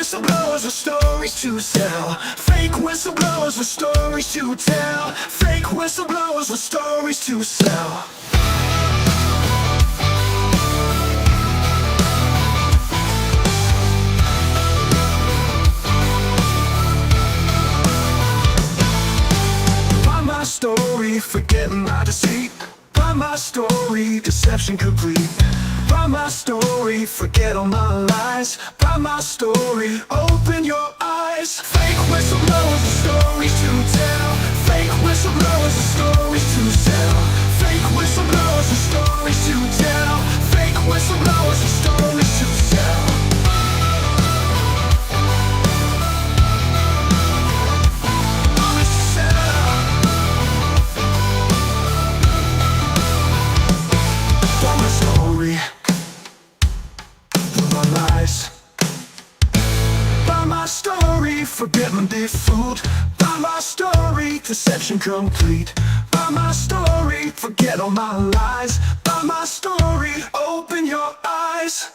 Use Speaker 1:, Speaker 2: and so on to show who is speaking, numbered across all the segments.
Speaker 1: whistleblowers with stories to sell. Fake whistleblowers with stories to tell. Fake whistleblowers with stories to sell. Buy my story, forgetting my deceit. Buy my story, deception complete. Buy my story, forget all my lies. Buy my story, open your eyes. Fake whistleblowers with stories to tell. Fake whistleblowers with stories to sell. Fake whistleblowers with stories to tell. Fake whistleblowers with stories to sell. Stories to sell. Buy my story, my lies. Buy my story, forget my default. Buy my story, deception complete. Buy my story, forget all my lies. Buy my story, open your eyes.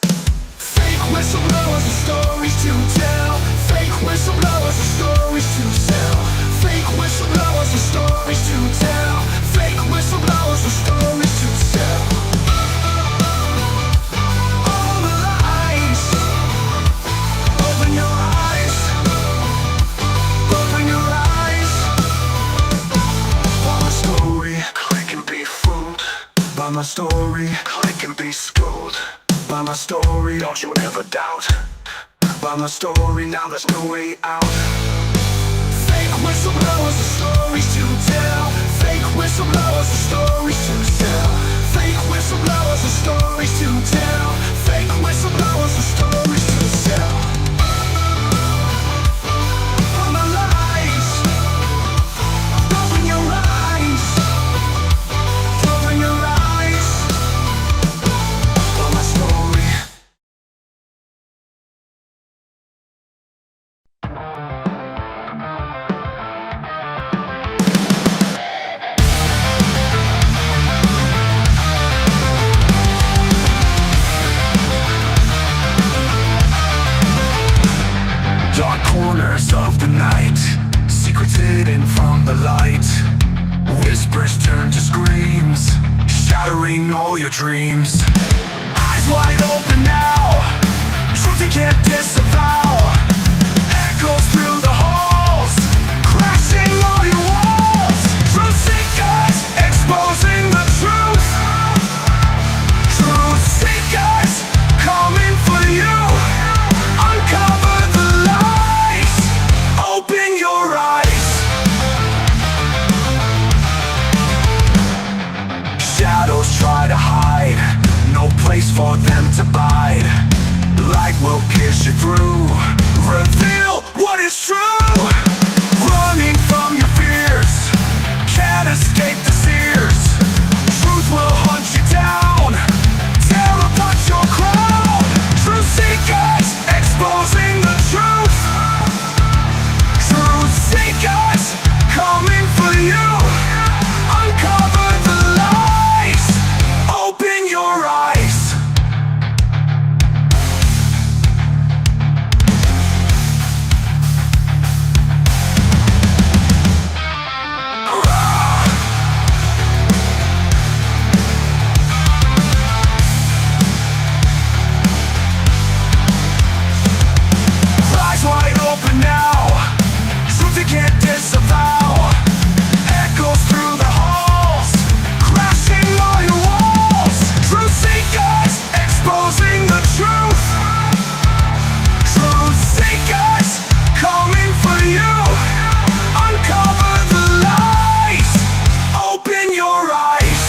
Speaker 1: Fake whistleblowers with stories to tell. Fake whistleblowers with stories to sell. Fake whistleblowers with stories to tell. Fake whistleblowers with stories to sell. Buy my story, click and be schooled. Buy my story, don't you ever doubt. Buy my story, now there's no way out. Fake whistleblowers with stories to tell. Fake whistleblowers with stories to sell. Fake whistleblowers with stories to tell. Fake whistleblowers with stories to sell. Buy my lies. Open your eyes. Open your eyes. Buy my story. Dark corners of the night, secrets hidden from the light. Whispers turn to screams, shattering all your dreams. Eyes wide open now, truth you can't disavow. Echoes through the halls, crashing all your walls. Truth seekers, exposing the truth. Truth seekers, coming for you. Uncover the lies, open your eyes. Shadows try to hide, no place for them to bide. Light will pierce you through, reveal what is true. Running from your fears, can't escape the sears. Truth will hunt you down, tear apart your crown. Truth seekers, exposing the truth. Truth seekers, coming for you. Uncover the lies, open your eyes. Eyes wide open now, truth you can't disavow. Echoes through the halls, crashing all your walls. Truth seekers, exposing the truth. Truth seekers, coming for you. Uncover the lies, open your eyes.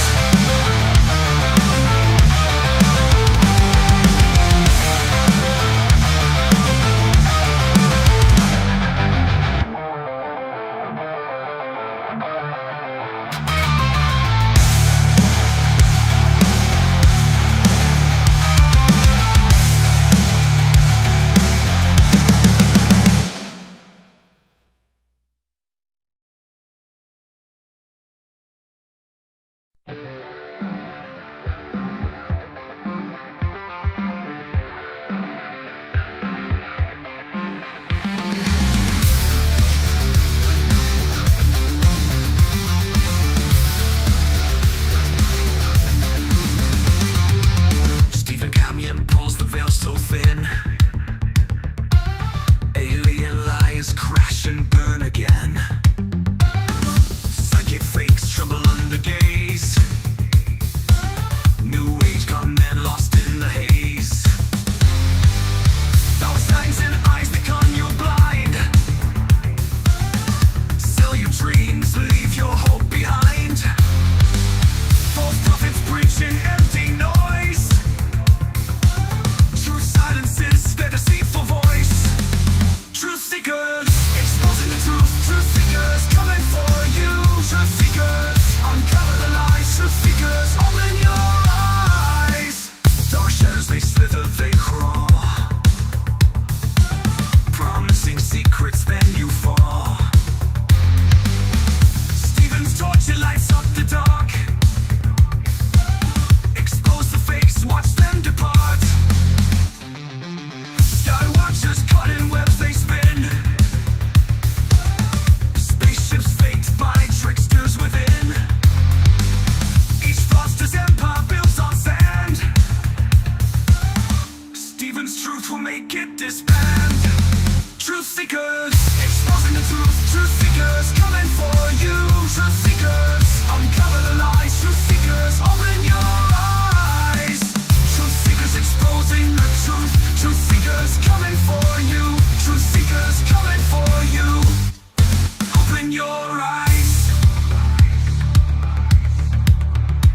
Speaker 1: seekers, exposing the truth. Truth seekers, coming for you. Truth seekers, uncover the lies. Truth seekers, open your eyes. Truth seekers, exposing the truth. Truth seekers, coming for you. Truth seekers, coming for you. Open your eyes.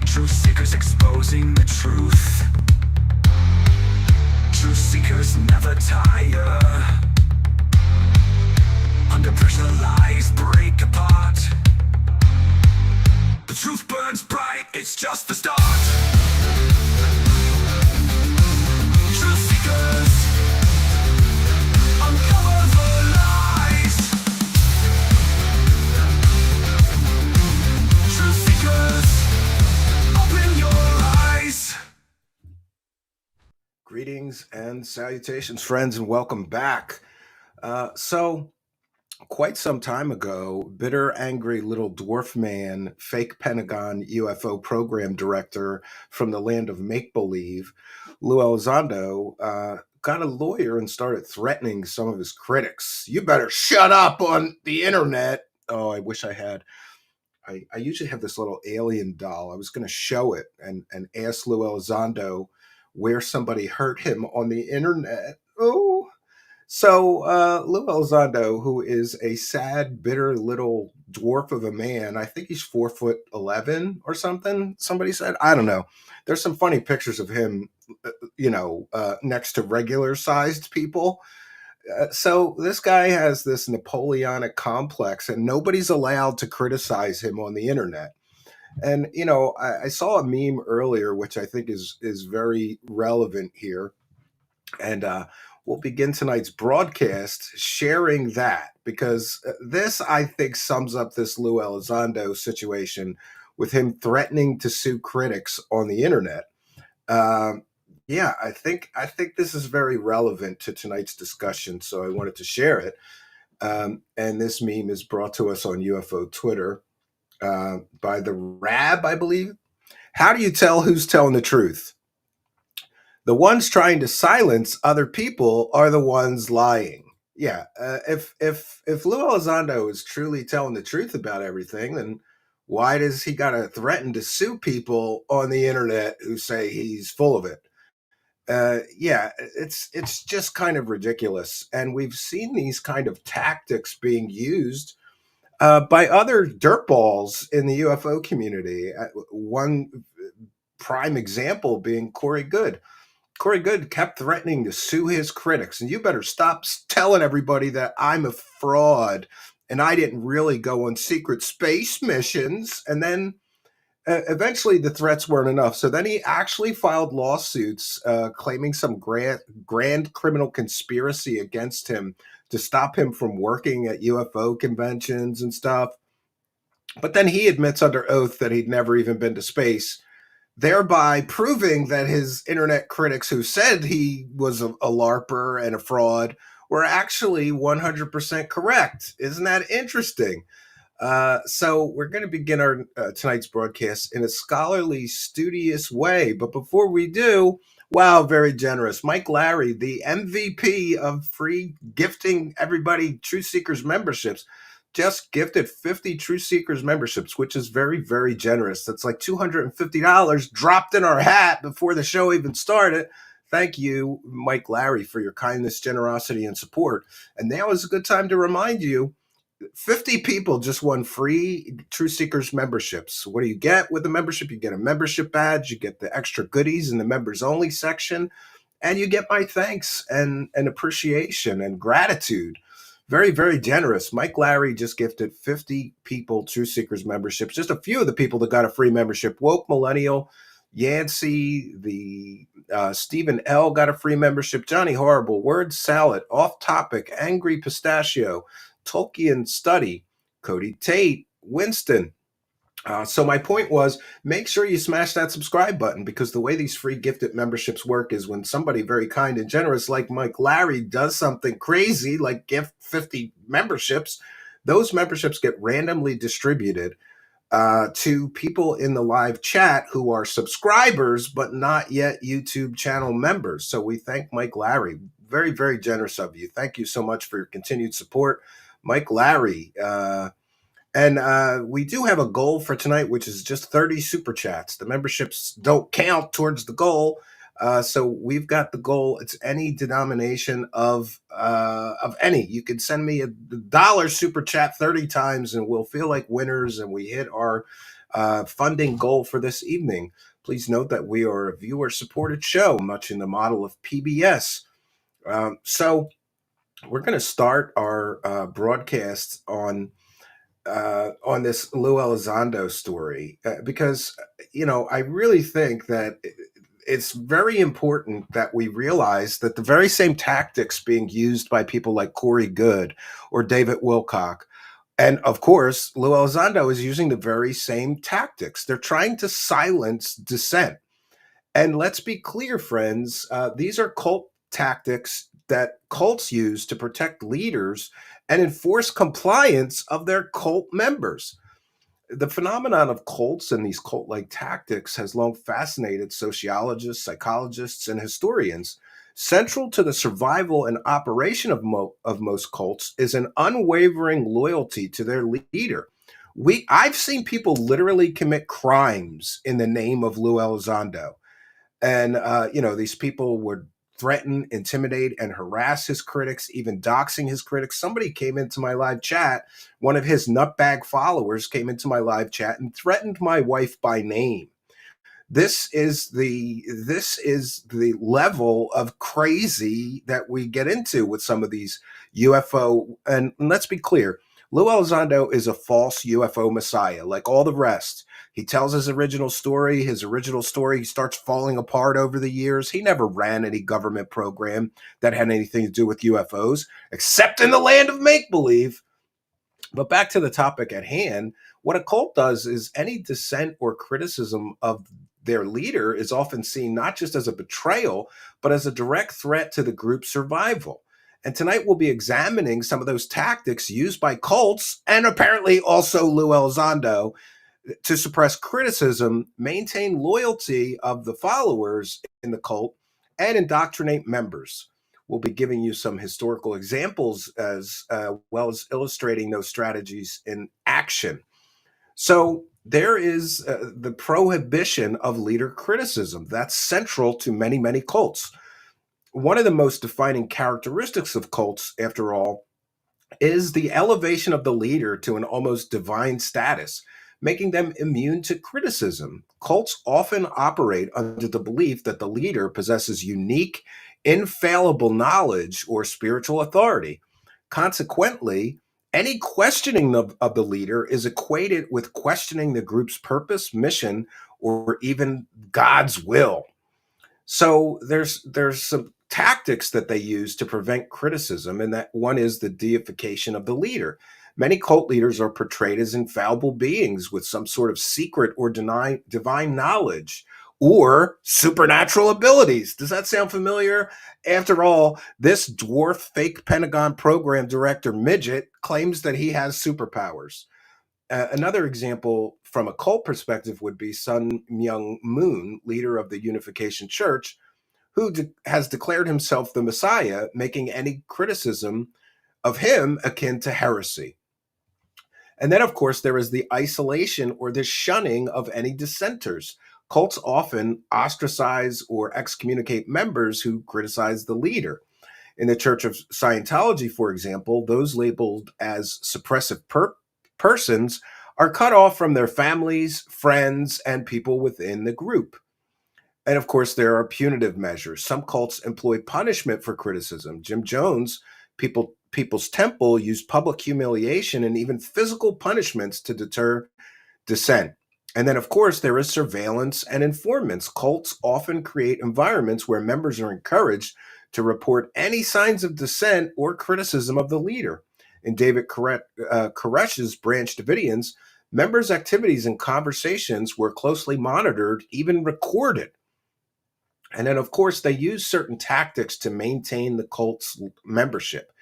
Speaker 1: Truth seekers, exposing the truth. Truth seekers never tire. Under pressure, lies break apart. The truth burns bright, it's just the start. Truth seekers, uncover the lies. Truth seekers, open your eyes. Greetings and salutations, friends, and welcome back. So, quite some time ago, bitter, angry little dwarf man, fake Pentagon UFO program director from the land of make-believe, Lue Elizondo, got a lawyer and started threatening some of his critics. You better shut up on the internet. Oh, I wish I had. I usually have this little alien doll. I was going to show it and ask Lue Elizondo where somebody hurt him on the internet. Oh. So, Lue Elizondo, who is a sad, bitter little dwarf of a man, I think he's 4'11" or something. Somebody said, I don't know. There's some funny pictures of him, next to regular sized people. So this guy has this Napoleonic complex, and nobody's allowed to criticize him on the internet. And I saw a meme earlier, which I think is very relevant here, and we'll begin tonight's broadcast sharing that, because this, I think, sums up this Lue Elizondo situation with him threatening to sue critics on the internet. Yeah, I think this is very relevant to tonight's discussion, so I wanted to share it. And this meme is brought to us on UFO Twitter by the Rab, I believe. How do you tell who's telling the truth? The ones trying to silence other people are the ones lying. Yeah, if Lue Elizondo is truly telling the truth about everything, then why does he got to threaten to sue people on the internet who say he's full of it? Yeah, it's just kind of ridiculous, and we've seen these kind of tactics being used by other dirtballs in the UFO community. One prime example being Corey Goode. Corey Goode kept threatening to sue his critics, and you better stop telling everybody that I'm a fraud and I didn't really go on secret space missions. And then eventually the threats weren't enough. So then he actually filed lawsuits claiming some grand criminal conspiracy against him to stop him from working at UFO conventions and stuff. But then he admits under oath that he'd never even been to space, thereby proving that his internet critics who said he was a LARPer and a fraud were actually 100% correct. Isn't that interesting? So we're going to begin our tonight's broadcast in a scholarly, studious way. But before we do, wow, very generous. Mike Larry, the MVP of free gifting everybody Truth Seekers memberships, just gifted 50 Truth Seekers memberships, which is very, very generous. That's like $250 dropped in our hat before the show even started. Thank you, Mike Larry, for your kindness, generosity, and support. And now is a good time to remind you, 50 people just won free Truth Seekers memberships. What do you get with the membership? You get a membership badge, you get the extra goodies in the members only section, and you get my thanks and appreciation and gratitude. Very, very generous. Mike Larry just gifted 50 people Truth Seekers memberships. Just a few of the people that got a free membership: Woke Millennial, Yancey, the Stephen L. got a free membership, Johnny Horrible, Word Salad, Off Topic, Angry Pistachio, Tolkien Study, Cody Tate, Winston. So my point was, make sure you smash that subscribe button, because the way these free gifted memberships work is when somebody very kind and generous like Mike Larry does something crazy, like gift 50 memberships, those memberships get randomly distributed to people in the live chat who are subscribers but not yet YouTube channel members. So we thank Mike Larry.
Speaker 2: Very, very generous of you. Thank you so much for your continued support, Mike Larry. And we do have a goal for tonight, which is just 30 super chats. The memberships don't count towards the goal. So we've got the goal. It's any denomination of any. You can send me a dollar super chat 30 times, and we'll feel like winners, and we hit our funding goal for this evening. Please note that we are a viewer-supported show, much in the model of PBS. So we're going to start our broadcast on this Lue Elizondo story because I really think that it's very important that we realize that the very same tactics being used by people like Corey Goode or David Wilcock, and of course Lue Elizondo is using the very same tactics. They're trying to silence dissent. And let's be clear, friends, these are cult tactics that cults use to protect leaders and enforce compliance of their cult members. The phenomenon of cults and these cult like tactics has long fascinated sociologists, psychologists, and historians. Central to the survival and operation of most cults is an unwavering loyalty to their leader. I've seen people literally commit crimes in the name of Lue Elizondo. And, these people would threaten, intimidate, and harass his critics, even doxing his critics. Somebody came into my live chat. One of his nutbag followers came into my live chat and threatened my wife by name. This is the level of crazy that we get into with some of these UFO. And let's be clear, Lue Elizondo is a false UFO messiah, like all the rest. He tells his original story. His original story starts falling apart over the years. He never ran any government program that had anything to do with UFOs, except in the land of make-believe. But back to the topic at hand, what a cult does is any dissent or criticism of their leader is often seen not just as a betrayal, but as a direct threat to the group's survival. And tonight we'll be examining some of those tactics used by cults and apparently also Lue Elizondo to suppress criticism, maintain loyalty of the followers in the cult, and indoctrinate members. We'll be giving you some historical examples as well as illustrating those strategies in action. So there is the prohibition of leader criticism. That's central to many, many cults. One of the most defining characteristics of cults, after all, is the elevation of the leader to an almost divine status, making them immune to criticism. Cults often operate under the belief that the leader possesses unique, infallible knowledge or spiritual authority. Consequently, any questioning of the leader is equated with questioning the group's purpose, mission, or even God's will. So there's some tactics that they use to prevent criticism, and that one is the deification of the leader. Many cult leaders are portrayed as infallible beings with some sort of secret or divine knowledge or supernatural abilities. Does that sound familiar? After all, this dwarf fake Pentagon program director midget claims that he has superpowers. Another example from a cult perspective would be Sun Myung Moon, leader of the Unification Church, who has declared himself the Messiah, making any criticism of him akin to heresy. And then, of course, there is the isolation or the shunning of any dissenters. Cults often ostracize or excommunicate members who criticize the leader. In the Church of Scientology, for example, those labeled as suppressive persons are cut off from their families, friends, and people within the group. And of course, there are punitive measures. Some cults employ punishment for criticism. Jim Jones, People's Temple, used public humiliation and even physical punishments to deter dissent. And then, of course, there is surveillance and informants. Cults often create environments where members are encouraged to report any signs of dissent or criticism of the leader. In David Koresh's Branch Davidians, members' activities and conversations were closely monitored, even recorded. And then, of course, they use certain tactics to maintain the cult's membership.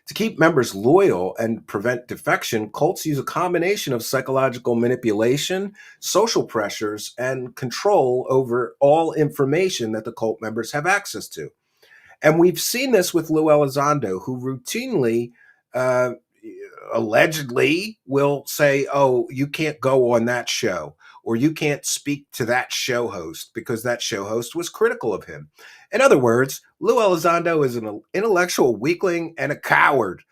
Speaker 2: To keep members loyal and prevent defection, cults use a combination of psychological manipulation, social pressures, and control over all information that the cult members have access to. And we've seen this with Lue Elizondo, who routinely, uh, allegedly, will say, "Oh, you can't go on that show, or you can't speak to that show host because that show host was critical of him." In other words, Lue Elizondo is an intellectual weakling and a coward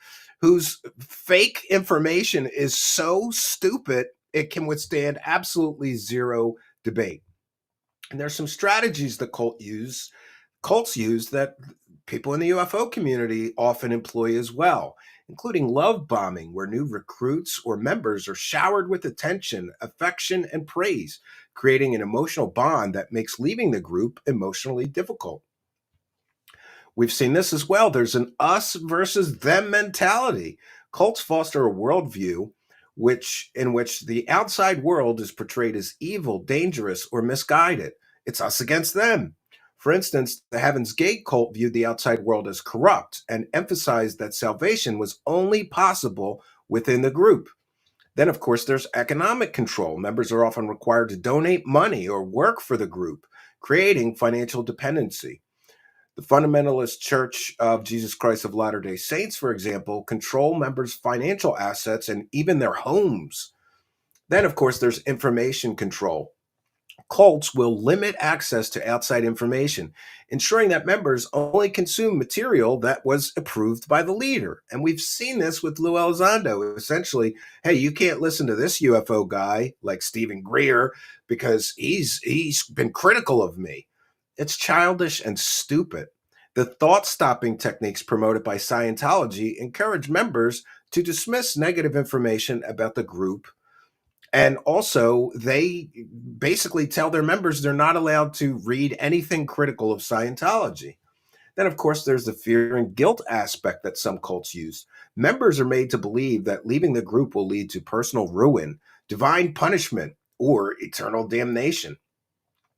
Speaker 2: whose fake information is so stupid it can withstand absolutely zero debate. And there's some strategies that cults use that people in the UFO community often employ as well, including love bombing, where new recruits or members are showered with attention, affection, and praise, creating an emotional bond that makes leaving the group emotionally difficult. We've seen this as well. There's an us versus them mentality. Cults foster a worldview in which the outside world is portrayed as evil, dangerous, or misguided. It's us against them. For instance, the Heaven's Gate cult viewed the outside world as corrupt and emphasized that salvation was only possible within the group. Then, of course, there's economic control. Members are often required to donate money or work for the group, creating financial dependency. The Fundamentalist Church of Jesus Christ of Latter-day Saints, for example, control members' financial assets and even their homes. Then, of course, there's information control. Cults will limit access to outside information, ensuring that members only consume material that was approved by the leader. And we've seen this with Lue Elizondo. Essentially, hey, you can't listen to this UFO guy like Stephen Greer because he's been critical of me. It's childish and stupid. The thought stopping techniques promoted by Scientology encourage members to dismiss negative information about the group. And also, they basically tell their members they're not allowed to read anything critical of Scientology. Then, of course, there's the fear and guilt aspect that some cults use. Members are made to believe that leaving the group will lead to personal ruin, divine punishment, or eternal damnation.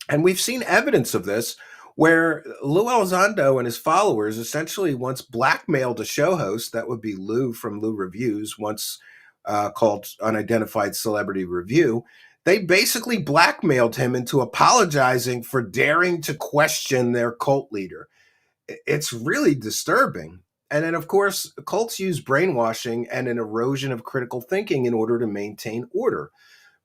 Speaker 2: And we've seen evidence of this where Lue Elizondo and his followers essentially once blackmailed a show host, that would be Lou from Lou Reviews, once called Unidentified Celebrity Review. They basically blackmailed him into apologizing for daring to question their cult leader. It's really disturbing. And then, of course, cults use brainwashing and an erosion of critical thinking in order to maintain order.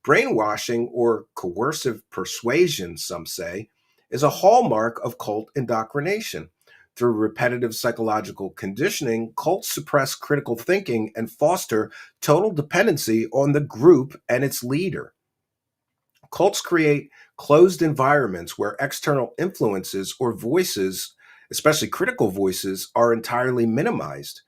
Speaker 2: Brainwashing, or coercive persuasion, some say, is a hallmark of cult indoctrination. Through repetitive psychological conditioning, cults suppress critical thinking and foster total dependency on the group and its leader. Cults create closed environments where external influences or voices, especially critical voices, are entirely minimized.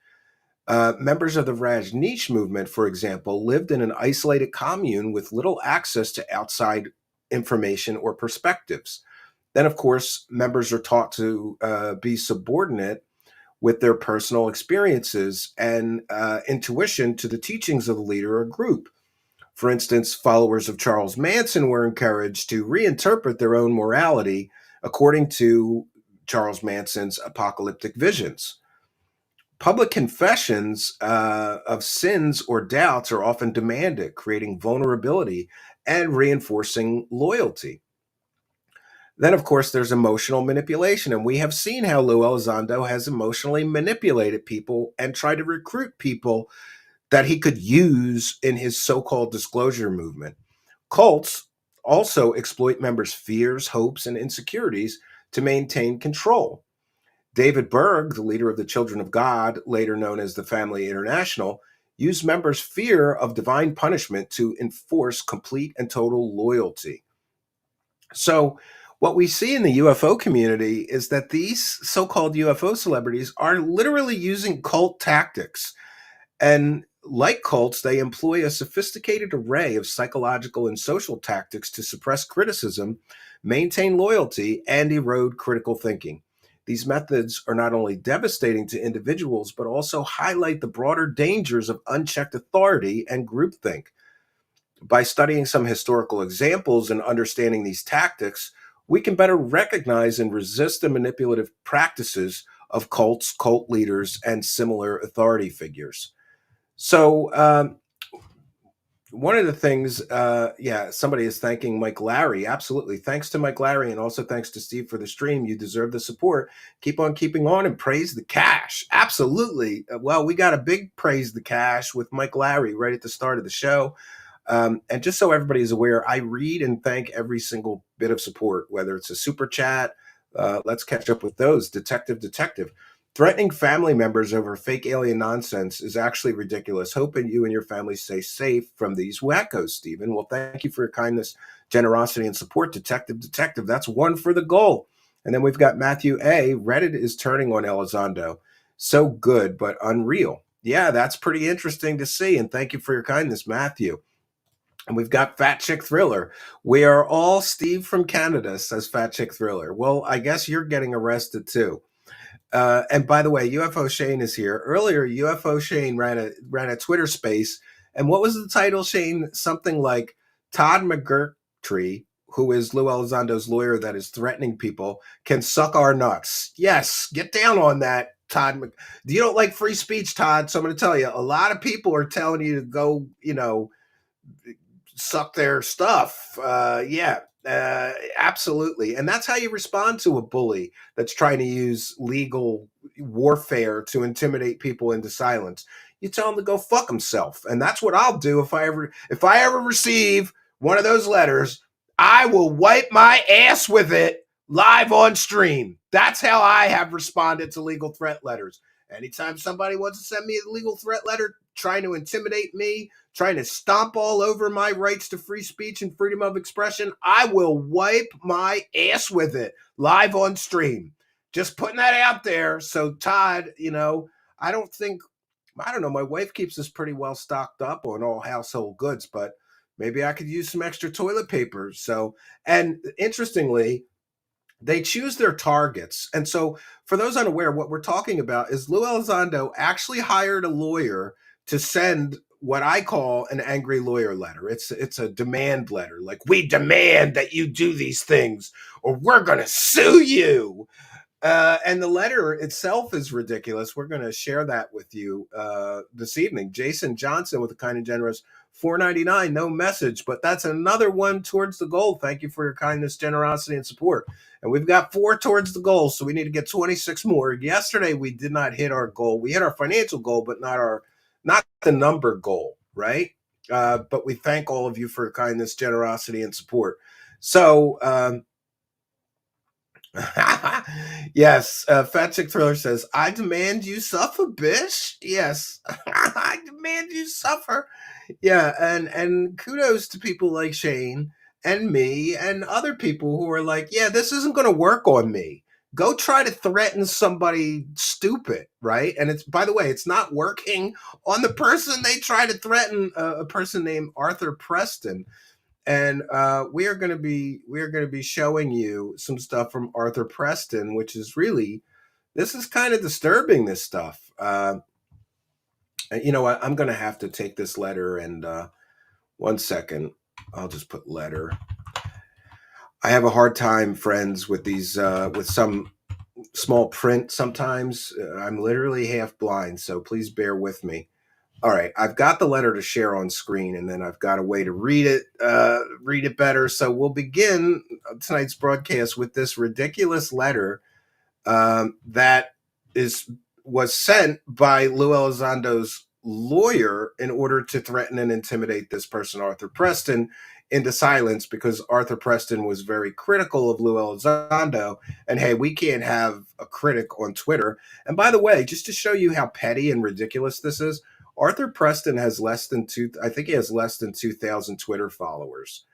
Speaker 2: Members of the Rajneesh movement, for example, lived in an isolated commune with little access to outside information or perspectives. Then, of course, members are taught to be subordinate with their personal experiences and intuition to the teachings of the leader or group. For instance, followers of Charles Manson were encouraged to reinterpret their own morality according to Charles Manson's apocalyptic visions. Public confessions of sins or doubts are often demanded, creating vulnerability and reinforcing loyalty. Then, of course, there's emotional manipulation, and we have seen how Lue Elizondo has emotionally manipulated people and tried to recruit people that he could use in his so-called disclosure movement. Cults also exploit members' fears, hopes, and insecurities to maintain control. David Berg, the leader of the Children of God, later known as the Family International, used members' fear of divine punishment to enforce complete and total loyalty. So, what we see in the UFO community is that these so called UFO celebrities are literally using cult tactics. And like cults, they employ a sophisticated array of psychological and social tactics to suppress criticism, maintain loyalty, and erode critical thinking. These methods are not only devastating to individuals, but also highlight the broader dangers of unchecked authority and groupthink. By studying some historical examples and understanding these tactics, we can better recognize and resist the manipulative practices of cults, cult leaders, and similar authority figures. So, one of the things, somebody is thanking Mike Larry. Absolutely. Thanks to Mike Larry, and also thanks to Steve for the stream. You deserve the support. Keep on keeping on, and praise the cash. Absolutely. Well, we got a big praise the cash with Mike Larry right at the start of the show. And just so everybody is aware, I read and thank every single bit of support, whether it's a super chat. Let's catch up with those. Detective. Threatening family members over fake alien nonsense is actually ridiculous. Hoping you and your family stay safe from these wackos, Stephen. Well, thank you for your kindness, generosity, and support, Detective. That's one for the goal. And then we've got Matthew A. Reddit is turning on Elizondo. So good, but unreal. Yeah, that's pretty interesting to see. And thank you for your kindness, Matthew. And we've got Fat Chick Thriller. We are all Steve from Canada, says Fat Chick Thriller. Well, I guess you're getting arrested too. And by the way, UFO Shane is here. Earlier, UFO Shane ran a Twitter space. And what was the title, Shane? Something like Todd McGurtree, who is Lue Elizondo's lawyer that is threatening people, can suck our nuts. Yes, get down on that, Todd. You don't like free speech, Todd. So I'm going to tell you, a lot of people are telling you to go, suck their stuff. Absolutely. And that's how you respond to a bully that's trying to use legal warfare to intimidate people into silence. You tell him to go fuck himself. And that's what I'll do if I ever receive one of those letters. I will wipe my ass with it live on stream. That's how I have responded to legal threat letters. Anytime somebody wants to send me a legal threat letter trying to intimidate me, trying to stomp all over my rights to free speech and freedom of expression, I will wipe my ass with it live on stream. Just putting that out there. So, Todd, I don't know. My wife keeps us pretty well stocked up on all household goods, but maybe I could use some extra toilet paper. So, and interestingly, they choose their targets. And so, for those unaware, what we're talking about is Lue Elizondo actually hired a lawyer to send what I call an angry lawyer letter. It's a demand letter. Like, we demand that you do these things or we're going to sue you. And the letter itself is ridiculous. We're going to share that with you this evening. Jason Johnson with a kind and generous $4.99, no message, but that's another one towards the goal. Thank you for your kindness, generosity, and support. And we've got 4 towards the goal, so we need to get 26 more. Yesterday, we did not hit our goal. We hit our financial goal, but not the number goal, right? But we thank all of you for your kindness, generosity, and support. So, yes, Fat Chick Thriller says, I demand you suffer, bitch. Yes, I demand you suffer. Yeah, and kudos to people like Shane and me and other people who are like, yeah, this isn't going to work on me. Go try to threaten somebody stupid, right? And it's, by the way, it's not working on the person they try to threaten, a person named Arthur Preston. And we are going to be showing you some stuff from Arthur Preston, which is really, this is kind of disturbing. This stuff. You know what? I'm going to have to take this letter and 1 second. I'll just put letter. I have a hard time, friends, with these with some small print. Sometimes I'm literally half blind, so please bear with me. All right, I've got the letter to share on screen, and then I've got a way to read it better. So we'll begin tonight's broadcast with this ridiculous letter that was sent by Lue Elizondo's lawyer in order to threaten and intimidate this person, Arthur Preston, into silence, because Arthur Preston was very critical of Lue Elizondo. And hey, we can't have a critic on Twitter. And by the way, just to show you how petty and ridiculous this is, Arthur Preston has less than 2,000 Twitter followers.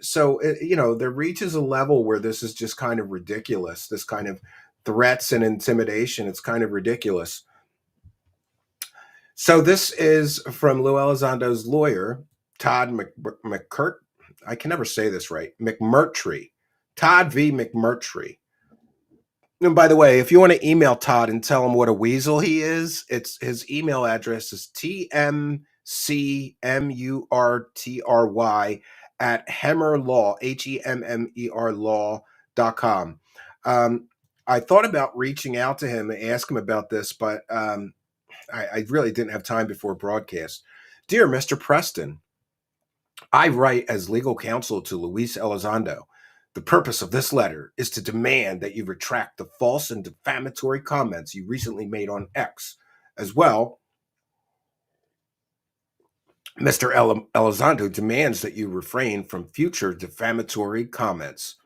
Speaker 2: So there reaches a level where this is just kind of ridiculous. This kind of threats and intimidation. It's kind of ridiculous. So this is from Lue Elizondo's lawyer, Todd McCurt. I can never say this right. McMurtry. Todd V. McMurtry. And by the way, if you want to email Todd and tell him what a weasel he is, his email address is tmcmurtry at hemmerlaw, HEMMER law.com. I thought about reaching out to him and ask him about this, but I really didn't have time before broadcast. Dear Mr. Preston, I write as legal counsel to Lue Elizondo. The purpose of this letter is to demand that you retract the false and defamatory comments you recently made on X. As well, Mr. Elizondo demands that you refrain from future defamatory comments.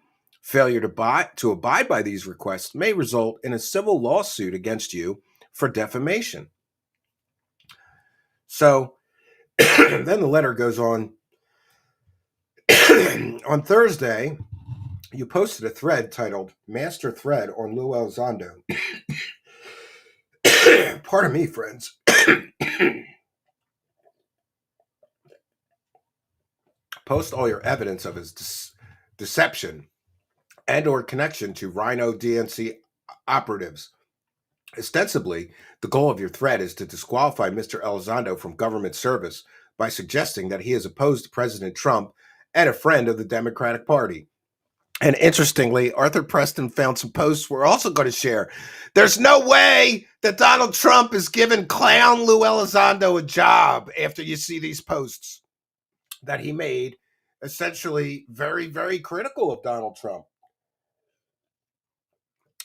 Speaker 2: Failure to abide by these requests may result in a civil lawsuit against you for defamation. So then the letter goes on. On Thursday, you posted a thread titled Master Thread on Lue Elizondo. Pardon me, friends. Post all your evidence of his deception and or connection to Rhino DNC operatives. Ostensibly, the goal of your thread is to disqualify Mr. Elizondo from government service by suggesting that he is opposed to President Trump and a friend of the Democratic Party. And interestingly, Arthur Preston found some posts we're also going to share. There's no way that Donald Trump is giving clown Lue Elizondo a job after you see these posts that he made, essentially very, very critical of Donald Trump.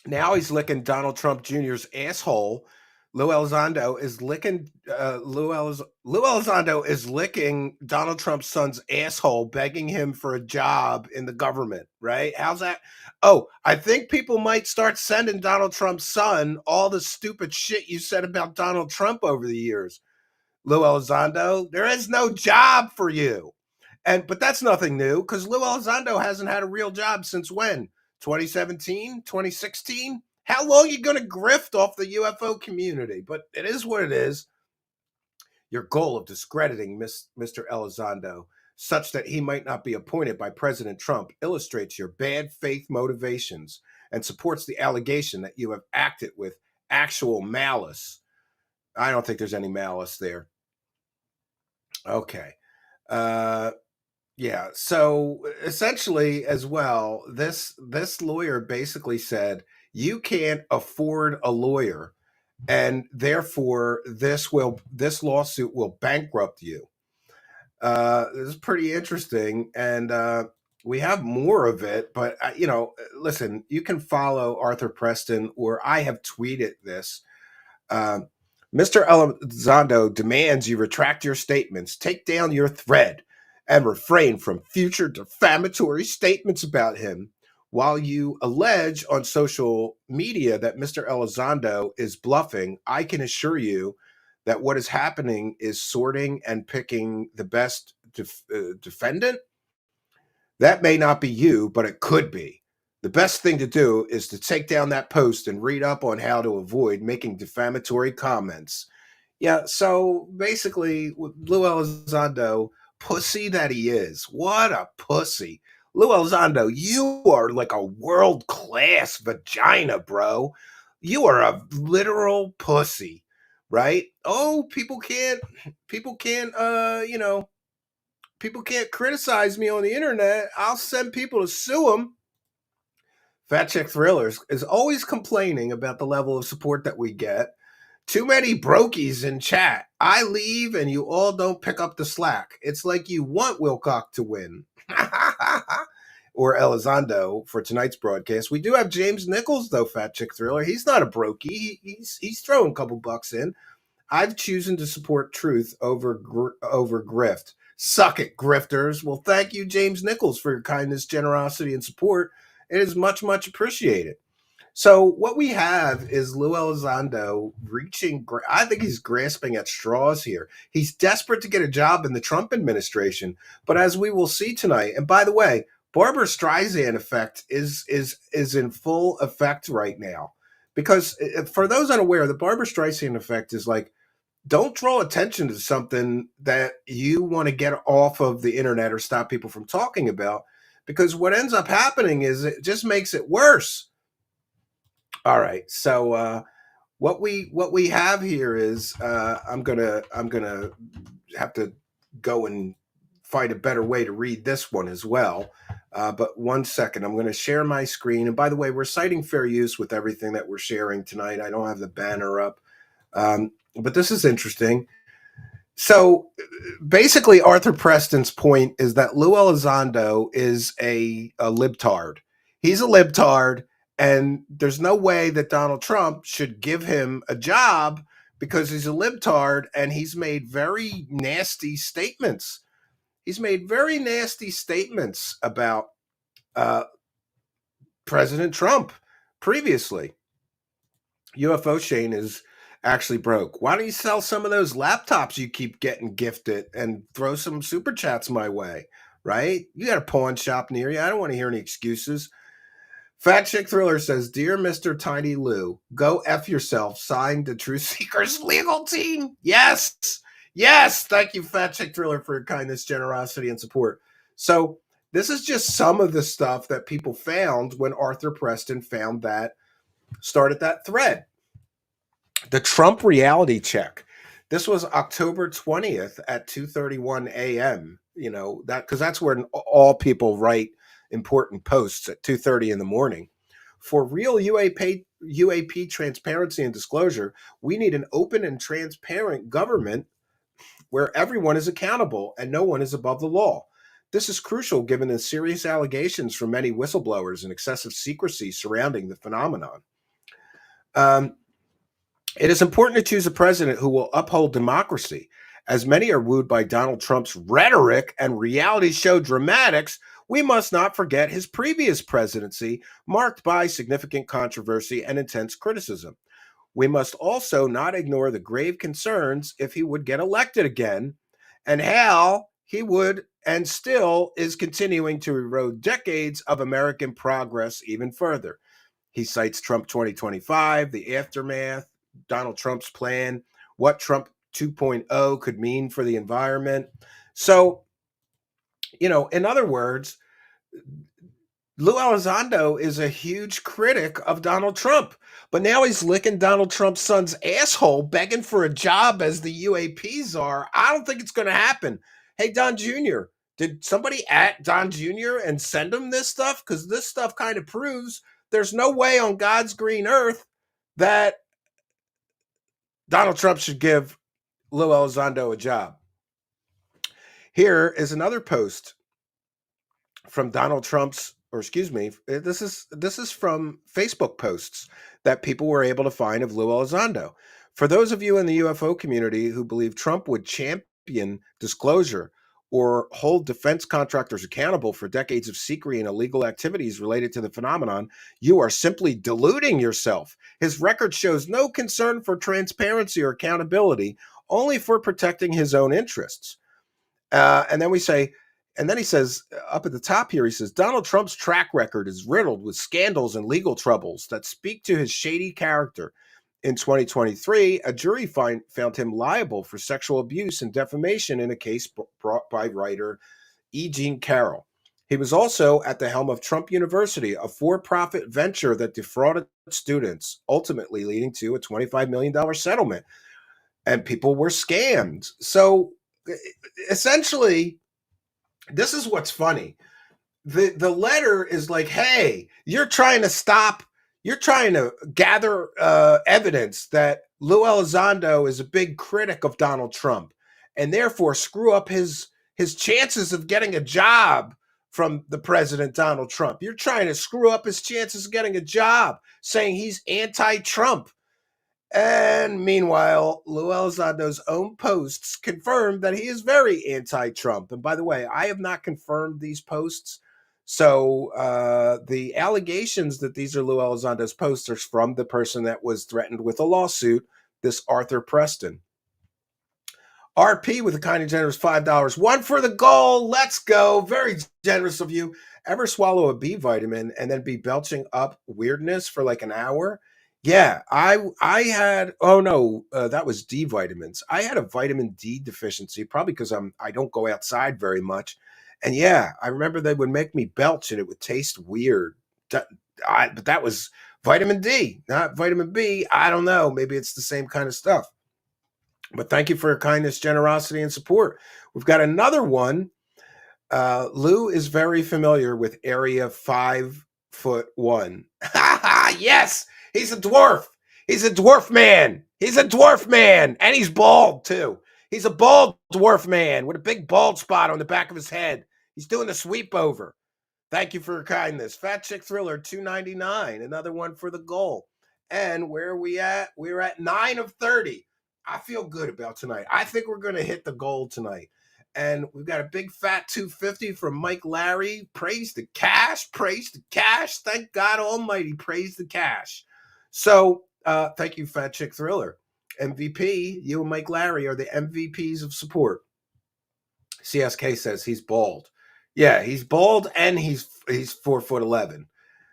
Speaker 2: Now he's licking Donald Trump Jr.'s asshole. Lue Elizondo is licking Lue Elizondo is licking Donald Trump's son's asshole, begging him for a job in the government, right? How's that? Oh, I think people might start sending Donald Trump's son all the stupid shit you said about Donald Trump over the years. Lue Elizondo, there is no job for you. But that's nothing new, because Lue Elizondo hasn't had a real job since when? 2017, 2016? How long are you going to grift off the UFO community? But it is what it is. Your goal of discrediting Mr. Elizondo such that he might not be appointed by President Trump illustrates your bad faith motivations and supports the allegation that you have acted with actual malice. I don't think there's any malice there. Okay. Yeah. So essentially, as well, this lawyer basically said you can't afford a lawyer, and therefore this lawsuit will bankrupt you. This is pretty interesting, and we have more of it. But listen, you can follow Arthur Preston, or I have tweeted this. Mr. Elizondo demands you retract your statements, take down your thread, and refrain from future defamatory statements about him. While you allege on social media that Mr. Elizondo is bluffing, I can assure you that what is happening is sorting and picking the best defendant. That may not be you, but it could be. The best thing to do is to take down that post and read up on how to avoid making defamatory comments. Yeah, so basically, with Lue Elizondo, pussy that he is. What a pussy. Lue Elizondo, you are like a world-class vagina, bro. You are a literal pussy, right? Oh, people can't criticize me on the internet. I'll send people to sue them. Fat Chick Thrillers is always complaining about the level of support that we get. Too many brokies in chat. I leave and you all don't pick up the slack. It's like you want Wilcock to win. Or Elizondo for tonight's broadcast. We do have James Nichols, though, Fat Chick Thriller. He's not a brokey. He's throwing a couple bucks in. I've chosen to support truth over grift. Suck it, grifters. Well, thank you, James Nichols, for your kindness, generosity, and support. It is much, much appreciated. So what we have is Lue Elizondo I think he's grasping at straws here. He's desperate to get a job in the Trump administration. But as we will see tonight, and by the way, Barbara Streisand effect is in full effect right now. Because for those unaware, the Barbara Streisand effect is like, don't draw attention to something that you want to get off of the internet or stop people from talking about. Because what ends up happening is it just makes it worse. All right, so what we have here is I'm gonna have to go and find a better way to read this one as well. But 1 second, I'm going to share my screen. And by the way, we're citing fair use with everything that we're sharing tonight. I don't have the banner up, but this is interesting. So basically, Arthur Preston's point is that Lue Elizondo is a libtard. He's a libtard, and there's no way that Donald Trump should give him a job because he's a libtard, and he's made very nasty statements. He's made very nasty statements about uh, President Trump previously. UFO Shane is actually broke. Why don't you sell some of those laptops you keep getting gifted and throw some super chats my way? Right? You got a pawn shop near you. I don't want to hear any excuses. Fat Chick Thriller says, "Dear Mr. Tiny Lou, go F yourself. Signed the Truth Seekers legal team." Yes. Yes. Thank you, Fat Chick Thriller, for your kindness, generosity, and support. So this is just some of the stuff that people found when Arthur Preston started that thread. The Trump reality check. This was October 20th at 2:31 a.m. You know, because that's when all people write important posts at 2:30 in the morning. For real UAP transparency and disclosure, we need an open and transparent government where everyone is accountable and no one is above the law. This is crucial given the serious allegations from many whistleblowers and excessive secrecy surrounding the phenomenon. It is important to choose a president who will uphold democracy. As many are wooed by Donald Trump's rhetoric and reality show dramatics, we must not forget his previous presidency, marked by significant controversy and intense criticism. We must also not ignore the grave concerns if he would get elected again, and how he would and still is continuing to erode decades of American progress even further. He cites Trump 2025, the aftermath, Donald Trump's plan, what Trump 2.0 could mean for the environment. So, in other words, Lue Elizondo is a huge critic of Donald Trump, but now he's licking Donald Trump's son's asshole, begging for a job as the UAP czar. I don't think it's going to happen. Hey, Don Jr., did somebody at Don Jr. and send him this stuff? Because this stuff kind of proves there's no way on God's green earth that Donald Trump should give Lue Elizondo a job. Here is another post from Donald Trump's, or excuse me, this is from Facebook posts that people were able to find of Lue Elizondo. For those of you in the UFO community who believe Trump would champion disclosure or hold defense contractors accountable for decades of secrecy and illegal activities related to the phenomenon, you are simply deluding yourself. His record shows no concern for transparency or accountability, only for protecting his own interests. And then he says, up at the top here, he says, Donald Trump's track record is riddled with scandals and legal troubles that speak to his shady character. In 2023, a jury found him liable for sexual abuse and defamation in a case brought by writer E. Jean Carroll. He was also at the helm of Trump University, a for-profit venture that defrauded students, ultimately leading to a $25 million settlement. And people were scammed. So essentially, this is what's funny. The letter is like, hey, you're trying to gather evidence that Lue Elizondo is a big critic of Donald Trump and therefore screw up his chances of getting a job from the president, Donald Trump. You're trying to screw up his chances of getting a job, saying he's anti-Trump. And meanwhile, Lue Elizondo's own posts confirm that he is very anti-Trump. And by the way, I have not confirmed these posts. So the allegations that these are Lue Elizondo's posts are from the person that was threatened with a lawsuit, this Arthur Preston. RP with a kind and generous $5. One for the goal. Let's go. Very generous of you. Ever swallow a B vitamin and then be belching up weirdness for like an hour? Yeah, I had, that was D vitamins. I had a vitamin D deficiency, probably because I don't go outside very much. And yeah, I remember they would make me belch and it would taste weird. But that was vitamin D, not vitamin B. I don't know. Maybe it's the same kind of stuff. But thank you for your kindness, generosity, and support. We've got another one. Lou is very familiar with Area 5'1". Yes, he's a dwarf. He's a dwarf man. He's a dwarf man. And he's bald, too. He's a bald dwarf man with a big bald spot on the back of his head. He's doing the sweep over. Thank you for your kindness. Fat Chick Thriller, $2.99. Another one for the goal. And where are we at? We're at 9 of 30. I feel good about tonight. I think we're going to hit the goal tonight. And we've got a big fat 250 from Mike Larry. Praise the cash. Praise the cash. Thank God Almighty. Praise the cash. So thank you, Fat Chick Thriller. MVP, you and Mike Larry are the MVPs of support. CSK says he's bald. Yeah, he's bald and he's 4'11".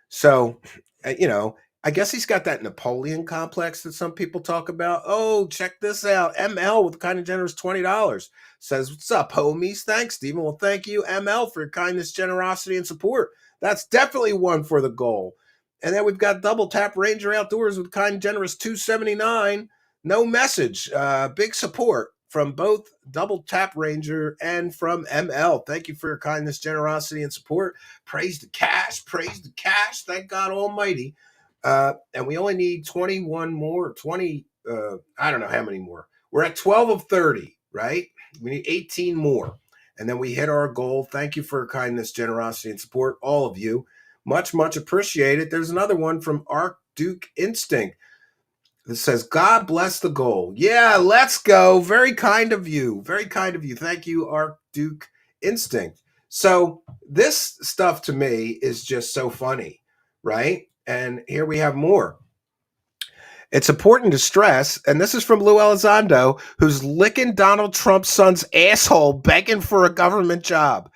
Speaker 2: So, I guess he's got that Napoleon complex that some people talk about. Oh, check this out. ML with kind of generous $20 says, "What's up, homies? Thanks, Stephen." Well, thank you, ML, for your kindness, generosity, and support. That's definitely one for the goal. And then we've got Double Tap Ranger Outdoors with kind generous $2.79. No message. Big support from both Double Tap Ranger and from ML. Thank you for your kindness, generosity, and support. Praise the cash. Praise the cash. Thank God Almighty. And we only need 21 more, 20, I don't know how many more. We're at 12 of 30, right? We need 18 more. And then we hit our goal. Thank you for your kindness, generosity, and support, all of you. Much, much appreciated. There's another one from Archduke Instinct. It says, "God bless the goal." Yeah, let's go. Very kind of you. Very kind of you. Thank you, Archduke Instinct. So this stuff to me is just so funny, right? And here we have more. It's important to stress, and this is from Lue Elizondo, who's licking Donald Trump's son's asshole, begging for a government job.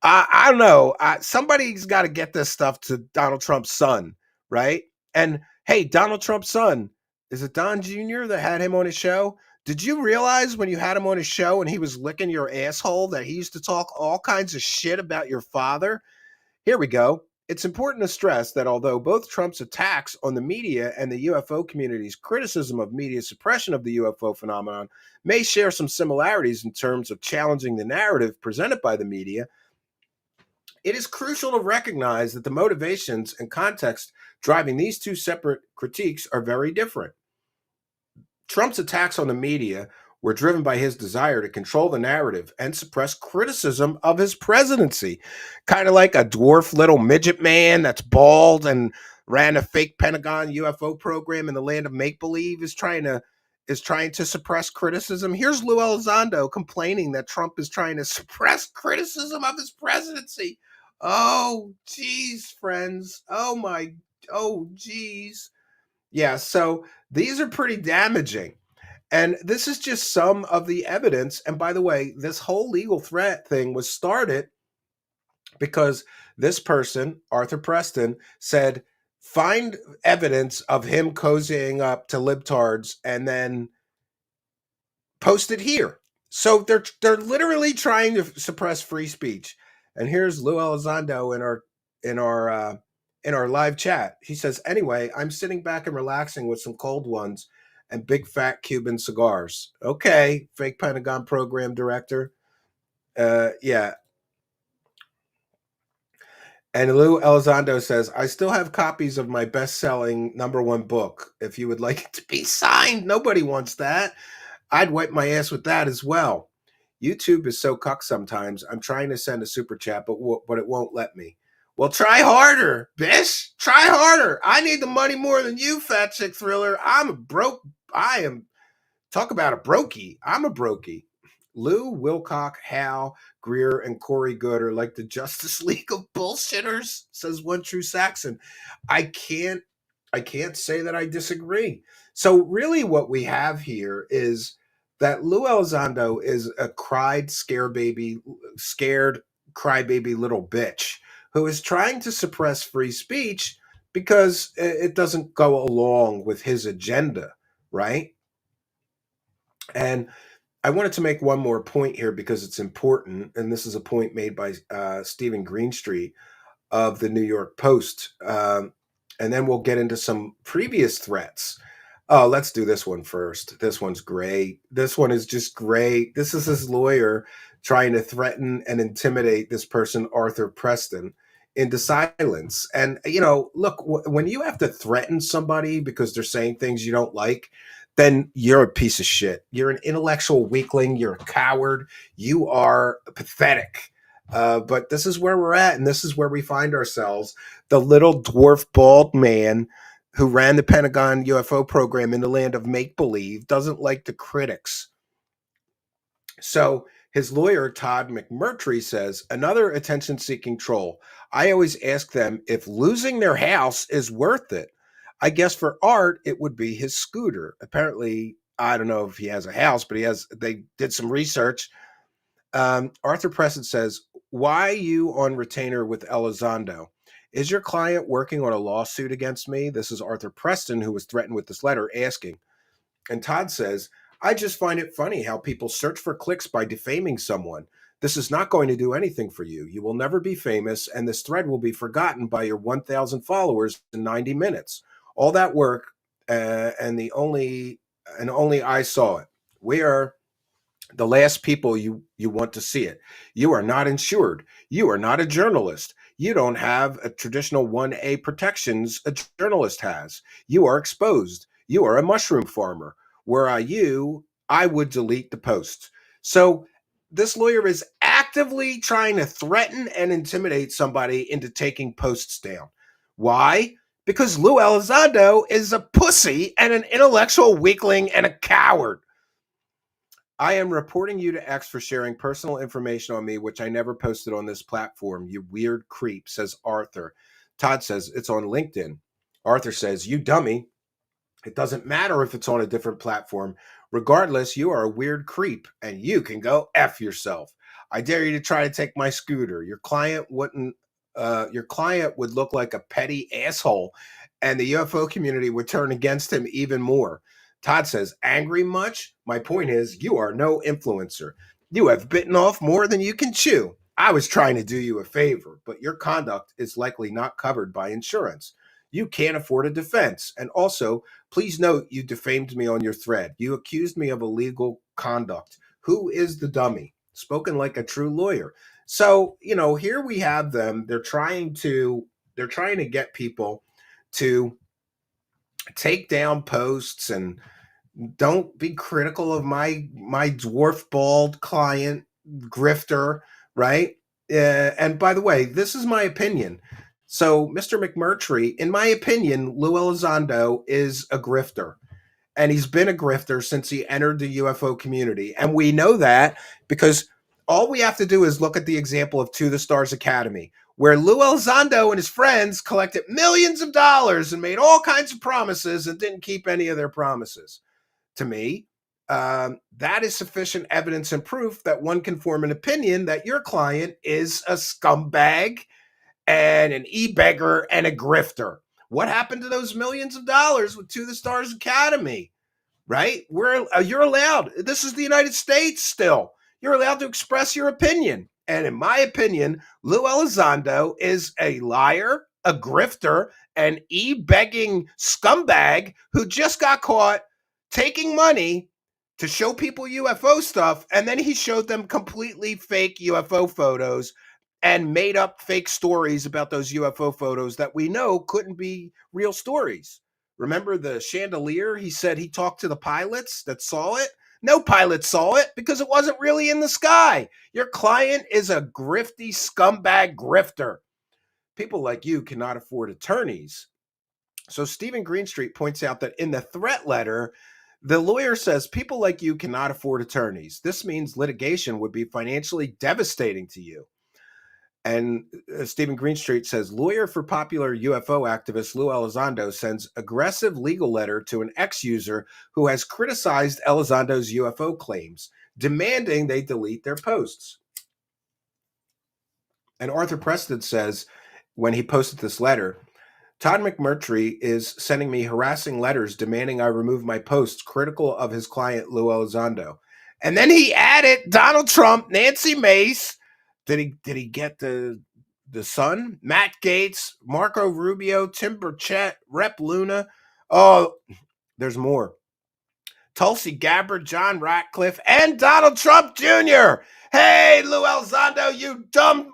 Speaker 2: I don't know. Somebody's got to get this stuff to Donald Trump's son, right? And hey, Donald Trump's son, is it Don Jr. that had him on his show? Did you realize when you had him on his show and he was licking your asshole that he used to talk all kinds of shit about your father? Here we go. It's important to stress that although both Trump's attacks on the media and the UFO community's criticism of media suppression of the UFO phenomenon may share some similarities in terms of challenging the narrative presented by the media, it is crucial to recognize that the motivations and context driving these two separate critiques are very different. Trump's attacks on the media were driven by his desire to control the narrative and suppress criticism of his presidency. Kind of like a dwarf little midget man that's bald and ran a fake Pentagon UFO program in the land of make-believe is trying to suppress criticism. Here's Lue Elizondo complaining that Trump is trying to suppress criticism of his presidency. Oh, geez, friends. Oh, geez. Yeah, so these are pretty damaging. And this is just some of the evidence. And by the way, this whole legal threat thing was started because this person, Arthur Preston, said, find evidence of him cozying up to libtards and then post it here. So they're literally trying to suppress free speech. And here's Lue Elizondo in our live chat. He says, "Anyway, I'm sitting back and relaxing with some cold ones and big fat Cuban cigars." Okay, fake Pentagon program director. Yeah. And Lue Elizondo says, "I still have copies of my best-selling #1 book. If you would like it to be signed." Nobody wants that. I'd wipe my ass with that as well. YouTube is so cuck sometimes. I'm trying to send a super chat, but it won't let me. Well, try harder, bish. Try harder. I need the money more than you, Fat Chick Thriller. Talk about a brokey. I'm a brokey. Lou, Wilcock, Hal, Greer, and Corey Good are like the Justice League of bullshitters, says One True Saxon. I can't say that I disagree. So really what we have here is that Lue Elizondo is a scared crybaby little bitch who is trying to suppress free speech because it doesn't go along with his agenda, right? And I wanted to make one more point here because it's important, and this is a point made by Stephen Greenstreet of the New York Post. And then we'll get into some previous threats. Oh, let's do this one first. This one's great. This one is just great. This is his lawyer trying to threaten and intimidate this person, Arthur Preston, into silence. And, look, when you have to threaten somebody because they're saying things you don't like, then you're a piece of shit. You're an intellectual weakling. You're a coward. You are pathetic. But this is where we're at, and this is where we find ourselves. The little dwarf bald man who ran the Pentagon UFO program in the land of make-believe doesn't like the critics. So his lawyer, Todd McMurtry, says, another attention-seeking troll. I always ask them if losing their house is worth it. I guess for art, it would be his scooter. Apparently, I don't know if he has a house, but they did some research. Arthur Preston says, why you on retainer with Elizondo? Is your client working on a lawsuit against me? This is Arthur Preston, who was threatened with this letter, asking. And Todd says, I just find it funny how people search for clicks by defaming someone. This is not going to do anything for you. You will never be famous, and this thread will be forgotten by your 1,000 followers in 90 minutes. All that work, and only I saw it. We are the last people you want to see it. You are not insured. You are not a journalist. You don't have a traditional 1A protections a journalist has. You are exposed. You are a mushroom farmer. Were I you, I would delete the post. So this lawyer is actively trying to threaten and intimidate somebody into taking posts down. Why? Because Lue Elizondo is a pussy and an intellectual weakling and a coward. I am reporting you to X for sharing personal information on me, which I never posted on this platform, you weird creep, says Arthur. Todd says, it's on LinkedIn. Arthur says, you dummy. It doesn't matter if it's on a different platform. Regardless, you are a weird creep, and you can go F yourself. I dare you to try to take my scooter. Your client would look like a petty asshole, and the UFO community would turn against him even more. Todd says, angry much? My point is, you are no influencer. You have bitten off more than you can chew. I was trying to do you a favor, but your conduct is likely not covered by insurance. You can't afford a defense. And also, please note you defamed me on your thread. You accused me of illegal conduct. Who is the dummy? Spoken like a true lawyer. So, here we have them. They're trying to get people to take down posts and don't be critical of my dwarf bald client grifter, right? And by the way, this is my opinion. So, Mr. McMurtry, in my opinion, Lue Elizondo is a grifter. And he's been a grifter since he entered the UFO community. And we know that because all we have to do is look at the example of To the Stars Academy, where Lue Elizondo and his friends collected millions of dollars and made all kinds of promises and didn't keep any of their promises. To me, that is sufficient evidence and proof that one can form an opinion that your client is a scumbag and an e-beggar and a grifter. What happened to those millions of dollars with To the Stars Academy? Right? You're allowed. This is the United States still. You're allowed to express your opinion. And in my opinion, Lue Elizondo is a liar, a grifter, an e-begging scumbag who just got caught taking money to show people UFO stuff, and then he showed them completely fake UFO photos and made up fake stories about those UFO photos that we know couldn't be real stories. Remember the chandelier? He said he talked to the pilots that saw it. No pilot saw it because it wasn't really in the sky. Your client is a grifty scumbag grifter. People like you cannot afford attorneys. So Stephen Greenstreet points out that in the threat letter, the lawyer says people like you cannot afford attorneys. This means litigation would be financially devastating to you. And Stephen Greenstreet says, lawyer for popular UFO activist Lue Elizondo sends aggressive legal letter to an ex-user who has criticized Elizondo's UFO claims, demanding they delete their posts. And Arthur Preston says, when he posted this letter, Todd McMurtry is sending me harassing letters demanding I remove my posts critical of his client Lue Elizondo. And then he added Donald Trump, Nancy Mace. Did he get the Sun? Matt Gaetz, Marco Rubio, Tim Burchett, Rep Luna. Oh, there's more. Tulsi Gabbard, John Ratcliffe, and Donald Trump Jr. Hey, Lue Elizondo, you dumb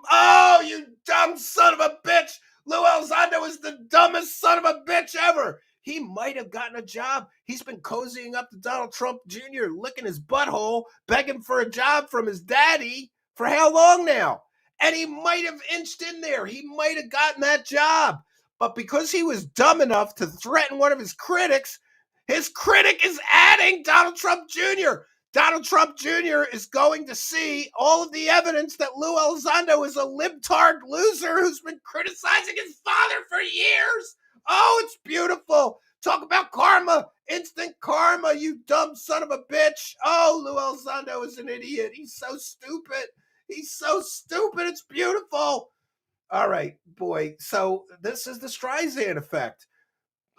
Speaker 2: son of a bitch. Lue Elizondo is the dumbest son of a bitch ever. he might have gotten a job. He's been cozying up to Donald Trump Jr., licking his butthole, begging for a job from his daddy for how long now? And he might have inched in there. He might have gotten that job. But because he was dumb enough to threaten one of his critic is adding Donald Trump Jr. Donald Trump Jr. is going to see all of the evidence that Lue Elizondo is a libtard loser who's been criticizing his father for years. Oh, it's beautiful. Talk about karma, instant karma, you dumb son of a bitch. Oh, Lue Elizondo is an idiot. He's so stupid. He's so stupid. It's beautiful. All right, boy. So this is the Streisand effect.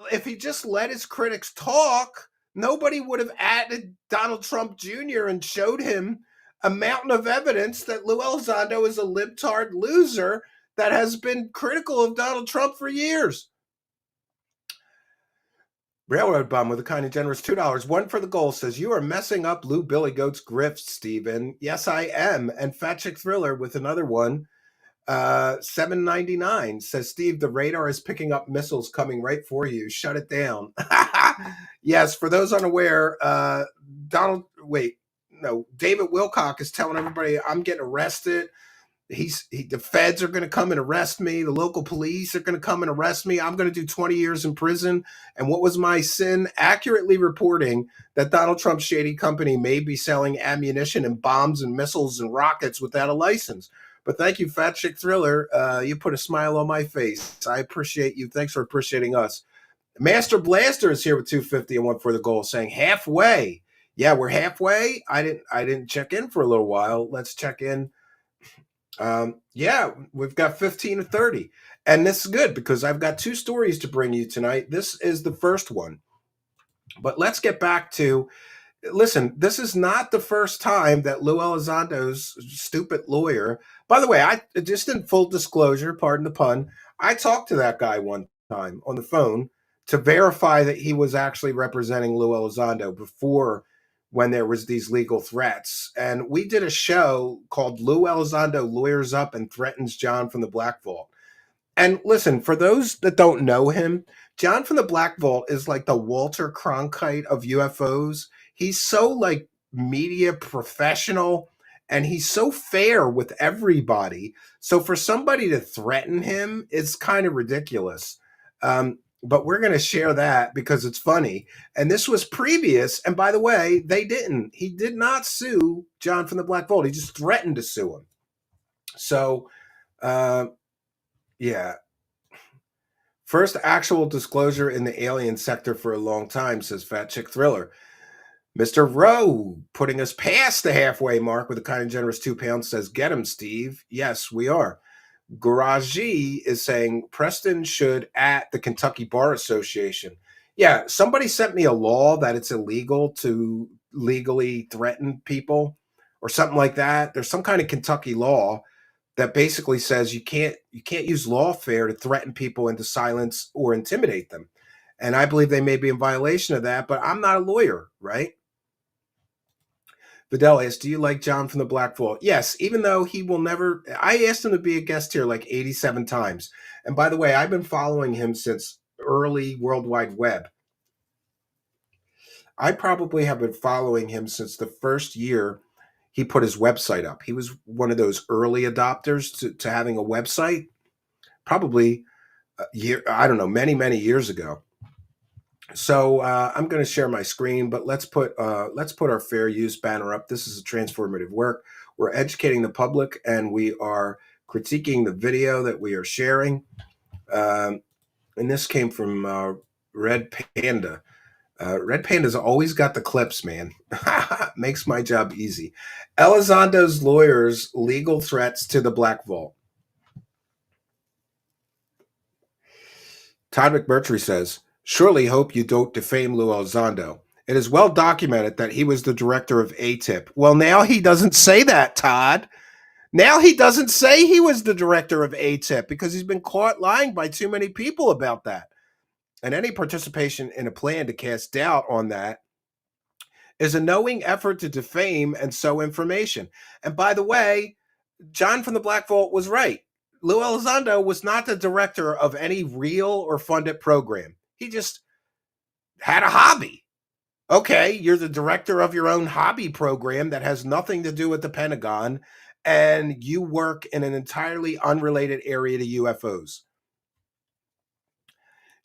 Speaker 2: If he just let his critics talk, nobody would have added Donald Trump Jr. and showed him a mountain of evidence that Lue Elizondo is a libtard loser that has been critical of Donald Trump for years. Railroad Bum with a kind and generous $2. One for the goal says, you are messing up Lou Billy Goat's grift, Steven. Yes, I am. And Fat Chick Thriller with another one. $7.99 says, Steve, the radar is picking up missiles coming right for you. Shut it down. Yes, for those unaware, David Wilcock is telling everybody I'm getting arrested. The feds are going to come and arrest me. The local police are going to come and arrest me. I'm going to do 20 years in prison. And what was my sin? Accurately reporting that Donald Trump's shady company may be selling ammunition and bombs and missiles and rockets without a license. But thank you, Fat Chick Thriller. You put a smile on my face. I appreciate you. Thanks for appreciating us. Master Blaster is here with 250 and one for the goal, saying halfway. Yeah, we're halfway. I didn't check in for a little while. Let's check in. Yeah, we've got 15 to 30. And this is good because I've got two stories to bring you tonight. This is the first one. But let's get back to, listen, this is not the first time that Lue Elizondo's stupid lawyer, by the way, I just in full disclosure, pardon the pun, I talked to that guy one time on the phone to verify that he was actually representing Lue Elizondo before when there was these legal threats. And we did a show called Lue Elizondo Lawyers Up and Threatens John from the Black Vault. And listen, for those that don't know him, John from the Black Vault is like the Walter Cronkite of UFOs. He's so like media professional and he's so fair with everybody. So for somebody to threaten him, it's kind of ridiculous. But we're going to share that because it's funny. And this was previous. And by the way, he did not sue John from the Black Vault. He just threatened to sue him. So, yeah. First actual disclosure in the alien sector for a long time, says Fat Chick Thriller. Mr. Rowe putting us past the halfway mark with a kind and generous £2 says, get him, Steve. Yes, we are. Garagi is saying Preston should at the Kentucky Bar Association. Yeah, somebody sent me a law that it's illegal to legally threaten people or something like that. There's some kind of Kentucky law that basically says you can't use lawfare to threaten people into silence or intimidate them. And I believe they may be in violation of that, but I'm not a lawyer, right? Vidal asks, do you like John from the Black Vault? Yes, even though he will never, I asked him to be a guest here like 87 times. And by the way, I've been following him since early World Wide Web. I probably have been following him since the first year he put his website up. He was one of those early adopters to having a website, probably many, many years ago. So I'm going to share my screen, but let's put our fair use banner up. This is a transformative work. We're educating the public, and we are critiquing the video that we are sharing. And this came from Red Panda. Red Panda's always got the clips, man. Makes my job easy. Elizondo's lawyers' legal threats to the Black Vault. Todd McMurtry says, surely hope you don't defame Lue Elizondo. It is well documented that he was the director of ATIP. Well, now he doesn't say that, Todd. Now he doesn't say he was the director of ATIP because he's been caught lying by too many people about that. And any participation in a plan to cast doubt on that is a knowing effort to defame and sow information. And by the way, John from the Black Vault was right. Lue Elizondo was not the director of any real or funded program. He just had a hobby. Okay, you're the director of your own hobby program that has nothing to do with the Pentagon, and you work in an entirely unrelated area to UFOs.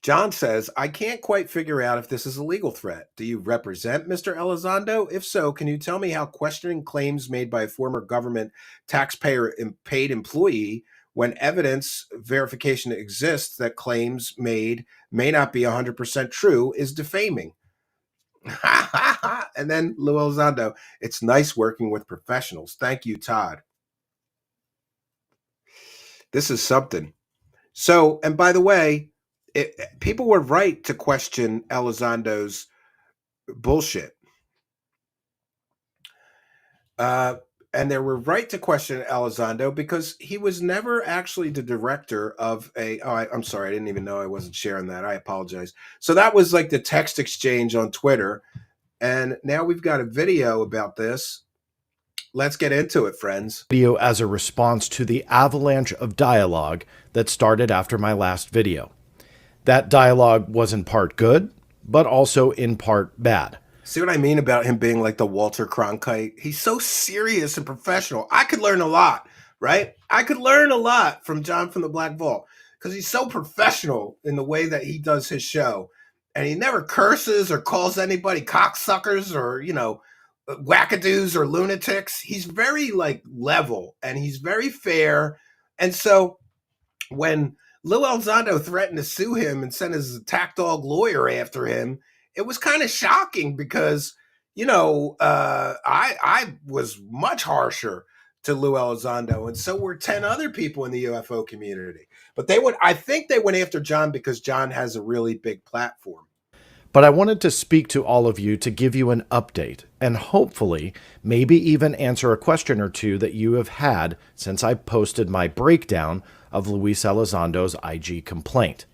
Speaker 2: John says, I can't quite figure out if this is a legal threat. Do you represent Mr. Elizondo? If so, can you tell me how questioning claims made by a former government taxpayer paid employee when evidence verification exists that claims made may not be 100% true is defaming? And then Lue Elizondo, it's nice working with professionals. Thank you, Todd. This is something. So, and by the way, people were right to question Elizondo's bullshit. And they were right to question Elizondo because he was never actually the director of I'm sorry, I didn't even know I wasn't sharing that. I apologize. So that was like the text exchange on Twitter. And now we've got a video about this. Let's get into it, friends.
Speaker 3: Video as a response to the avalanche of dialogue that started after my last video. That dialogue was in part good, but also in part bad.
Speaker 2: See what I mean about him being like the Walter Cronkite? He's so serious and professional. I could learn a lot, right? I could learn a lot from John from the Black Vault because he's so professional in the way that he does his show. And he never curses or calls anybody cocksuckers or, you know, wackadoos or lunatics. He's very like level and he's very fair. And so when Lue Elizondo threatened to sue him and send his attack dog lawyer after him, it was kind of shocking because, you know, I was much harsher to Lue Elizondo, and so were 10 other people in the UFO community. But I think they went after John because John has a really big platform.
Speaker 3: But I wanted to speak to all of you to give you an update and hopefully maybe even answer a question or two that you have had since I posted my breakdown of Luis Elizondo's IG complaint.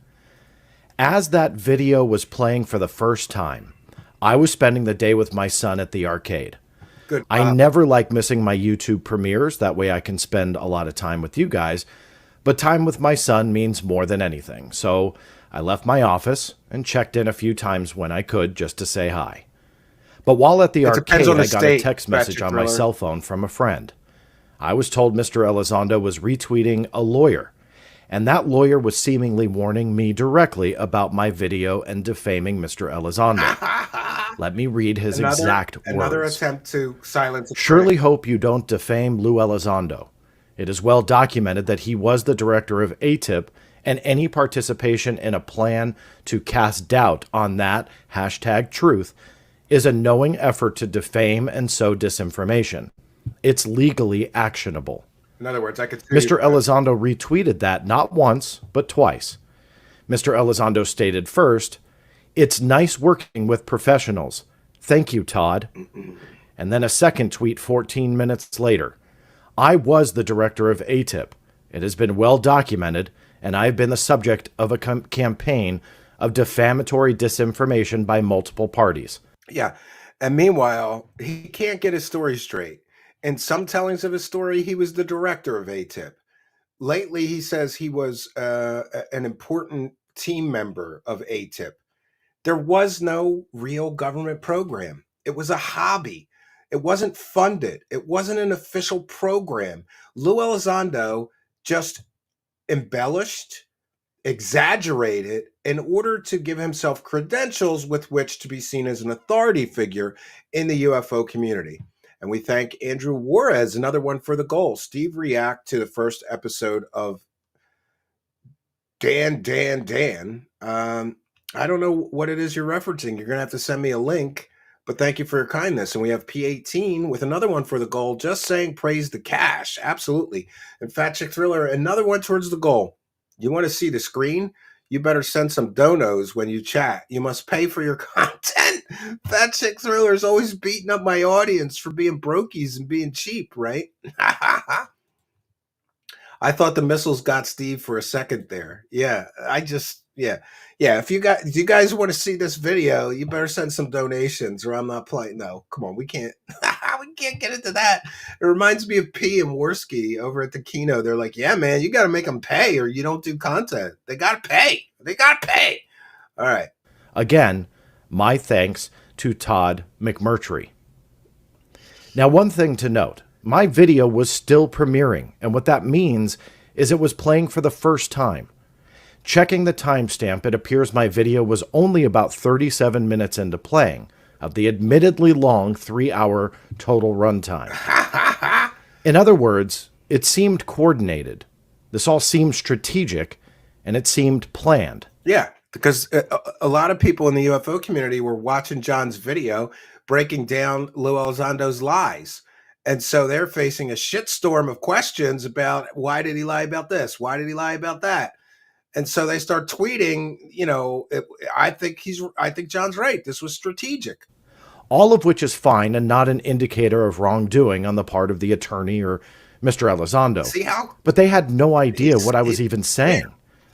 Speaker 3: As that video was playing for the first time, I was spending the day with my son at the arcade.
Speaker 2: Good.
Speaker 3: I never like missing my YouTube premieres. That way I can spend a lot of time with you guys. But time with my son means more than anything. So I left my office and checked in a few times when I could just to say hi. But while at the arcade, I got a text message on my cell phone from a friend. I was told Mr. Elizondo was retweeting a lawyer, and that lawyer was seemingly warning me directly about my video and defaming Mr. Elizondo. Let me read his exact words.
Speaker 2: Another attempt to silence.
Speaker 3: Surely hope you don't defame Lue Elizondo. It is well documented that he was the director of ATIP, and any participation in a plan to cast doubt on that #truth is a knowing effort to defame and sow disinformation. It's legally actionable.
Speaker 2: In other words, I could see
Speaker 3: Mr. Elizondo retweeted that not once, but twice. Mr. Elizondo stated first, "It's nice working with professionals. Thank you, Todd." And then a second tweet 14 minutes later. "I was the director of ATIP. It has been well documented, and I have been the subject of a campaign of defamatory disinformation by multiple parties."
Speaker 2: Yeah. And meanwhile, he can't get his story straight. In some tellings of his story, he was the director of ATIP. Lately, he says he was an important team member of ATIP. There was no real government program. It was a hobby. It wasn't funded. It wasn't an official program. Lue Elizondo just embellished, exaggerated in order to give himself credentials with which to be seen as an authority figure in the UFO community. And we thank Andrew Juarez, another one for the goal. Steve react to the first episode of Dan. I don't know what it is you're referencing. You're going to have to send me a link, but thank you for your kindness. And we have P18 with another one for the goal, just saying praise the cash. Absolutely. And Fat Chick Thriller, another one towards the goal. You want to see the screen? You better send some donos when you chat. You must pay for your content. Fat Chick Thriller is always beating up my audience for being brokies and being cheap, right? I thought the missiles got Steve for a second there. Yeah. If you guys want to see this video, you better send some donations or I'm not playing. No, come on. We can't get into that. It reminds me of P and Worski over at the Kino. They're like, yeah, man, you got to make them pay or you don't do content. They got to pay. All right.
Speaker 3: Again, My thanks to Todd McMurtry. Now, one thing to note, my video was still premiering, and what that means is it was playing for the first time. Checking the timestamp, it appears my video was only about 37 minutes into playing of the admittedly long 3-hour total runtime. In other words, it seemed coordinated. This all seemed strategic, and it seemed planned.
Speaker 2: Yeah, because a lot of people in the UFO community were watching John's video breaking down Lue Elizondo's lies. And so they're facing a shitstorm of questions about why did he lie about this? Why did he lie about that? And so they start tweeting, I think John's right. This was strategic.
Speaker 3: All of which is fine and not an indicator of wrongdoing on the part of the attorney or Mr. Elizondo.
Speaker 2: See how?
Speaker 3: But they had no idea what I was even saying.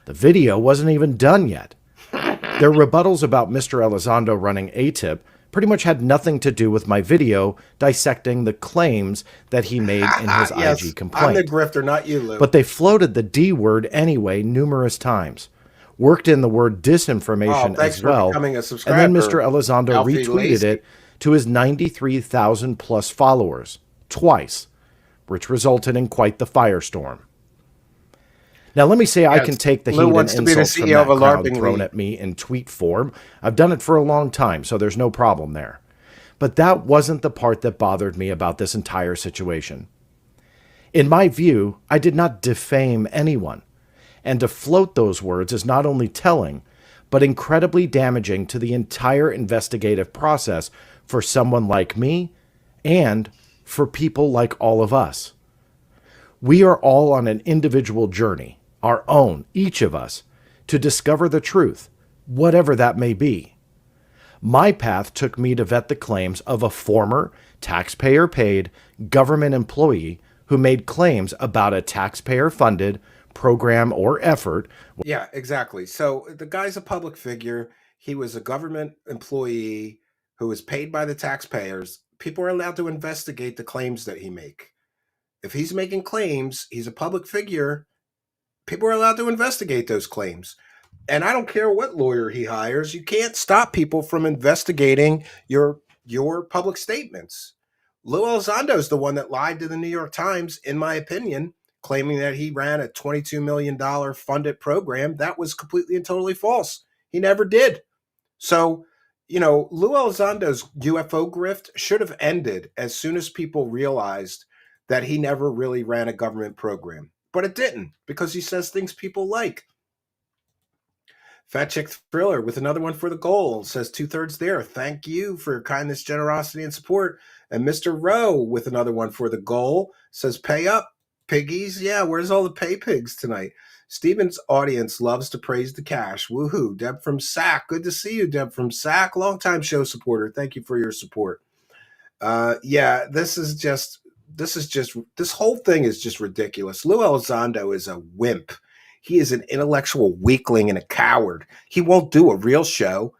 Speaker 3: The video wasn't even done yet. Their rebuttals about Mr. Elizondo running ATIP pretty much had nothing to do with my video dissecting the claims that he made in his
Speaker 2: Yes,
Speaker 3: IG complaint.
Speaker 2: I'm the grifter, not you, Lou.
Speaker 3: But they floated the D word anyway numerous times. Worked in the word disinformation
Speaker 2: thanks
Speaker 3: as
Speaker 2: for
Speaker 3: well.
Speaker 2: becoming a subscriber,
Speaker 3: And then Mr. Elizondo
Speaker 2: Alfie
Speaker 3: retweeted
Speaker 2: Lacy.
Speaker 3: it to his 93,000 plus followers twice, which resulted in quite the firestorm. Now, let me say I can take the
Speaker 2: Lou
Speaker 3: heat and
Speaker 2: wants to be the
Speaker 3: insults from
Speaker 2: CEO
Speaker 3: that
Speaker 2: of a
Speaker 3: crowd
Speaker 2: LARPing
Speaker 3: thrown
Speaker 2: league.
Speaker 3: at me in tweet form. I've done it for a long time, so there's no problem there. But that wasn't the part that bothered me about this entire situation. In my view, I did not defame anyone. And to float those words is not only telling, but incredibly damaging to the entire investigative process for someone like me and for people like all of us. We are all on an individual journey, our own, each of us, to discover the truth, whatever that may be. My path took me to vet the claims of a former taxpayer-paid government employee who made claims about a taxpayer-funded program or effort.
Speaker 2: Yeah, exactly. So the guy's a public figure. He was a government employee who was paid by the taxpayers. People are allowed to investigate the claims that he make. If he's making claims, he's a public figure. People are allowed to investigate those claims. And I don't care what lawyer he hires. You can't stop people from investigating your public statements. Lue Elizondo is the one that lied to the New York Times, in my opinion, claiming that he ran a $22 million funded program. That was completely and totally false. He never did. So, Lue Elizondo's UFO grift should have ended as soon as people realized that he never really ran a government program. But it didn't, because he says things people like. Fat Chick Thriller with another one for the goal says 2/3 there. Thank you for your kindness, generosity, and support. And Mr. Rowe with another one for the goal says pay up, piggies. Yeah, where's all the pay pigs tonight? Steven's audience loves to praise the cash. Woohoo. Deb from SAC. Good to see you, Deb from SAC. Longtime show supporter. Thank you for your support. Yeah, this whole thing is just ridiculous. Lue Elizondo is a wimp. He is an intellectual weakling and a coward. He won't do a real show.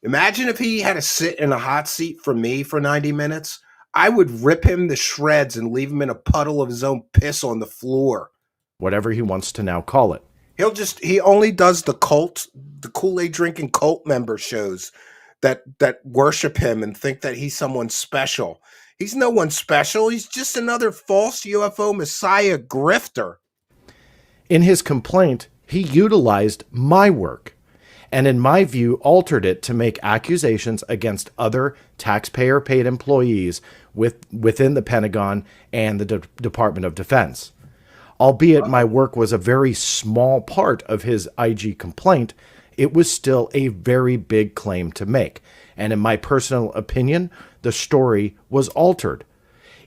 Speaker 2: Imagine if he had to sit in a hot seat for me for 90 minutes. I would rip him to shreds and leave him in a puddle of his own piss on the floor.
Speaker 3: Whatever he wants to now call it.
Speaker 2: He only does the Kool-Aid drinking cult member shows that worship him and think that he's someone special. He's no one special. He's just another false UFO messiah grifter.
Speaker 3: In his complaint, he utilized my work and, in my view, altered it to make accusations against other taxpayer-paid employees within the Pentagon and the Department of Defense. Albeit my work was a very small part of his IG complaint, it was still a very big claim to make. And in my personal opinion, the story was altered.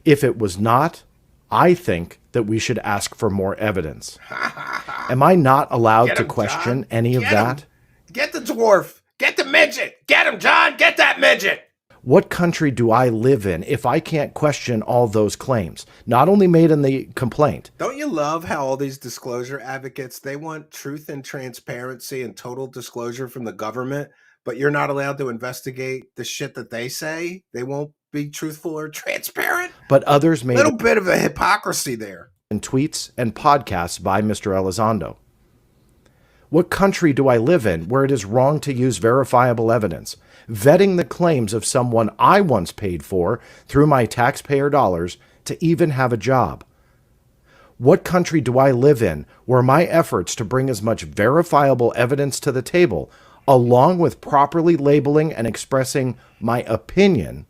Speaker 3: If it was not, I think that we should ask for more evidence. Am I not allowed to question
Speaker 2: John.
Speaker 3: any of
Speaker 2: Get
Speaker 3: that?
Speaker 2: him. Get the dwarf. Get the midget. Get him, John. Get that midget.
Speaker 3: What country do I live in if I can't question all those claims, not only made in the complaint?
Speaker 2: Don't you love how all these disclosure advocates, they want truth and transparency and total disclosure from the government, but you're not allowed to investigate the shit that they say? They won't be truthful or transparent?
Speaker 3: But others made
Speaker 2: A little bit of a hypocrisy there.
Speaker 3: in tweets and podcasts by Mr. Elizondo. What country do I live in where it is wrong to use verifiable evidence, vetting the claims of someone I once paid for through my taxpayer dollars to even have a job? What country do I live in where my efforts to bring as much verifiable evidence to the table, along with properly labeling and expressing my opinion,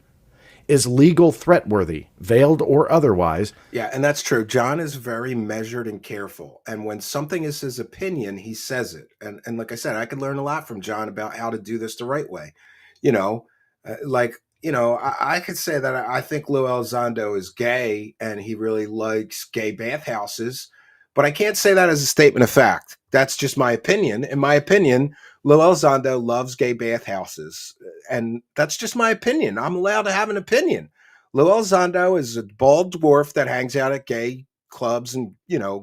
Speaker 3: is legal threat-worthy, veiled or otherwise?
Speaker 2: Yeah, and that's true. John is very measured and careful. And when something is his opinion, he says it. And like I said, I could learn a lot from John about how to do this the right way. You know, I could say that I think Lue Elizondo is gay and he really likes gay bathhouses, but I can't say that as a statement of fact. That's just my opinion. In my opinion, Lue Elizondo loves gay bathhouses, and that's just my opinion. I'm allowed to have an opinion. Lue Elizondo is a bald dwarf that hangs out at gay clubs and,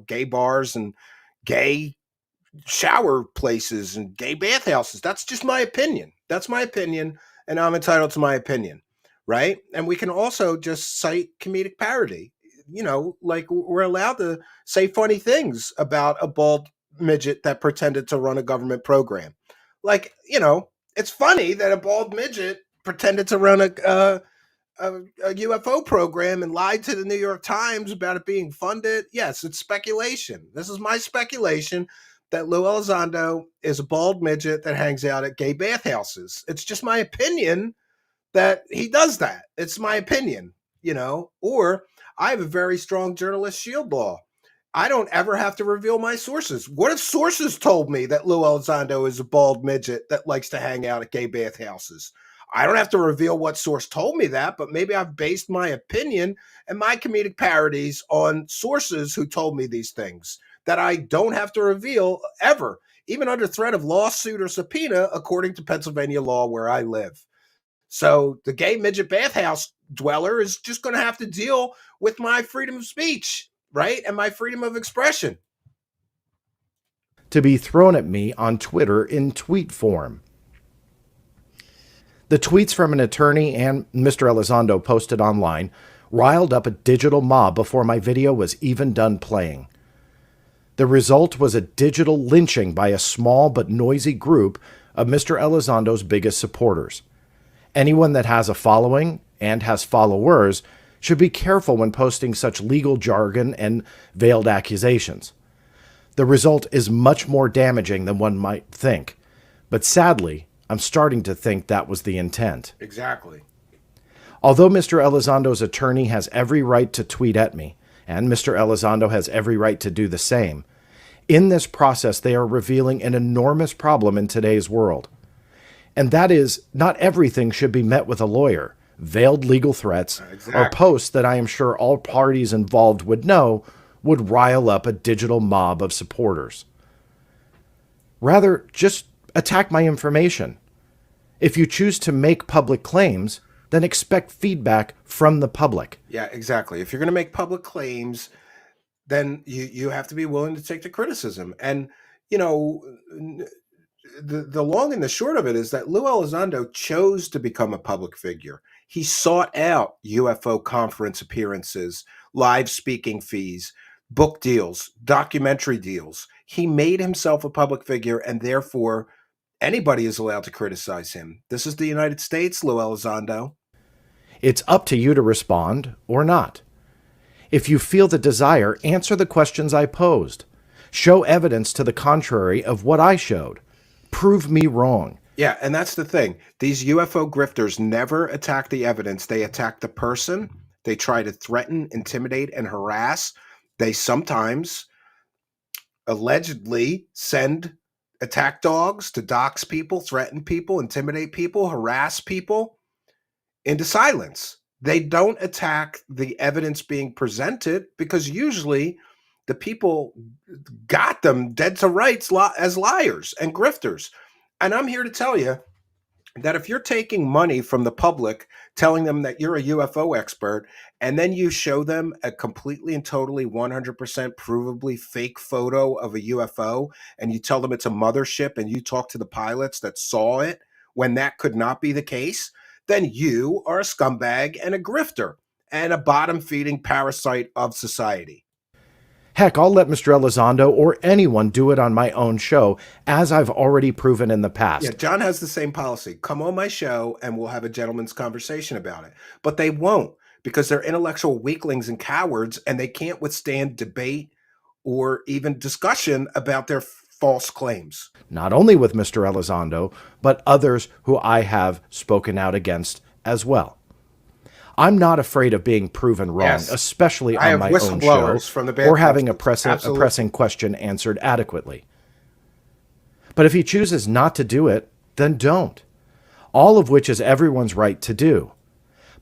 Speaker 2: gay bars and gay shower places and gay bathhouses. That's just my opinion. That's my opinion, and I'm entitled to my opinion, right? And we can also just cite comedic parody. Like we're allowed to say funny things about a bald midget that pretended to run a government program. Like, it's funny that a bald midget pretended to run a UFO program and lied to the New York Times about it being funded. Yes, it's speculation. This is my speculation that Lue Elizondo is a bald midget that hangs out at gay bathhouses. It's just my opinion that he does that. It's my opinion, or I have a very strong journalist shield law. I don't ever have to reveal my sources. What if sources told me that Lue Elizondo is a bald midget that likes to hang out at gay bathhouses? I don't have to reveal what source told me that, but maybe I've based my opinion and my comedic parodies on sources who told me these things that I don't have to reveal ever, even under threat of lawsuit or subpoena, according to Pennsylvania law where I live. So the gay midget bathhouse dweller is just going to have to deal with my freedom of speech, right? And my freedom of expression.
Speaker 3: To be thrown at me on Twitter in tweet form. The tweets from an attorney and Mr. Elizondo posted online riled up a digital mob before my video was even done playing. The result was a digital lynching by a small but noisy group of Mr. Elizondo's biggest supporters. Anyone that has a following and has followers should be careful when posting such legal jargon and veiled accusations. The result is much more damaging than one might think, but sadly, I'm starting to think that was the intent.
Speaker 2: Exactly.
Speaker 3: Although Mr. Elizondo's attorney has every right to tweet at me, and Mr. Elizondo has every right to do the same, in this process they are revealing an enormous problem in today's world. And that is, not everything should be met with a lawyer, veiled legal threats, or posts that I am sure all parties involved would know would rile up a digital mob of supporters. Rather, just attack my information. If you choose to make public claims, then expect feedback from the public.
Speaker 2: Yeah, exactly. If you're going to make public claims, then you have to be willing to take the criticism. And, the long and the short of it is that Lue Elizondo chose to become a public figure. He sought out UFO conference appearances, live speaking fees, book deals, documentary deals. He made himself a public figure, and therefore anybody is allowed to criticize him. This is the United States, Lue Elizondo.
Speaker 3: It's up to you to respond or not. If you feel the desire, answer the questions I posed. Show evidence to the contrary of what I showed. Prove me wrong.
Speaker 2: Yeah, and that's the thing. These UFO grifters never attack the evidence. They attack the person. They try to threaten, intimidate, and harass. They sometimes allegedly send attack dogs to dox people, threaten people, intimidate people, harass people into silence. They don't attack the evidence being presented because usually the people got them dead to rights as liars and grifters. And I'm here to tell you that if you're taking money from the public, telling them that you're a UFO expert, and then you show them a completely and totally 100% provably fake photo of a UFO, and you tell them it's a mothership, and you talk to the pilots that saw it when that could not be the case, then you are a scumbag and a grifter and a bottom-feeding parasite of society.
Speaker 3: Heck, I'll let Mr. Elizondo or anyone do it on my own show, as I've already proven in the past.
Speaker 2: Yeah, John has the same policy. Come on my show and we'll have a gentleman's conversation about it. But they won't, because they're intellectual weaklings and cowards, and they can't withstand debate or even discussion about their false claims.
Speaker 3: Not only with Mr. Elizondo, but others who I have spoken out against as well. I'm not afraid of being proven wrong,
Speaker 2: Yes.
Speaker 3: especially
Speaker 2: I
Speaker 3: on
Speaker 2: have
Speaker 3: my own show,
Speaker 2: whistleblowers from the bad
Speaker 3: or having a
Speaker 2: Absolutely.
Speaker 3: pressing question answered adequately. But if he chooses not to do it, then don't. All of which is everyone's right to do.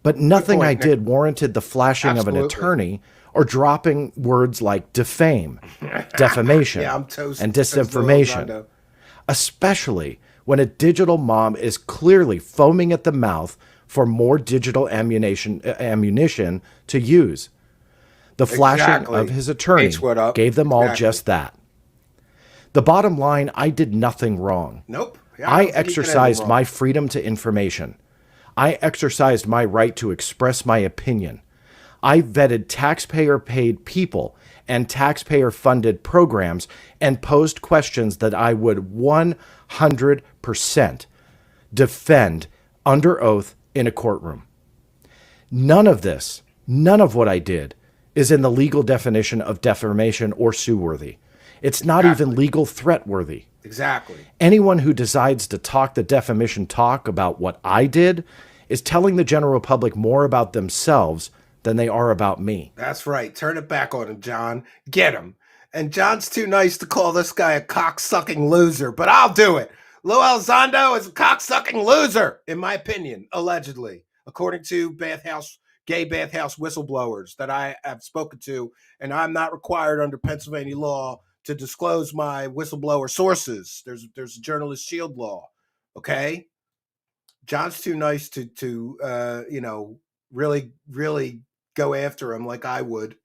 Speaker 3: But nothing I
Speaker 2: Nick.
Speaker 3: did warranted the flashing of an
Speaker 2: Absolutely.
Speaker 3: attorney or dropping words like defame, defamation,
Speaker 2: Yeah, I'm toast.
Speaker 3: and
Speaker 2: Toast Lue
Speaker 3: disinformation,
Speaker 2: Elizondo.
Speaker 3: especially when a digital mom is clearly foaming at the mouth for more digital ammunition to use. The flashing
Speaker 2: Exactly.
Speaker 3: of his attorney
Speaker 2: H what up.
Speaker 3: gave them all
Speaker 2: Exactly.
Speaker 3: just that. The bottom line, I did nothing wrong.
Speaker 2: Nope. Yeah,
Speaker 3: I
Speaker 2: don't think he did anything
Speaker 3: exercised
Speaker 2: wrong.
Speaker 3: my freedom to information. I exercised my right to express my opinion. I vetted taxpayer-paid people and taxpayer-funded programs and posed questions that I would 100% defend under oath in a courtroom. None of this, none of what I did, is in the legal definition of defamation or sue-worthy. It's not even legal threat-worthy.
Speaker 2: Exactly.
Speaker 3: Anyone who decides to talk the defamation talk about what I did is telling the general public more about themselves than they are about me.
Speaker 2: That's right. Turn it back on him, John. Get him. And John's too nice to call this guy a cock-sucking loser, but I'll do it. Lue Elizondo is a cock-sucking loser, in my opinion, allegedly, according to gay bathhouse whistleblowers that I have spoken to, and I'm not required under Pennsylvania law to disclose my whistleblower sources. There's a journalist shield law, okay? John's too nice to really go after him like I would.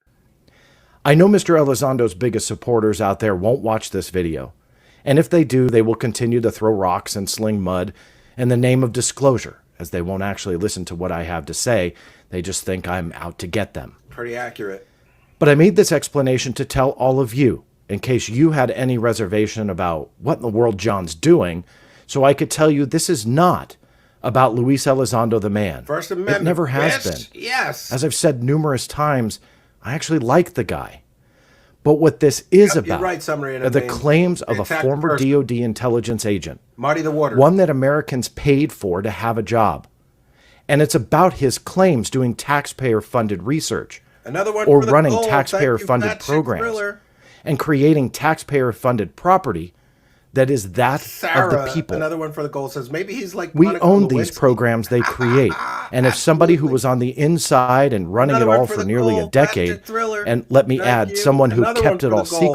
Speaker 3: I know Mr. Elizondo's biggest supporters out there won't watch this video. And if they do, they will continue to throw rocks and sling mud in the name of disclosure, as they won't actually listen to what I have to say. They just think I'm out to get them.
Speaker 2: Pretty accurate.
Speaker 3: But I made this explanation to tell all of you, in case you had any reservation about what in the world John's doing, so I could tell you this is not about Luis Elizondo the man.
Speaker 2: First Amendment.
Speaker 3: It never has
Speaker 2: Yes,
Speaker 3: been.
Speaker 2: Yes.
Speaker 3: As I've said numerous times, I actually like the guy. But what this is
Speaker 2: You're
Speaker 3: about
Speaker 2: right, Summary,
Speaker 3: are the claims of a
Speaker 2: Attack
Speaker 3: former
Speaker 2: first.
Speaker 3: DOD intelligence agent,
Speaker 2: Muddy the water.
Speaker 3: one that Americans paid for to have a job. And it's about his claims doing taxpayer-funded research
Speaker 2: Another one
Speaker 3: or
Speaker 2: for the
Speaker 3: running
Speaker 2: gold.
Speaker 3: taxpayer-funded
Speaker 2: Thank you, Fat Chick
Speaker 3: programs
Speaker 2: Thriller.
Speaker 3: and creating taxpayer-funded property that is that
Speaker 2: Sarah,
Speaker 3: of the people.
Speaker 2: another one for the gold, says maybe he's like
Speaker 3: We
Speaker 2: Monica
Speaker 3: own these
Speaker 2: Lewinsky.
Speaker 3: programs they create. And if somebody who was on the inside and running
Speaker 2: Another
Speaker 3: it
Speaker 2: one
Speaker 3: all
Speaker 2: for
Speaker 3: for
Speaker 2: the
Speaker 3: nearly a
Speaker 2: gold, Fat
Speaker 3: decade,
Speaker 2: Chick Thriller.
Speaker 3: and let me
Speaker 2: Thank
Speaker 3: add,
Speaker 2: you.
Speaker 3: someone who
Speaker 2: Another
Speaker 3: kept
Speaker 2: one
Speaker 3: it all
Speaker 2: for the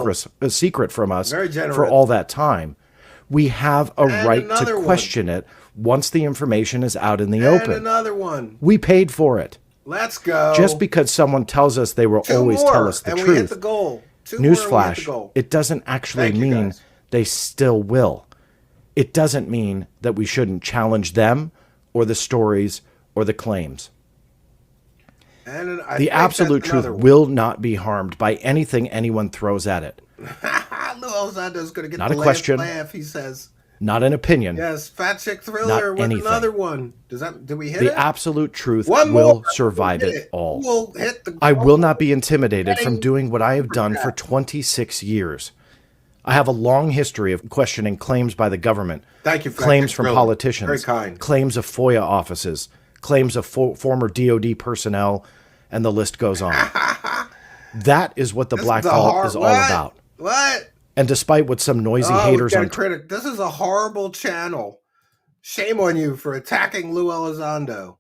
Speaker 2: gold.
Speaker 3: secret from us
Speaker 2: Very generous.
Speaker 3: for all that time, we have a
Speaker 2: And
Speaker 3: right
Speaker 2: another
Speaker 3: to
Speaker 2: one.
Speaker 3: question it once the information is out in the
Speaker 2: And
Speaker 3: open.
Speaker 2: another one.
Speaker 3: We paid for it.
Speaker 2: Let's go.
Speaker 3: Just because someone tells us they will
Speaker 2: Two
Speaker 3: always
Speaker 2: more,
Speaker 3: tell us the
Speaker 2: and we hit
Speaker 3: truth.
Speaker 2: the goal. Two more and we hit the
Speaker 3: Newsflash,
Speaker 2: goal.
Speaker 3: it doesn't actually
Speaker 2: Thank you,
Speaker 3: mean
Speaker 2: guys.
Speaker 3: they still will. It doesn't mean that we shouldn't challenge them or the stories or the claims.
Speaker 2: And I
Speaker 3: The
Speaker 2: think
Speaker 3: absolute
Speaker 2: that's
Speaker 3: truth
Speaker 2: another one.
Speaker 3: will not be harmed by anything anyone throws at it.
Speaker 2: Lue Elizondo's going to get
Speaker 3: Not
Speaker 2: the
Speaker 3: a question.
Speaker 2: laugh, he says.
Speaker 3: Not an opinion.
Speaker 2: Yes, Fat Chick Thriller with
Speaker 3: anything.
Speaker 2: another one. Did we hit
Speaker 3: The
Speaker 2: it?
Speaker 3: absolute truth
Speaker 2: One
Speaker 3: will
Speaker 2: more.
Speaker 3: survive
Speaker 2: Hit
Speaker 3: it all.
Speaker 2: We'll hit the
Speaker 3: I
Speaker 2: goal.
Speaker 3: will not be intimidated from doing what I have done for 26 years. I have a long history of questioning claims by the government,
Speaker 2: Thank you, Fat
Speaker 3: claims
Speaker 2: Chick
Speaker 3: from
Speaker 2: Thriller.
Speaker 3: politicians,
Speaker 2: Very kind.
Speaker 3: claims of FOIA offices, claims of former DOD personnel, and the list goes on. That is what the Black
Speaker 2: is a
Speaker 3: Vault is all
Speaker 2: what?
Speaker 3: about.
Speaker 2: What?
Speaker 3: And despite what some noisy
Speaker 2: Oh,
Speaker 3: haters
Speaker 2: we got
Speaker 3: on
Speaker 2: a critic. This is a horrible channel. Shame on you for attacking Lue Elizondo.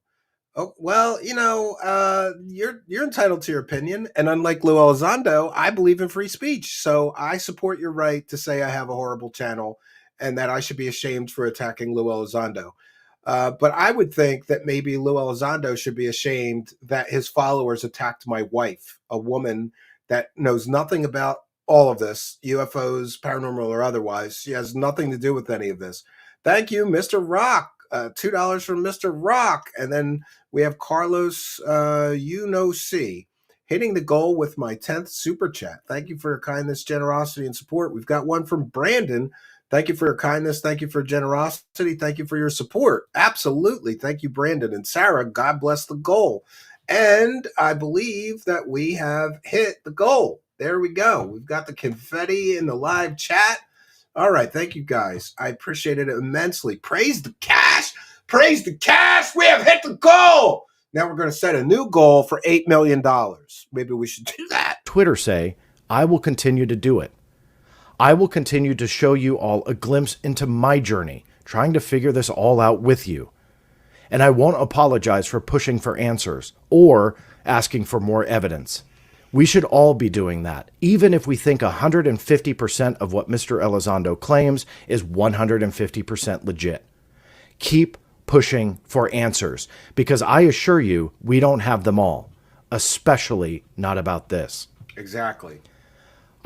Speaker 2: Oh, well, you're entitled to your opinion, and unlike Lue Elizondo, I believe in free speech. So I support your right to say I have a horrible channel and that I should be ashamed for attacking Lue Elizondo. But I would think that maybe Lue Elizondo should be ashamed that his followers attacked my wife, a woman that knows nothing about all of this, UFOs, paranormal or otherwise. She has nothing to do with any of this. Thank you, Mr. Rock. $2 from Mr. Rock. And then we have Carlos C. hitting the goal with my 10th super chat. Thank you for your kindness, generosity, and support. We've got one from Brandon. Thank you for your kindness. Thank you for generosity. Thank you for your support. Absolutely. Thank you, Brandon. And Sarah, God bless the goal. And I believe that we have hit the goal. There we go. We've got the confetti in the live chat. All right. Thank you, guys. I appreciate it immensely. Praise the cash. Praise the cash. We have hit the goal. Now we're going to set a new goal for $8 million. Maybe we should do that.
Speaker 3: Twitter say, I will continue to do it. I will continue to show you all a glimpse into my journey, trying to figure this all out with you. And I won't apologize for pushing for answers or asking for more evidence. We should all be doing that, even if we think 150% of what Mr. Elizondo claims is 150% legit. Keep pushing for answers, because I assure you, we don't have them all, especially not about this.
Speaker 2: Exactly.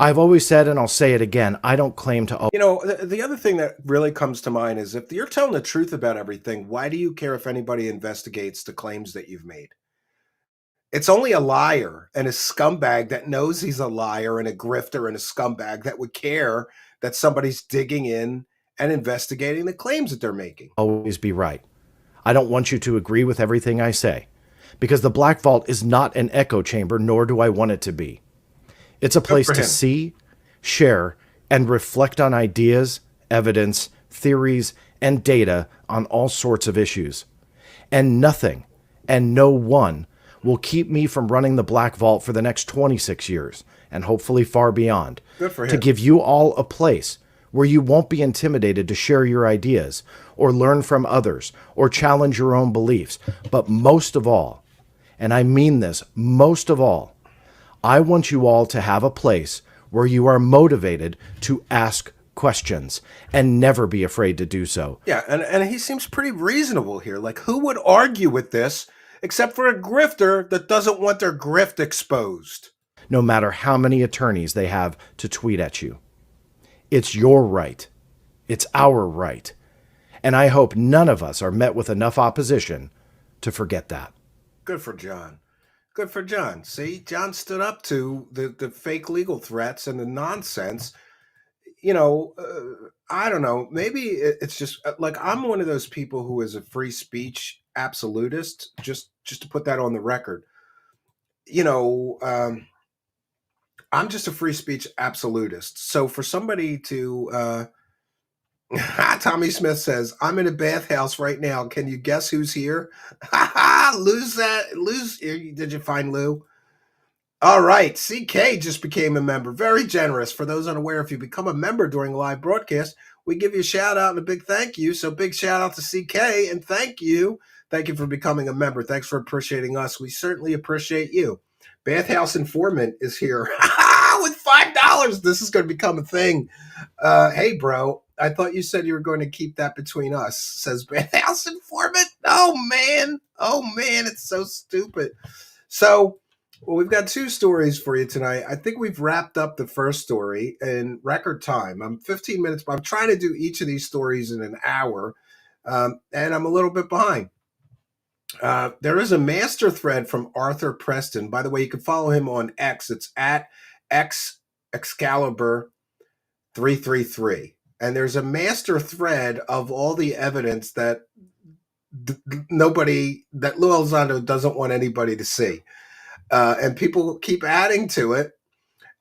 Speaker 3: I've always said, and I'll say it again, I don't claim to...
Speaker 2: You know, the other thing that really comes to mind is if you're telling the truth about everything, why do you care if anybody investigates the claims that you've made? It's only a liar and a scumbag that knows he's a liar and a grifter and a scumbag that would care that somebody's digging in and investigating the claims that they're making.
Speaker 3: Always be right. I don't want you to agree with everything I say, because the Black Vault is not an echo chamber, nor do I want it to be. It's a place to see, share, and reflect on ideas, evidence, theories, and data on all sorts of issues. And nothing, and no one, will keep me from running the Black Vault for the next 26 years, and hopefully far beyond.
Speaker 2: Good for him.
Speaker 3: To give you all a place where you won't be intimidated to share your ideas, or learn from others, or challenge your own beliefs. But most of all, and I mean this, most of all, I want you all to have a place where you are motivated to ask questions and never be afraid to do so.
Speaker 2: Yeah, and he seems pretty reasonable here. Like, who would argue with this except for a grifter that doesn't want their grift exposed?
Speaker 3: No matter how many attorneys they have to tweet at you. It's your right. It's our right. And I hope none of us are met with enough opposition to forget that.
Speaker 2: Good for John. Good for John. See, John stood up to the fake legal threats and the nonsense. You know, I don't know. Maybe it's just like I'm one of those people who is a free speech absolutist, just to put that on the record. You know, I'm just a free speech absolutist. So for somebody to, Tommy Smith says, I'm in a bathhouse right now. Can you guess who's here? Lose that. Lose. Did you find Lou? All right. CK just became a member. Very generous. For those unaware, if you become a member during a live broadcast, we give you a shout out and a big thank you. So big shout out to CK and thank you. Thank you for becoming a member. Thanks for appreciating us. We certainly appreciate you. Bathhouse Informant is here with $5. This is going to become a thing. Hey, bro, I thought you said you were going to keep that between us, says Bathhouse Informant. Oh, man. Oh, man. It's so stupid. So, well, we've got two stories for you tonight. I think we've wrapped up the first story in record time. I'm 15 minutes, but I'm trying to do each of these stories in an hour, and I'm a little bit behind. There is a master thread from Arthur Preston. By the way, you can follow him on X. It's at Excalibur333. And there's a master thread of all the evidence that Lue Elizondo doesn't want anybody to see. And people keep adding to it.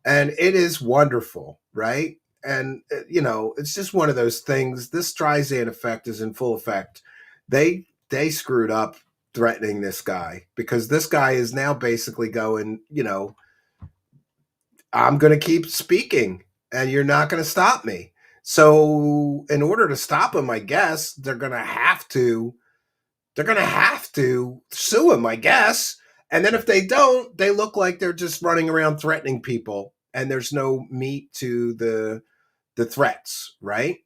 Speaker 2: And it is wonderful, right? And, you know, it's just one of those things. This Streisand effect is in full effect. They screwed up threatening this guy, because this guy is now basically going, you know, I'm going to keep speaking and you're not going to stop me. So in order to stop him, I guess they're going to have to sue him, I guess. And then if they don't, they look like they're just running around threatening people and there's no meat to the threats, right?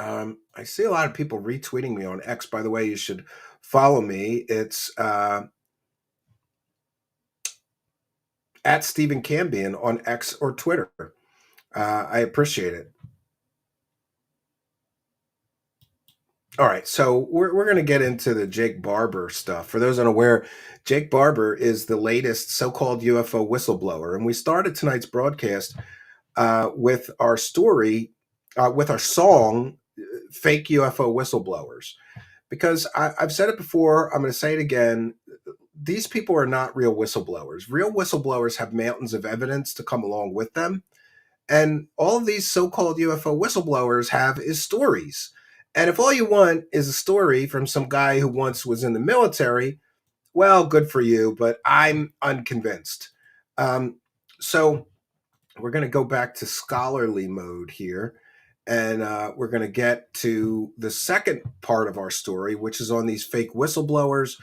Speaker 2: I see a lot of people retweeting me on X. By the way, you should follow me. It's at Stephen Cambion on X or Twitter. I appreciate it. All right, so we're going to get into the Jake Barber stuff. For those unaware, Jake Barber is the latest so-called UFO whistleblower, and we started tonight's broadcast with our story, with our song, "Fake UFO Whistleblowers," because I've said it before. I'm going to say it again. These people are not real whistleblowers. Real whistleblowers have mountains of evidence to come along with them. And all of these so-called UFO whistleblowers have is stories. And if all you want is a story from some guy who once was in the military, well, good for you, but I'm unconvinced. Um, so we're going to go back to scholarly mode here. And we're going to get to the second part of our story, which is on these fake whistleblowers.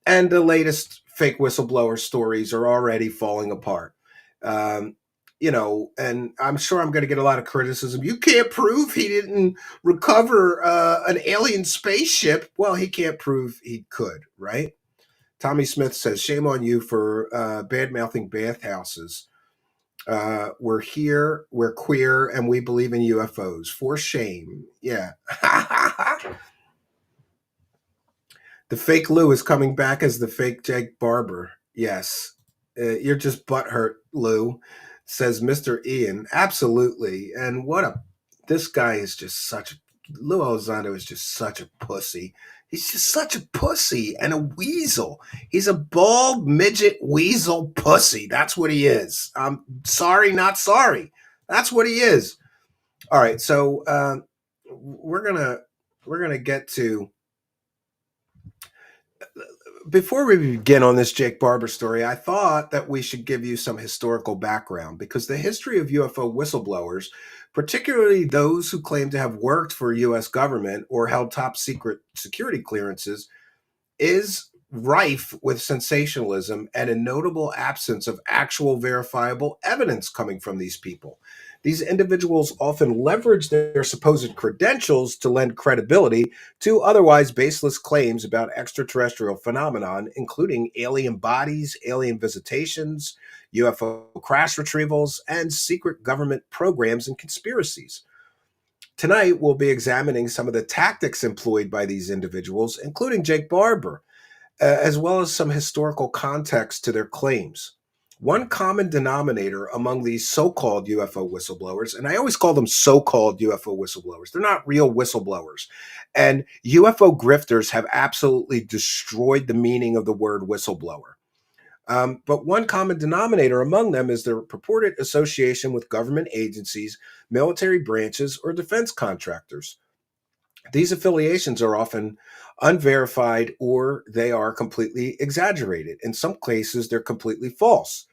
Speaker 2: And the latest fake whistleblower stories are already falling apart. Um, and I'm sure I'm going to get a lot of criticism. You can't prove he didn't recover an alien spaceship. Well, he can't prove he could, right? Tommy Smith says, shame on you for bad mouthing bathhouses. We're here, we're queer, and we believe in UFOs. For shame. Yeah. The fake Lue is coming back as the fake Jake Barber. Yes. You're just butthurt, Lou, says Mr. Ian. Absolutely. And this guy is just Lue Elizondo is just such a pussy. He's just such a pussy and a weasel. He's a bald midget weasel pussy. That's what he is. I'm sorry, not sorry. That's what he is. All right. So we're gonna get to, before we begin on this Jake Barber story, I thought that we should give you some historical background because the history of UFO whistleblowers, particularly those who claim to have worked for U.S. government or held top secret security clearances, is rife with sensationalism and a notable absence of actual verifiable evidence coming from these people. These individuals often leverage their supposed credentials to lend credibility to otherwise baseless claims about extraterrestrial phenomenon, including alien bodies, alien visitations, UFO crash retrievals, and secret government programs and conspiracies. Tonight, we'll be examining some of the tactics employed by these individuals, including Jake Barber, as well as some historical context to their claims. One common denominator among these so-called UFO whistleblowers, and I always call them so-called UFO whistleblowers, they're not real whistleblowers. And UFO grifters have absolutely destroyed the meaning of the word whistleblower. But one common denominator among them is their purported association with government agencies, military branches, or defense contractors. These affiliations are often unverified or they are completely exaggerated. In some cases, they're completely false,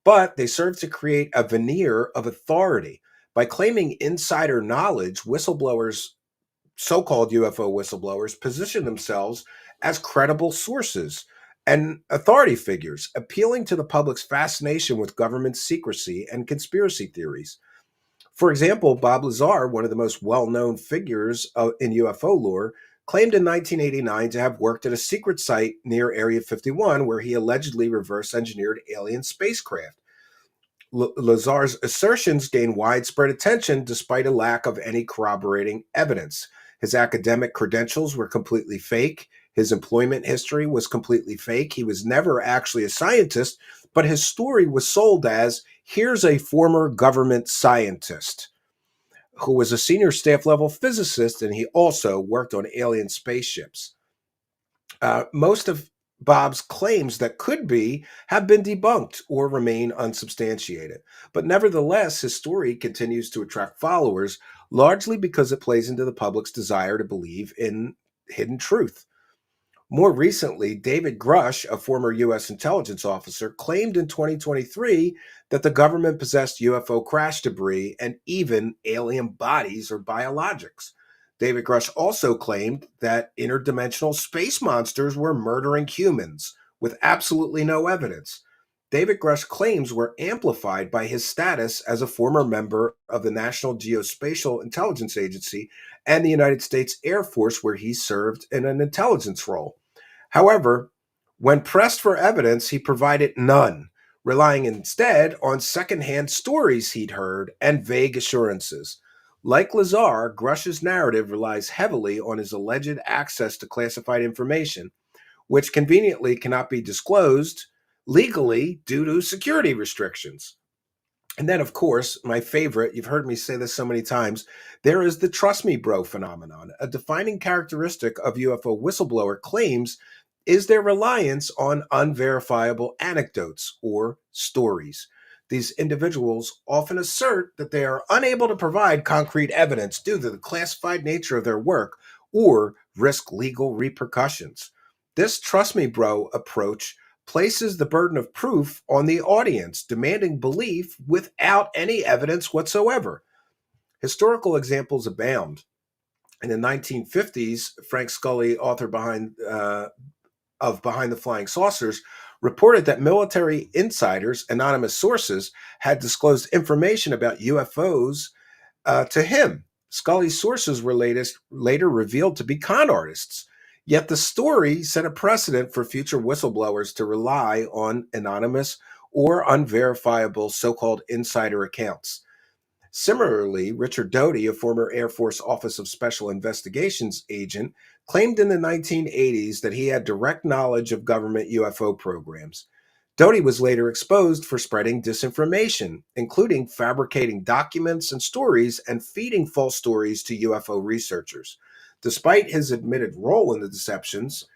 Speaker 2: but they serve to create a veneer of authority. By claiming insider knowledge, whistleblowers, so called UFO whistleblowers, position themselves as credible sources and authority figures, appealing to the public's fascination with government secrecy and conspiracy theories. For example, Bob Lazar, one of the most well-known figures in UFO lore, claimed in 1989 to have worked at a secret site near Area 51 where he allegedly reverse engineered alien spacecraft. Lazar's assertions gained widespread attention despite a lack of any corroborating evidence. His academic credentials were completely fake. His employment history was completely fake. He was never actually a scientist, but his story was sold as, here's a former government scientist who was a senior staff level physicist, and he also worked on alien spaceships. Most of Bob's claims that could be have been debunked or remain unsubstantiated. But nevertheless, his story continues to attract followers, largely because it plays into the public's desire to believe in hidden truth. More recently, David Grush, a former U.S. intelligence officer, claimed in 2023 that the government possessed UFO crash debris and even alien bodies or biologics. David Grush also claimed that interdimensional space monsters were murdering humans with absolutely no evidence. David Grush's claims were amplified by his status as a former member of the National Geospatial Intelligence Agency and the United States Air Force, where he served in an intelligence role. However, when pressed for evidence, he provided none, relying instead on secondhand stories he'd heard and vague assurances. Like Lazar, Grush's narrative relies heavily on his alleged access to classified information, which conveniently cannot be disclosed legally due to security restrictions. And then, of course, my favorite, you've heard me say this so many times, there is the trust me bro phenomenon. A defining characteristic of UFO whistleblower claims is their reliance on unverifiable anecdotes or stories. These individuals often assert that they are unable to provide concrete evidence due to the classified nature of their work or risk legal repercussions. This trust me bro approach places the burden of proof on the audience, demanding belief without any evidence whatsoever. Historical examples abound. In the 1950s, Frank Scully, author of Behind the Flying Saucers, reported that military insiders, anonymous sources, had disclosed information about UFOs to him. Scully's sources were later revealed to be con artists. Yet the story set a precedent for future whistleblowers to rely on anonymous or unverifiable so-called insider accounts. Similarly, Richard Doty, a former Air Force Office of Special Investigations agent, claimed in the 1980s that he had direct knowledge of government UFO programs. Doty was later exposed for spreading disinformation, including fabricating documents and stories and feeding false stories to UFO researchers. Despite his admitted role in the deceptions,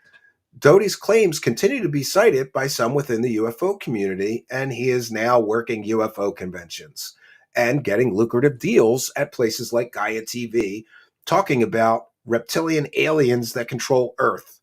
Speaker 2: Doty's claims continue to be cited by some within the UFO community, and he is now working UFO conventions and getting lucrative deals at places like Gaia TV, talking about reptilian aliens that control Earth.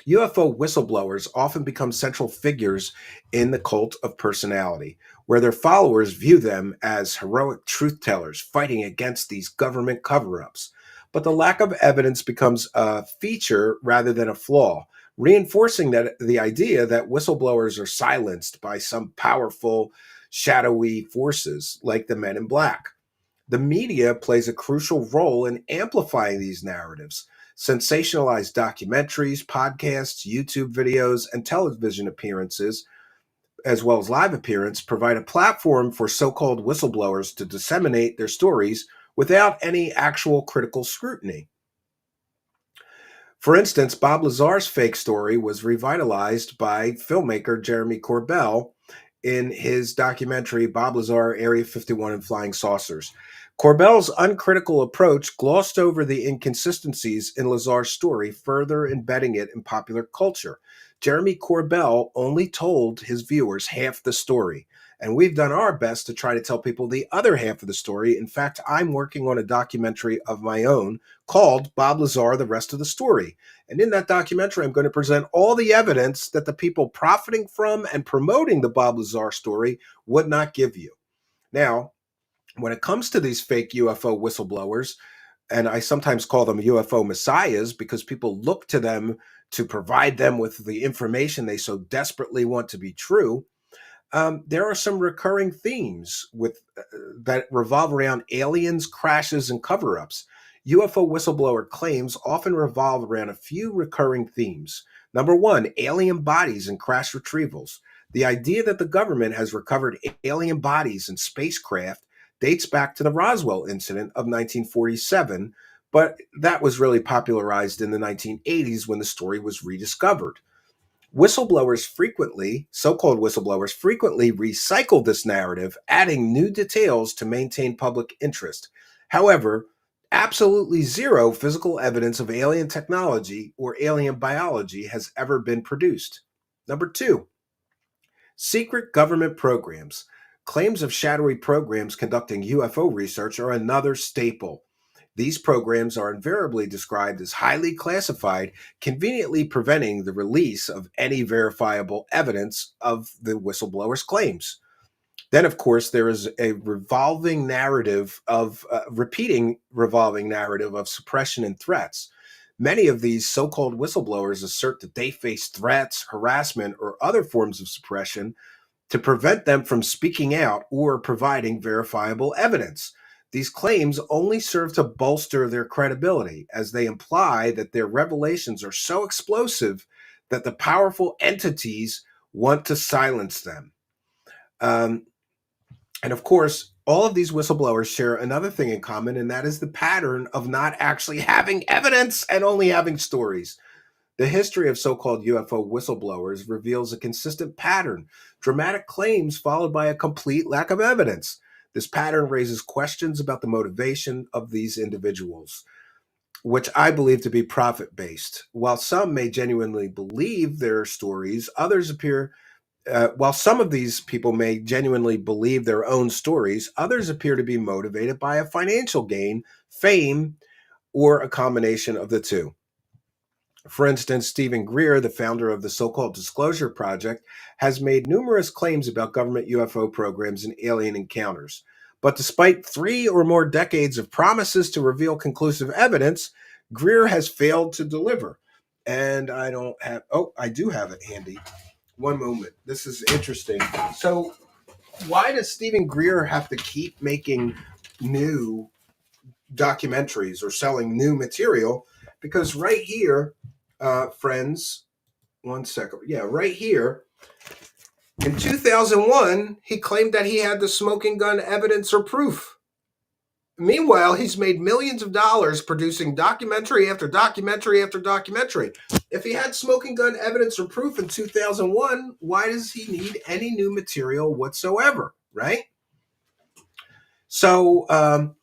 Speaker 2: UFO whistleblowers often become central figures in the cult of personality, where their followers view them as heroic truth tellers fighting against these government cover ups. But the lack of evidence becomes a feature rather than a flaw, reinforcing that the idea that whistleblowers are silenced by some powerful, shadowy forces like the Men in Black. The media plays a crucial role in amplifying these narratives. Sensationalized documentaries, podcasts, YouTube videos, and television appearances, as well as live appearance, provide a platform for so-called whistleblowers to disseminate their stories without any actual critical scrutiny. For instance, Bob Lazar's fake story was revitalized by filmmaker Jeremy Corbell in his documentary Bob Lazar, Area 51 and Flying Saucers. Corbell's uncritical approach glossed over the inconsistencies in Lazar's story, further embedding it in popular culture. Jeremy Corbell only told his viewers half the story, and we've done our best to try to tell people the other half of the story. In fact, I'm working on a documentary of my own called Bob Lazar, the Rest of the Story. And in that documentary, I'm going to present all the evidence that the people profiting from and promoting the Bob Lazar story would not give you. Now, when it comes to these fake UFO whistleblowers, and I sometimes call them UFO messiahs because people look to them to provide them with the information they so desperately want to be true, there are some recurring themes that revolve around aliens, crashes, and cover-ups. UFO whistleblower claims often revolve around a few recurring themes. Number one, alien bodies and crash retrievals. The idea that the government has recovered alien bodies and spacecraft dates back to the Roswell incident of 1947, but that was really popularized in the 1980s when the story was rediscovered. So-called whistleblowers frequently recycle this narrative, adding new details to maintain public interest. However, absolutely zero physical evidence of alien technology or alien biology has ever been produced. Number two, secret government programs. Claims of shadowy programs conducting UFO research are another staple. These programs are invariably described as highly classified, conveniently preventing the release of any verifiable evidence of the whistleblower's claims. Then, of course, there is a repeating revolving narrative of suppression and threats. Many of these so-called whistleblowers assert that they face threats, harassment, or other forms of suppression to prevent them from speaking out or providing verifiable evidence. These claims only serve to bolster their credibility, as they imply that their revelations are so explosive that the powerful entities want to silence them. And of course, all of these whistleblowers share another thing in common, and that is the pattern of not actually having evidence and only having stories. The history of so-called UFO whistleblowers reveals a consistent pattern: dramatic claims followed by a complete lack of evidence. This pattern raises questions about the motivation of these individuals, which I believe to be profit-based. While some may genuinely believe their stories, while some of these people may genuinely believe their own stories, others appear to be motivated by a financial gain, fame, or a combination of the two. For instance, Stephen Greer, the founder of the so-called Disclosure Project, has made numerous claims about government UFO programs and alien encounters. But despite 3 or more decades of promises to reveal conclusive evidence, Greer has failed to deliver. And I do have it handy. One moment. This is interesting. So, why does Stephen Greer have to keep making new documentaries or selling new material? Because right here, friends, one second. Yeah, right here. In 2001, he claimed that he had the smoking gun evidence or proof. Meanwhile, he's made millions of dollars producing documentary after documentary after documentary. If he had smoking gun evidence or proof in 2001, why does he need any new material whatsoever, right? So,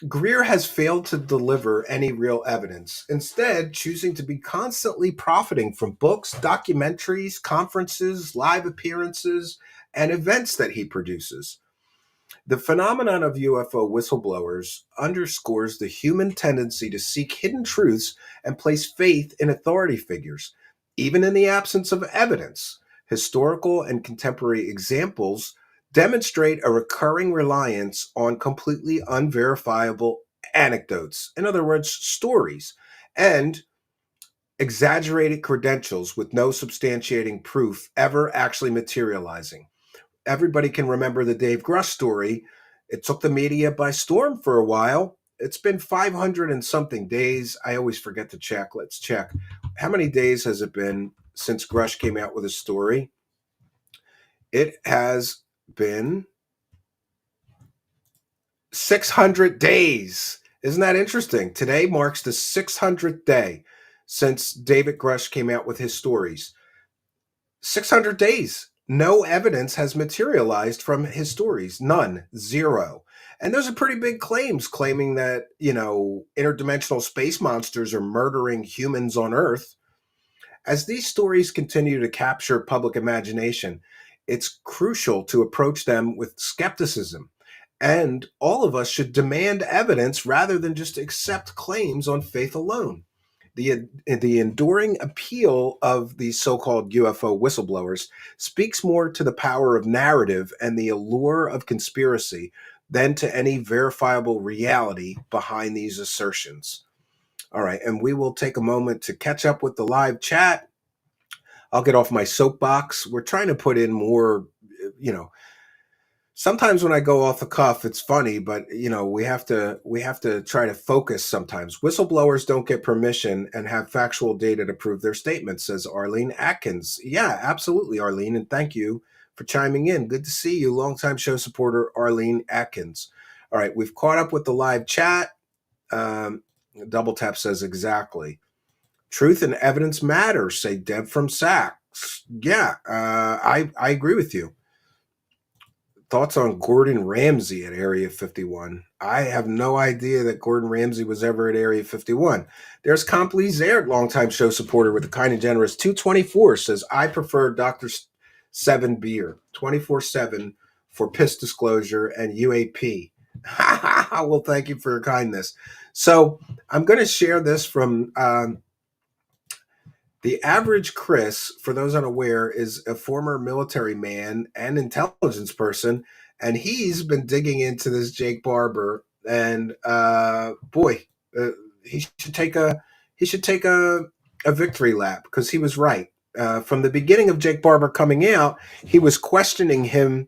Speaker 2: Greer has failed to deliver any real evidence, instead choosing to be constantly profiting from books, documentaries, conferences, live appearances, and events that he produces. The phenomenon of UFO whistleblowers underscores the human tendency to seek hidden truths and place faith in authority figures, even in the absence of evidence. Historical and contemporary examples demonstrate a recurring reliance on completely unverifiable anecdotes, in other words, stories, and exaggerated credentials with no substantiating proof ever actually materializing. Everybody can remember the Dave Grush story. It took the media by storm for a while. It's been 500 and something days. I always forget to check. Let's check. How many days has it been since Grush came out with a story? It has been 600 days. Isn't that interesting? Today marks the 600th day since David Grush came out with his stories. 600 days. No evidence has materialized from his stories. None. Zero. And those are pretty big claims, claiming that, interdimensional space monsters are murdering humans on Earth. As these stories continue to capture public imagination, it's crucial to approach them with skepticism. And all of us should demand evidence rather than just accept claims on faith alone. The enduring appeal of these so-called UFO whistleblowers speaks more to the power of narrative and the allure of conspiracy than to any verifiable reality behind these assertions. All right, and we will take a moment to catch up with the live chat. I'll get off my soapbox. We're trying to put in more, sometimes when I go off the cuff, it's funny, but we have to try to focus sometimes. Whistleblowers don't get permission and have factual data to prove their statements, says Arlene Atkins. Yeah, absolutely, Arlene, and thank you for chiming in. Good to see you, longtime show supporter Arlene Atkins. All right, we've caught up with the live chat. Double Tap says exactly. Truth and evidence matter, say Deb from Saks. Yeah, I agree with you. Thoughts on Gordon Ramsay at Area 51? I have no idea that Gordon Ramsay was ever at Area 51. There's Compli Zaire, longtime show supporter with a kind and generous 224, says, I prefer Dr. 7 beer, 24/7 for piss disclosure and UAP. Well, thank you for your kindness. So I'm going to share this from the average Chris, for those unaware, is a former military man and intelligence person, and he's been digging into this Jake Barber. And he should take a victory lap because he was right from the beginning of Jake Barber coming out. He was questioning him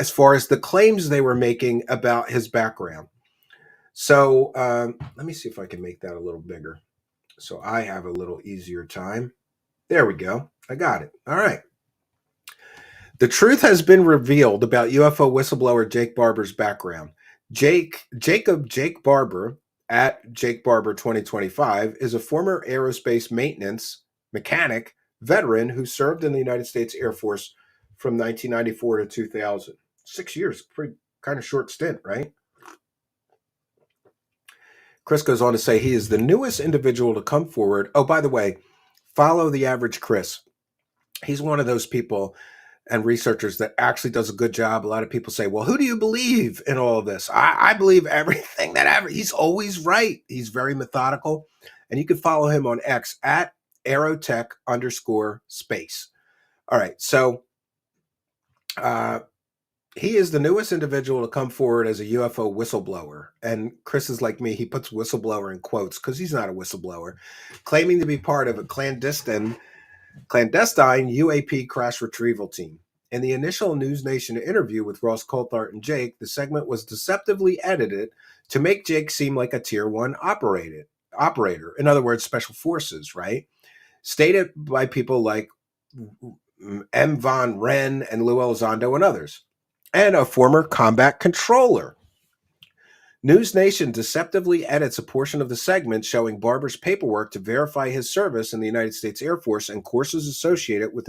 Speaker 2: as far as the claims they were making about his background. So let me see if I can make that a little bigger, so I have a little easier time. There we go. I got it. All right. The truth has been revealed about UFO whistleblower Jake Barber's background. Jake Barber at Jake Barber 2025 is a former aerospace maintenance mechanic veteran who served in the United States Air Force from 1994 to 2000. 6 years, pretty kind of short stint, right? Chris goes on to say he is the newest individual to come forward. Oh, by the way, follow the average Chris. He's one of those people and researchers that actually does a good job. A lot of people say, well, who do you believe in all of this? I believe everything that ever. He's always right. He's very methodical. And you can follow him on X at aerotech_space. All right. So he is the newest individual to come forward as a UFO whistleblower. And Chris is like me. He puts whistleblower in quotes because he's not a whistleblower, claiming to be part of a clandestine UAP crash retrieval team. In the initial News Nation interview with Ross Coulthart and Jake, the segment was deceptively edited to make Jake seem like a Tier 1 operator. In other words, special forces, right? Stated by people like M. Von Ren and Lue Elizondo and others, and a former combat controller. News Nation deceptively edits a portion of the segment showing Barber's paperwork to verify his service in the United States Air Force and courses associated with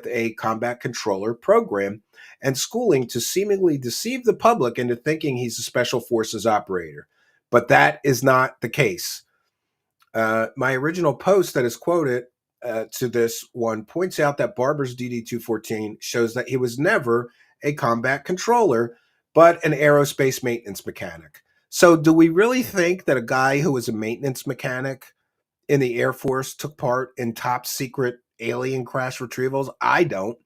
Speaker 2: a combat controller program and schooling to seemingly deceive the public into thinking he's a special forces operator. But that is not the case. My original post that is quoted to this one points out that Barber's DD-214 shows that he was never a combat controller, but an aerospace maintenance mechanic. So do we really think that a guy who was a maintenance mechanic in the Air Force took part in top secret alien crash retrievals? I don't.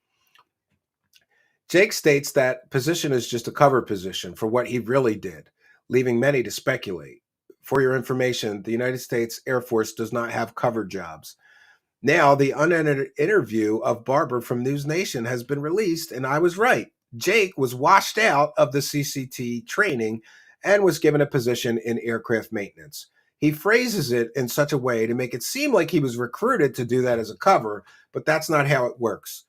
Speaker 2: Jake states that position is just a cover position for what he really did, leaving many to speculate. For your information, the United States Air Force does not have cover jobs. Now, the unedited interview of Barber from News Nation has been released, and I was right. Jake was washed out of the CCT training and was given a position in aircraft maintenance. He phrases it in such a way to make it seem like he was recruited to do that as a cover, but that's not how it works.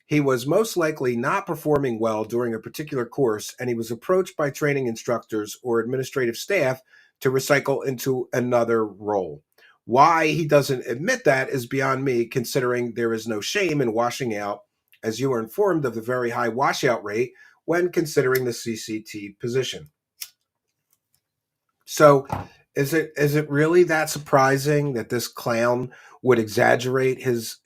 Speaker 2: He was most likely not performing well during a particular course, and he was approached by training instructors or administrative staff to recycle into another role. Why he doesn't admit that is beyond me, considering there is no shame in washing out, as you are informed of the very high washout rate when considering the CCT position. So is it really that surprising that this clown would exaggerate his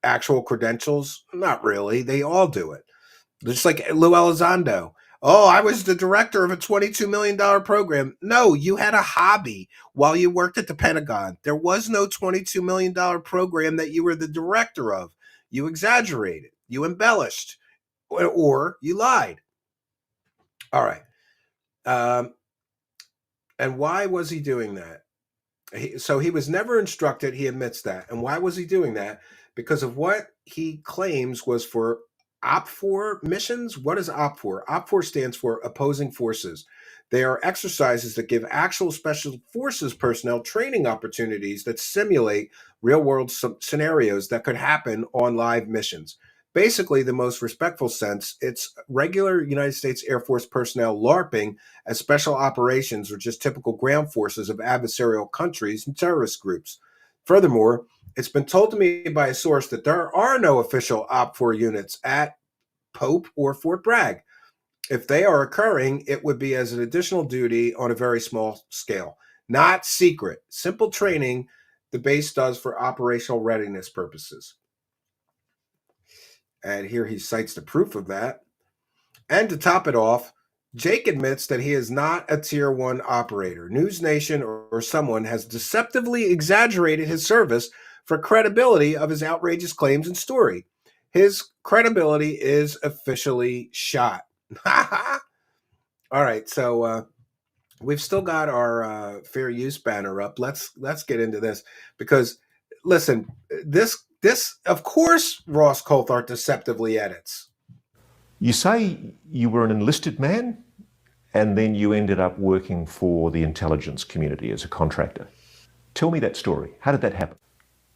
Speaker 2: actual credentials? Not really. They all do it. Just like Lue Elizondo. Oh, I was the director of a $22 million program. No, you had a hobby while you worked at the Pentagon. There was no $22 million program that you were the director of. You exaggerated, you embellished, or you lied. All right. And why was he doing that? So he was never instructed. He admits that. And why was he doing that? Because of what he claims was for OPFOR missions. What is OPFOR? OPFOR stands for opposing forces. They are exercises that give actual special forces personnel training opportunities that simulate real-world scenarios that could happen on live missions. Basically, the most respectful sense, it's regular United States Air Force personnel LARPing as special operations or just typical ground forces of adversarial countries and terrorist groups. Furthermore, it's been told to me by a source that there are no official OPFOR units at Pope or Fort Bragg. If they are occurring, it would be as an additional duty on a very small scale. Not secret. Simple training the base does for operational readiness purposes. And here he cites the proof of that. And to top it off, Jake admits that he is not a Tier 1 operator. News Nation or someone has deceptively exaggerated his service for credibility of his outrageous claims and story. His credibility is officially shot. All right, so we've still got our fair use banner up. Let's get into this because, listen, this of course Ross Coulthart deceptively edits.
Speaker 4: You say you were an enlisted man and then you ended up working for the intelligence community as a contractor. Tell me that story. How did that happen?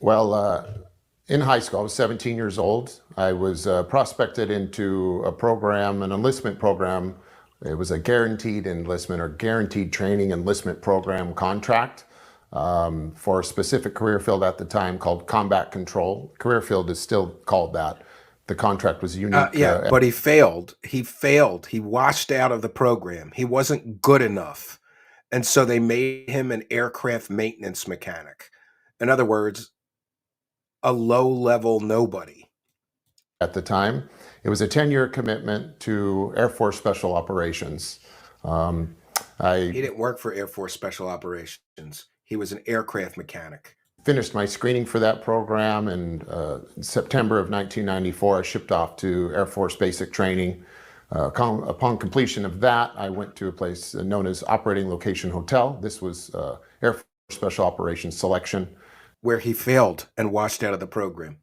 Speaker 5: Well, In high school, I was 17 years old. I was prospected into a program, an enlistment program. It was a guaranteed enlistment or guaranteed training enlistment program contract for a specific career field at the time called combat control. Career field is still called that. The contract was unique.
Speaker 2: But he failed. He failed. He washed out of the program. He wasn't good enough. And so they made him an aircraft maintenance mechanic. In other words, a low-level nobody.
Speaker 5: At the time, it was a 10-year commitment to Air Force Special Operations.
Speaker 2: He didn't work for Air Force Special Operations. He was an aircraft mechanic.
Speaker 5: Finished my screening for that program in September of 1994. I shipped off to Air Force Basic Training. Upon completion of that, I went to a place known as Operating Location Hotel. This was Air Force Special Operations Selection.
Speaker 2: Where he failed and washed out of the program.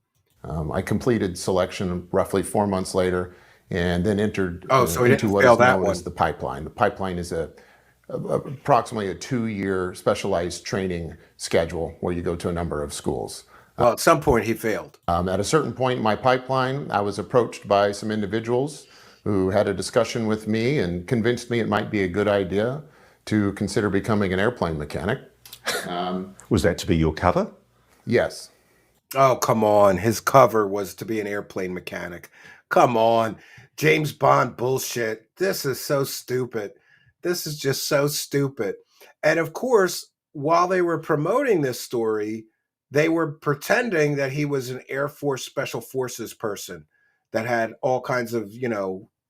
Speaker 5: I completed selection roughly 4 months later and then entered
Speaker 2: so he
Speaker 5: into
Speaker 2: didn't
Speaker 5: what
Speaker 2: fail
Speaker 5: is
Speaker 2: that
Speaker 5: known
Speaker 2: one.
Speaker 5: as the pipeline. The pipeline is approximately a 2-year specialized training schedule where you go to a number of schools.
Speaker 2: Well, at some point he failed.
Speaker 5: At a certain point in my pipeline, I was approached by some individuals who had a discussion with me and convinced me it might be a good idea to consider becoming an airplane mechanic.
Speaker 4: Was that to be your cover?
Speaker 5: Yes.
Speaker 2: Oh, come on. His cover was to be an airplane mechanic. Come on. James Bond bullshit. This is so stupid. This is just so stupid. And of course, while they were promoting this story, they were pretending that he was an Air Force Special Forces person that had all kinds of,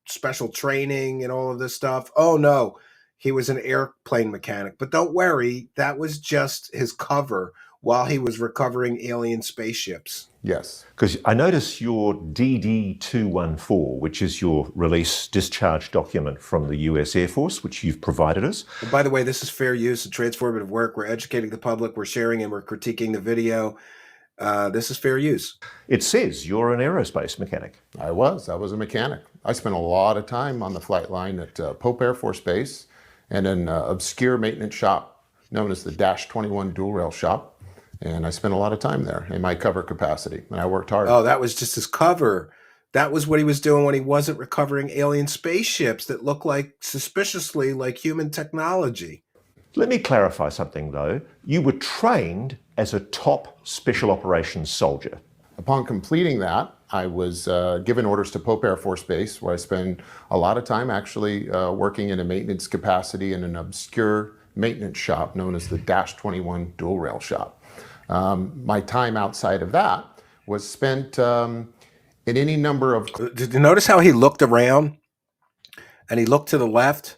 Speaker 2: special training and all of this stuff. Oh, no, he was an airplane mechanic. But don't worry, that was just his cover while he was recovering alien spaceships.
Speaker 5: Yes.
Speaker 4: Because I notice your DD-214, which is your release discharge document from the US Air Force, which you've provided us.
Speaker 2: And by the way, this is fair use and transformative work. We're educating the public, we're sharing and we're critiquing the video. This is fair use.
Speaker 4: It says you're an aerospace mechanic.
Speaker 5: I was a mechanic. I spent a lot of time on the flight line at Pope Air Force Base and an obscure maintenance shop known as the Dash 21 dual rail shop. And I spent a lot of time there in my cover capacity, and I worked hard.
Speaker 2: Oh, that was just his cover. That was what he was doing when he wasn't recovering alien spaceships that look suspiciously like human technology.
Speaker 4: Let me clarify something, though. You were trained as a top special operations soldier.
Speaker 5: Upon completing that, I was given orders to Pope Air Force Base, where I spent a lot of time actually working in a maintenance capacity in an obscure maintenance shop known as the Dash 21 dual rail shop. My time outside of that was spent in any number of...
Speaker 2: Did you notice how he looked around and he looked to the left?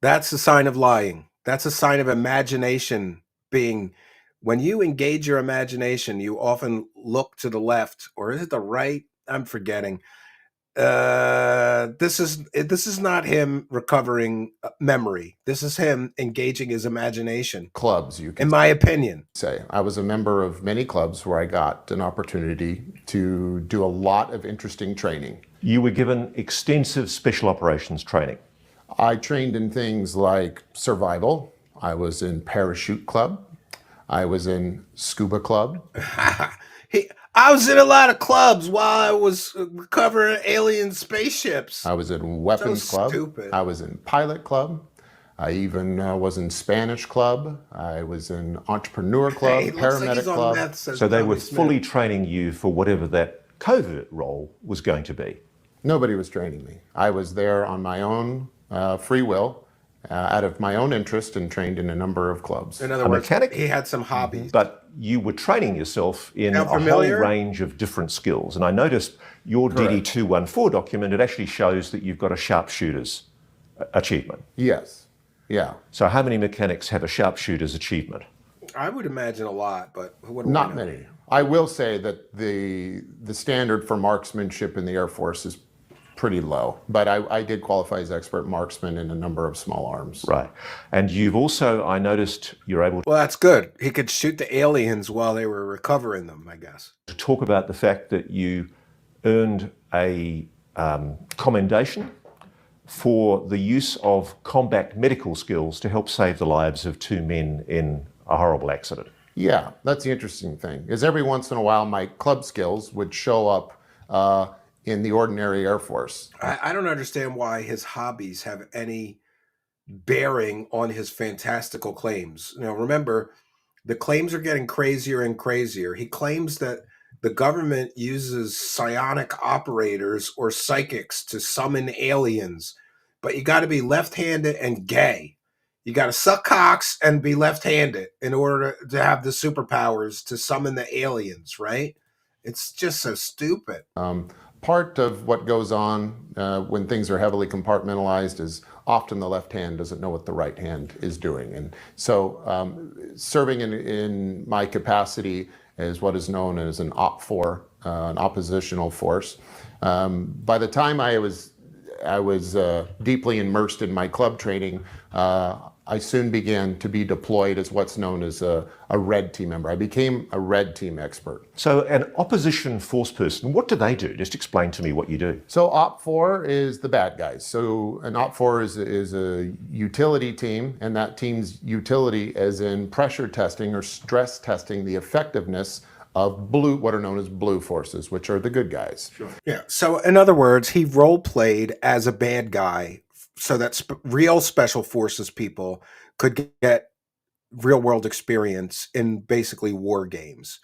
Speaker 2: That's a sign of lying. That's a sign of imagination being... When you engage your imagination, you often look to the left, or is it the right? I'm forgetting. This is not him recovering memory. This is him engaging his imagination.
Speaker 5: Clubs, you can
Speaker 2: in my opinion.
Speaker 5: say. I was a member of many clubs where I got an opportunity to do a lot of interesting training.
Speaker 4: You were given extensive special operations training.
Speaker 5: I trained in things like survival. I was in parachute club. I was in scuba club.
Speaker 2: I was in a lot of clubs while I was recovering alien spaceships.
Speaker 5: I was in weapons club.
Speaker 2: Stupid.
Speaker 5: I was in pilot club. I even was in Spanish club. I was in entrepreneur club, paramedic club.
Speaker 4: So they were fully training you for whatever that covert role was going to be.
Speaker 5: Nobody was training me. I was there on my own free will, out of my own interest, and trained in a number of clubs.
Speaker 2: In other words,
Speaker 4: mechanic?
Speaker 2: He had some hobbies.
Speaker 4: But you were training yourself in a whole range of different skills. And I noticed your DD-214 document, it actually shows that you've got a sharpshooter's achievement.
Speaker 5: Yes. Yeah.
Speaker 4: So how many mechanics have a sharpshooter's achievement?
Speaker 2: I would imagine a lot, but
Speaker 5: not many. I will say that the standard for marksmanship in the Air Force is pretty low, but I did qualify as expert marksman in a number of small arms.
Speaker 4: Right. And you've also, I noticed you're able
Speaker 2: Well, that's good. He could shoot the aliens while they were recovering them, I guess.
Speaker 4: to talk about the fact that you earned a commendation for the use of combat medical skills to help save the lives of 2 men in a horrible accident.
Speaker 5: Yeah, that's the interesting thing, is every once in a while my club skills would show up in the ordinary Air Force.
Speaker 2: I don't understand why his hobbies have any bearing on his fantastical claims. Now, remember, the claims are getting crazier and crazier. He claims that the government uses psionic operators or psychics to summon aliens, but you got to be left-handed and gay. You got to suck cocks and be left-handed in order to have the superpowers to summon the aliens, right? It's just so stupid.
Speaker 5: Part of what goes on when things are heavily compartmentalized is often the left hand doesn't know what the right hand is doing. And so serving in my capacity as what is known as an OPFOR, an oppositional force, by the time I was deeply immersed in my club training, I soon began to be deployed as what's known as a red team member. I became a red team expert.
Speaker 4: So an opposition force person, what do they do? Just explain to me what you do.
Speaker 5: So OPFOR is the bad guys. So an OPFOR is a utility team, and that team's utility is in pressure testing or stress testing the effectiveness of what are known as blue forces, which are the good guys.
Speaker 2: Sure. Yeah. So in other words, he role played as a bad guy so that real special forces people could get real world experience in basically war games.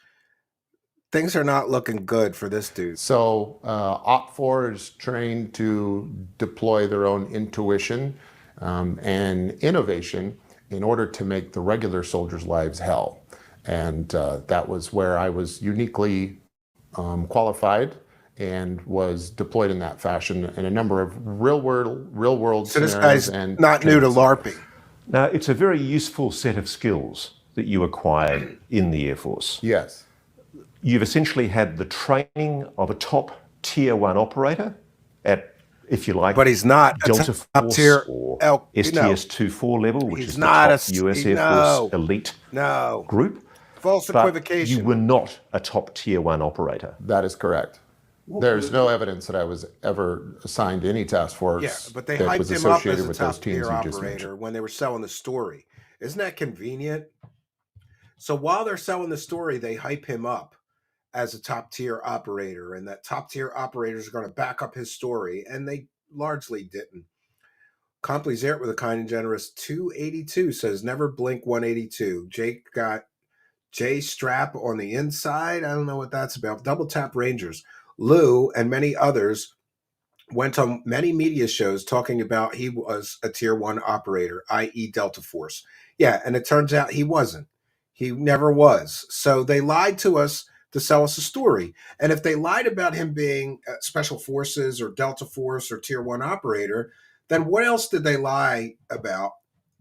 Speaker 2: Things are not looking good for this dude.
Speaker 5: So OPFOR is trained to deploy their own intuition and innovation in order to make the regular soldiers' lives hell. And that was where I was uniquely qualified and was deployed in that fashion in a number of real world
Speaker 2: so
Speaker 5: scenarios.
Speaker 2: This guy's not new to LARPing.
Speaker 4: Now, it's a very useful set of skills that you acquired in the Air Force.
Speaker 5: Yes.
Speaker 4: You've essentially had the training of a top tier 1 operator at, if you like,
Speaker 2: but he's not
Speaker 4: Delta
Speaker 2: a
Speaker 4: Force
Speaker 2: tier
Speaker 4: or STS-24 level, which
Speaker 2: he's
Speaker 4: is the
Speaker 2: not
Speaker 4: top US Air Force elite group.
Speaker 2: False equivocation.
Speaker 4: You were not a top tier 1 operator.
Speaker 5: That is correct. There's no evidence that I was ever assigned to any task force.
Speaker 2: Yeah, but they
Speaker 5: that
Speaker 2: hyped
Speaker 5: was
Speaker 2: him up
Speaker 5: associated
Speaker 2: as a
Speaker 5: with those
Speaker 2: top
Speaker 5: teams
Speaker 2: tier
Speaker 5: you just
Speaker 2: operator
Speaker 5: mentioned.
Speaker 2: when they were selling the story. Isn't that convenient? So while they're selling the story, they hype him up as a top tier operator, and that top tier operators are going to back up his story, and they largely didn't. Complizert with a kind and generous 282 says, never blink 182. Jake got J strap on the inside. I don't know what that's about. Double tap Rangers. Lue and many others went on many media shows talking about he was a tier 1 operator, i.e. Delta Force. Yeah, and it turns out he wasn't. He never was. So they lied to us to sell us a story. And if they lied about him being Special Forces or Delta Force or tier 1 operator, then what else did they lie about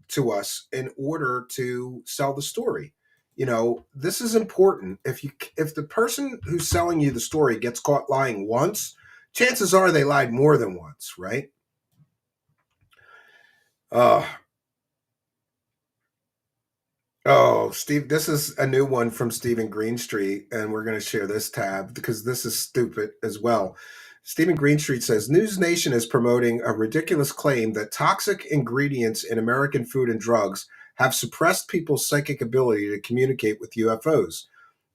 Speaker 2: to us in order to sell the story? You know, this is important. If the person who's selling you the story gets caught lying once, chances are they lied more than once, right? Oh, Steve, this is a new one from Stephen Greenstreet, and we're going to share this tab because this is stupid as well. Stephen Greenstreet says, News Nation is promoting a ridiculous claim that toxic ingredients in American food and drugs have suppressed people's psychic ability to communicate with UFOs.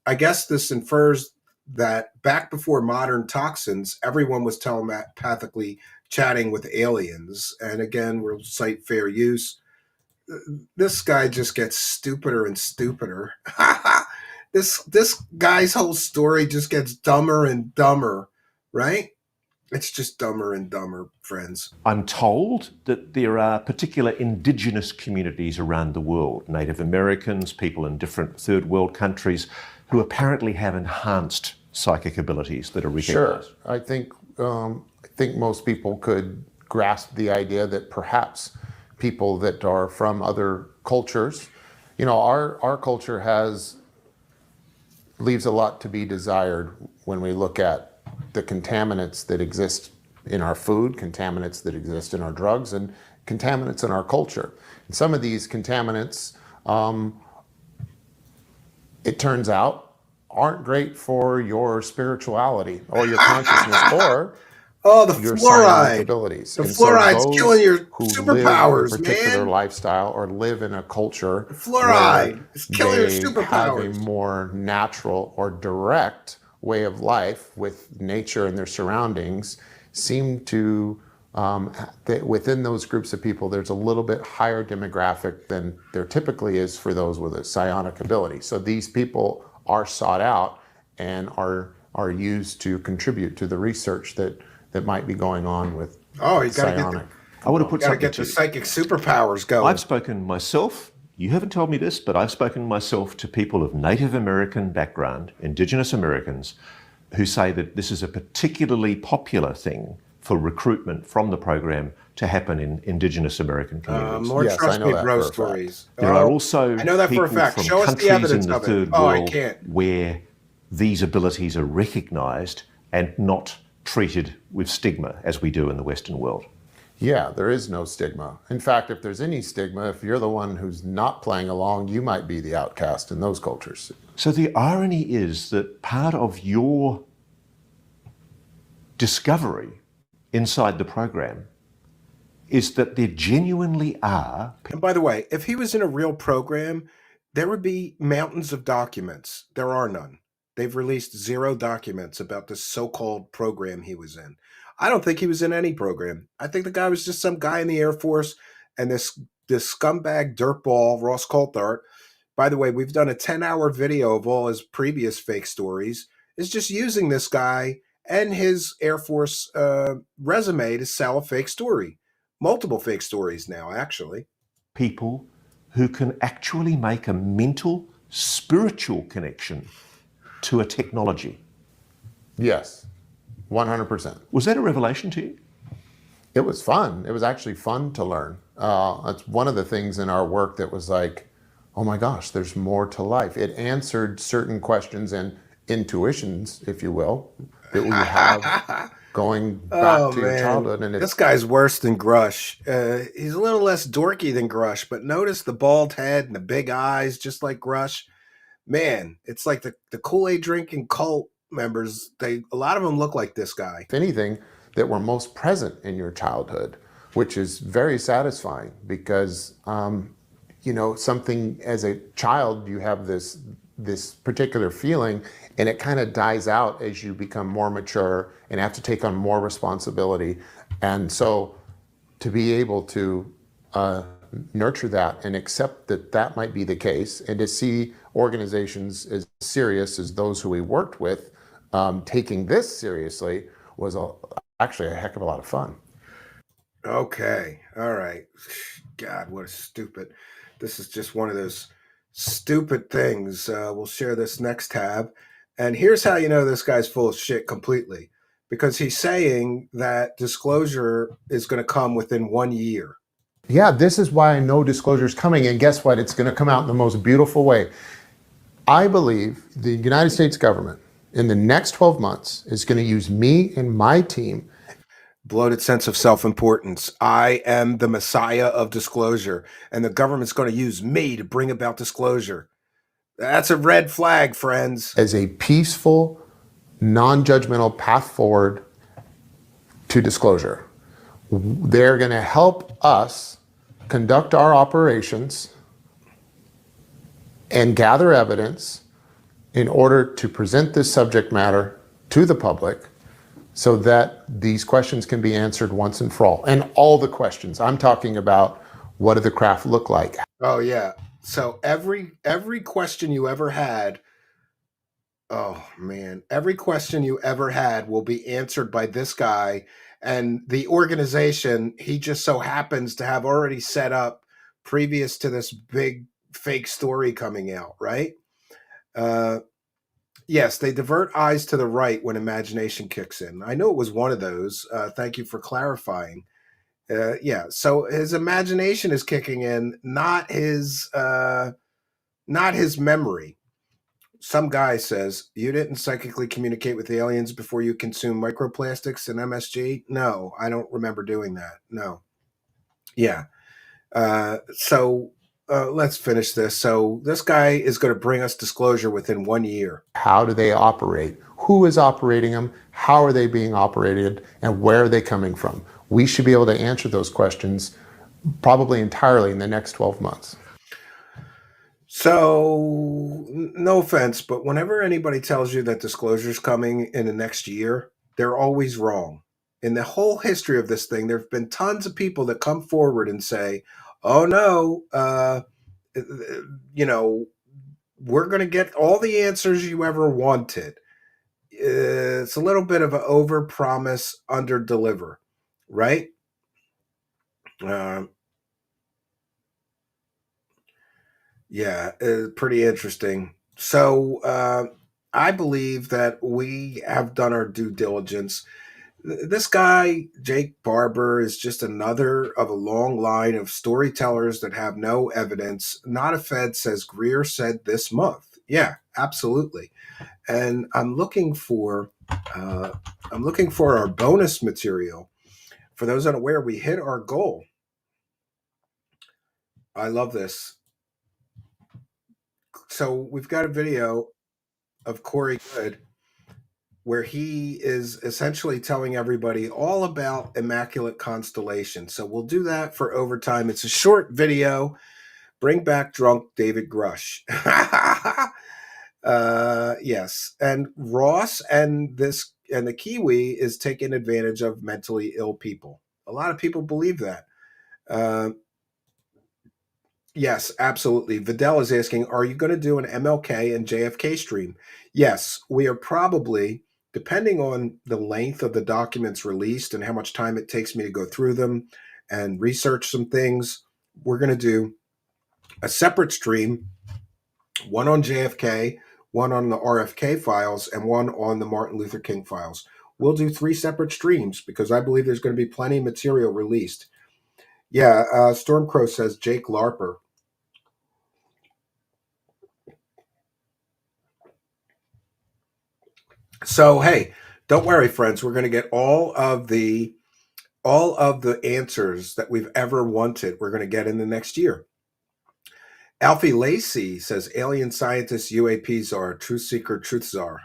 Speaker 2: I guess this infers that back before modern toxins, everyone was telepathically chatting with aliens. And again, we'll cite fair use. This guy just gets stupider and stupider. This guy's whole story just gets dumber and dumber, right? It's just dumber and dumber, friends.
Speaker 4: I'm told that there are particular indigenous communities around the world, Native Americans, people in different third world countries, who apparently have enhanced psychic abilities that are recognized.
Speaker 5: Sure. I think most people could grasp the idea that perhaps people that are from other cultures, you know, our culture leaves a lot to be desired when we look at the contaminants that exist in our food, contaminants that exist in our drugs, and contaminants in our culture. And some of these contaminants, it turns out, aren't great for your spirituality or your consciousness or
Speaker 2: Oh, the
Speaker 5: your psionic
Speaker 2: fluoride.
Speaker 5: abilities.
Speaker 2: The
Speaker 5: And so
Speaker 2: fluoride's killing
Speaker 5: those
Speaker 2: your
Speaker 5: who live a
Speaker 2: superpowers,
Speaker 5: particular
Speaker 2: man.
Speaker 5: lifestyle or live in a culture
Speaker 2: The
Speaker 5: where
Speaker 2: fluoride is killing your
Speaker 5: they have a
Speaker 2: superpowers.
Speaker 5: more natural or direct way of life with nature and their surroundings seem to within those groups of people, there's a little bit higher demographic than there typically is for those with a psionic ability. So these people are sought out and are used to contribute to the research that might be going on with
Speaker 2: Oh, you gotta
Speaker 5: psionic.
Speaker 4: I want to put
Speaker 2: gotta
Speaker 4: something
Speaker 2: get
Speaker 4: to
Speaker 2: the
Speaker 4: you.
Speaker 2: psychic superpowers going.
Speaker 4: I've spoken myself, you haven't told me this, but I've spoken myself to people of Native American background, Indigenous Americans, who say that this is a particularly popular thing for recruitment from the program to happen in Indigenous American communities.
Speaker 2: More
Speaker 5: Yes, I
Speaker 2: trust
Speaker 5: know
Speaker 2: me,
Speaker 5: that
Speaker 2: bro
Speaker 5: for a fact.
Speaker 2: stories.
Speaker 4: There are also
Speaker 2: I know that for a
Speaker 4: people
Speaker 2: fact.
Speaker 4: from
Speaker 2: Show us the
Speaker 4: countries
Speaker 2: evidence
Speaker 4: in the
Speaker 2: of it.
Speaker 4: third
Speaker 2: Oh, I
Speaker 4: world
Speaker 2: can't.
Speaker 4: where these abilities are recognised and not treated with stigma as we do in the Western world.
Speaker 5: Yeah, there is no stigma. In fact, if there's any stigma, if you're the one who's not playing along, you might be the outcast in those cultures.
Speaker 4: So the irony is that part of your discovery inside the program is that there genuinely are.
Speaker 2: And by the way, if he was in a real program, there would be mountains of documents. There are none. They've released 0 documents about this so-called program he was in. I don't think he was in any program. I think the guy was just some guy in the Air Force, and this scumbag dirtball, Ross Coulthart. By the way, we've done a 10-hour video of all his previous fake stories, is just using this guy and his Air Force resume to sell a fake story. Multiple fake stories now, actually.
Speaker 4: People who can actually make a mental, spiritual connection to a technology.
Speaker 5: Yes, 100%.
Speaker 4: Was that a revelation to you?
Speaker 5: It was fun. It was actually fun to learn. That's one of the things in our work that was like, oh my gosh, there's more to life. It answered certain questions and intuitions, if you will, that we have going back to your childhood. And
Speaker 2: This guy's worse than Grush. He's a little less dorky than Grush, but notice the bald head and the big eyes, just like Grush. Man, it's like the Kool-Aid drinking cult members. A lot of them look like this guy.
Speaker 5: if anything, that were most present in your childhood, which is very satisfying because, something as a child, you have this particular feeling and it kind of dies out as you become more mature and have to take on more responsibility. And so to be able to nurture that and accept that that might be the case, and to see organizations as serious as those who we worked with taking this seriously was actually a heck of a lot of fun.
Speaker 2: Okay. All right. God, what a stupid. This is just one of those stupid things. We'll share this next tab. And here's how you know this guy's full of shit completely. Because he's saying that disclosure is going to come within 1 year.
Speaker 5: Yeah, this is why I know disclosure is coming. And guess what? It's going to come out in the most beautiful way. I believe the United States government in the next 12 months is going to use me and my team.
Speaker 2: Bloated sense of self-importance. I am the messiah of disclosure, and the government's going to use me to bring about disclosure. That's a red flag, friends.
Speaker 5: As a peaceful, non-judgmental path forward to disclosure. They're going to help us conduct our operations and gather evidence in order to present this subject matter to the public so that these questions can be answered once and for all. And all the questions. I'm talking about, what do the craft look like?
Speaker 2: Oh, yeah. So every question you ever had, oh, man, every question you ever had will be answered by this guy. And the organization, he just so happens to have already set up previous to this big fake story coming out, right? Yes, they divert eyes to the right when imagination kicks in. I know it was one of those. Thank you for clarifying. Yeah, so his imagination is kicking in, not his memory. Some guy says, you didn't psychically communicate with aliens before you consumed microplastics and MSG? No, I don't remember doing that. No. Yeah. So let's finish this. So this guy is going to bring us disclosure within 1 year.
Speaker 5: How do they operate? Who is operating them? How are they being operated? And where are they coming from? We should be able to answer those questions probably entirely in the next 12 months.
Speaker 2: So, no offense, but whenever anybody tells you that disclosure is coming in the next year, they're always wrong. In the whole history of this thing, there have been tons of people that come forward and say, oh no, you know, we're going to get all the answers you ever wanted. It's a little bit of an over promise, under deliver, right? Yeah, pretty interesting. So I believe that we have done our due diligence. This guy, Jake Barber, is just another of a long line of storytellers that have no evidence. Not a Fed, says Greer said this month. Yeah, absolutely. And I'm looking for our bonus material. For those unaware, we hit our goal. I love this. So we've got a video of Corey Good where he is essentially telling everybody all about Immaculate Constellation. So we'll do that for overtime. It's a short video. Bring back drunk David Grush. Yes. And Ross and the Kiwi is taking advantage of mentally ill people. A lot of people believe that. Yes, absolutely. Vidal is asking, are you going to do an MLK and JFK stream? Yes, we are probably, depending on the length of the documents released and how much time it takes me to go through them and research some things, we're going to do a separate stream, one on JFK, one on the RFK files, and one on the Martin Luther King files. We'll do 3 separate streams because I believe there's going to be plenty of material released. Yeah, Stormcrow says Jake Larper. So hey, don't worry, friends. We're going to get all of the answers that we've ever wanted. We're going to get in the next year. Alfie Lacey says alien scientists, UAPs are truth seeker, truth czar.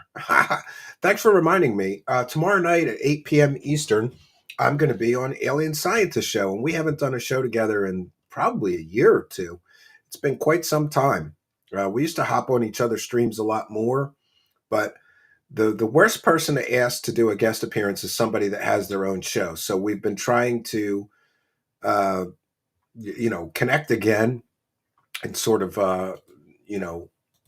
Speaker 2: Thanks for reminding me. Tomorrow night at 8 p.m. Eastern, I'm going to be on Alien Scientist Show, and we haven't done a show together in probably a year or two. It's been quite some time. We used to hop on each other's streams a lot more, but the worst person to ask to do a guest appearance is somebody that has their own show. So we've been trying to, connect again and sort of,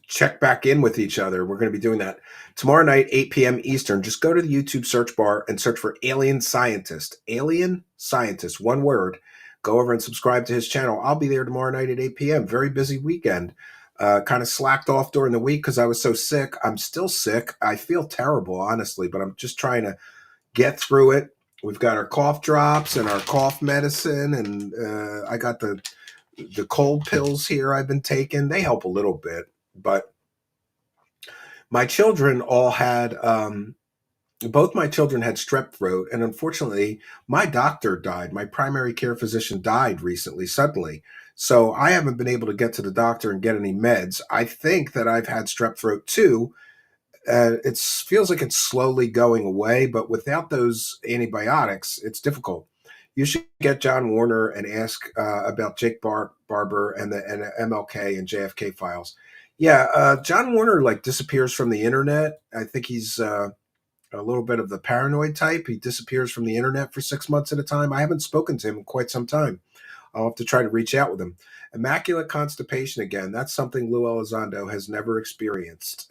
Speaker 2: check back in with each other. We're going to be doing that tomorrow night, 8 p.m. Eastern. Just go to the YouTube search bar and search for Alien Scientist. Alien Scientist, one word. Go over and subscribe to his channel. I'll be there tomorrow night at 8 p.m. Very busy weekend. Kind of slacked off during the week because I was so sick. I'm still sick. I feel terrible, honestly, but I'm just trying to get through it. We've got our cough drops and our cough medicine, and I got the cold pills here I've been taking. They help a little bit, but my children all had, both my children had strep throat, and unfortunately, my doctor died. My primary care physician died recently, suddenly. So I haven't been able to get to the doctor and get any meds. I think that I've had strep throat too. It feels like it's slowly going away, but without those antibiotics, it's difficult. You should get John Warner and ask about Jake Barber and the MLK and JFK files. Yeah, John Warner disappears from the internet. I think he's a little bit of the paranoid type. He disappears from the internet for 6 months at a time. I haven't spoken to him in quite some time. I'll have to try to reach out with him. Immaculate constipation again. That's something Lue Elizondo has never experienced.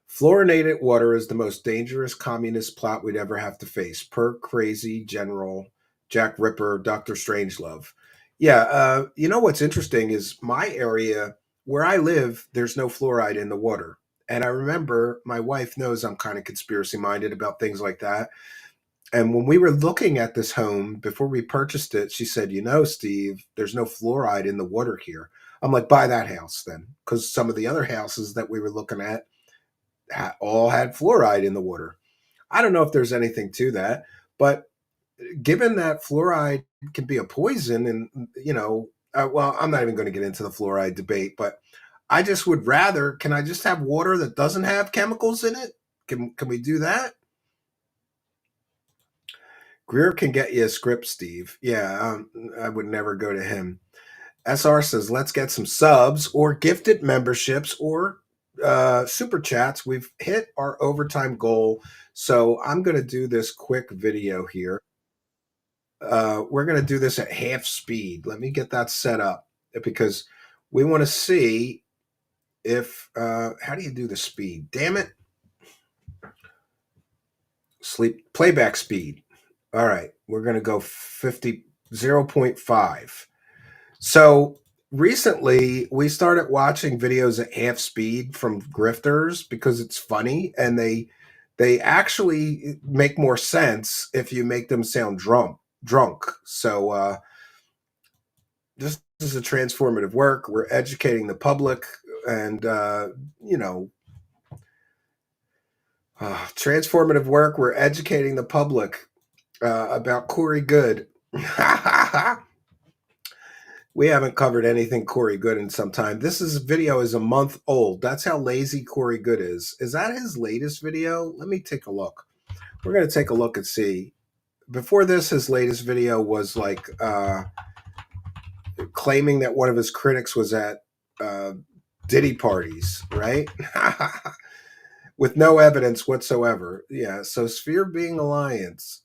Speaker 2: Fluorinated water is the most dangerous communist plot we'd ever have to face, per crazy General Jack Ripper, Dr. Strangelove. Yeah, you know what's interesting is my area, where I live, there's no fluoride in the water. And I remember my wife knows I'm kind of conspiracy minded about things like that. And when we were looking at this home before we purchased it, she said, Steve, there's no fluoride in the water here. I'm like, buy that house then. Because some of the other houses that we were looking at all had fluoride in the water. I don't know if there's anything to that. But given that fluoride can be a poison, and well, I'm not even going to get into the fluoride debate, but I just would rather. Can I just have water that doesn't have chemicals in it? Can we do that? Greer can get you a script, Steve. Yeah, I would never go to him. SR says, let's get some subs or gifted memberships or super chats. We've hit our overtime goal. So I'm going to do this quick video here. We're going to do this at half speed. Let me get that set up because we want to see if, how do you do the speed? Damn it. Playback speed. All right. We're going to go 0.5. So recently we started watching videos at half speed from grifters because it's funny, and they actually make more sense if you make them sound drunk. So this is a transformative work. We're educating the public, and transformative work. We're educating the public about Corey Good. We haven't covered anything Corey Good in some time. This video is a month old. That's how lazy Corey Good is. Is that his latest video? Let me take a look. We're going to take a look and see. Before this, his latest video was like claiming that one of his critics was at Diddy parties, right? With no evidence whatsoever. Yeah, so Sphere Being Alliance.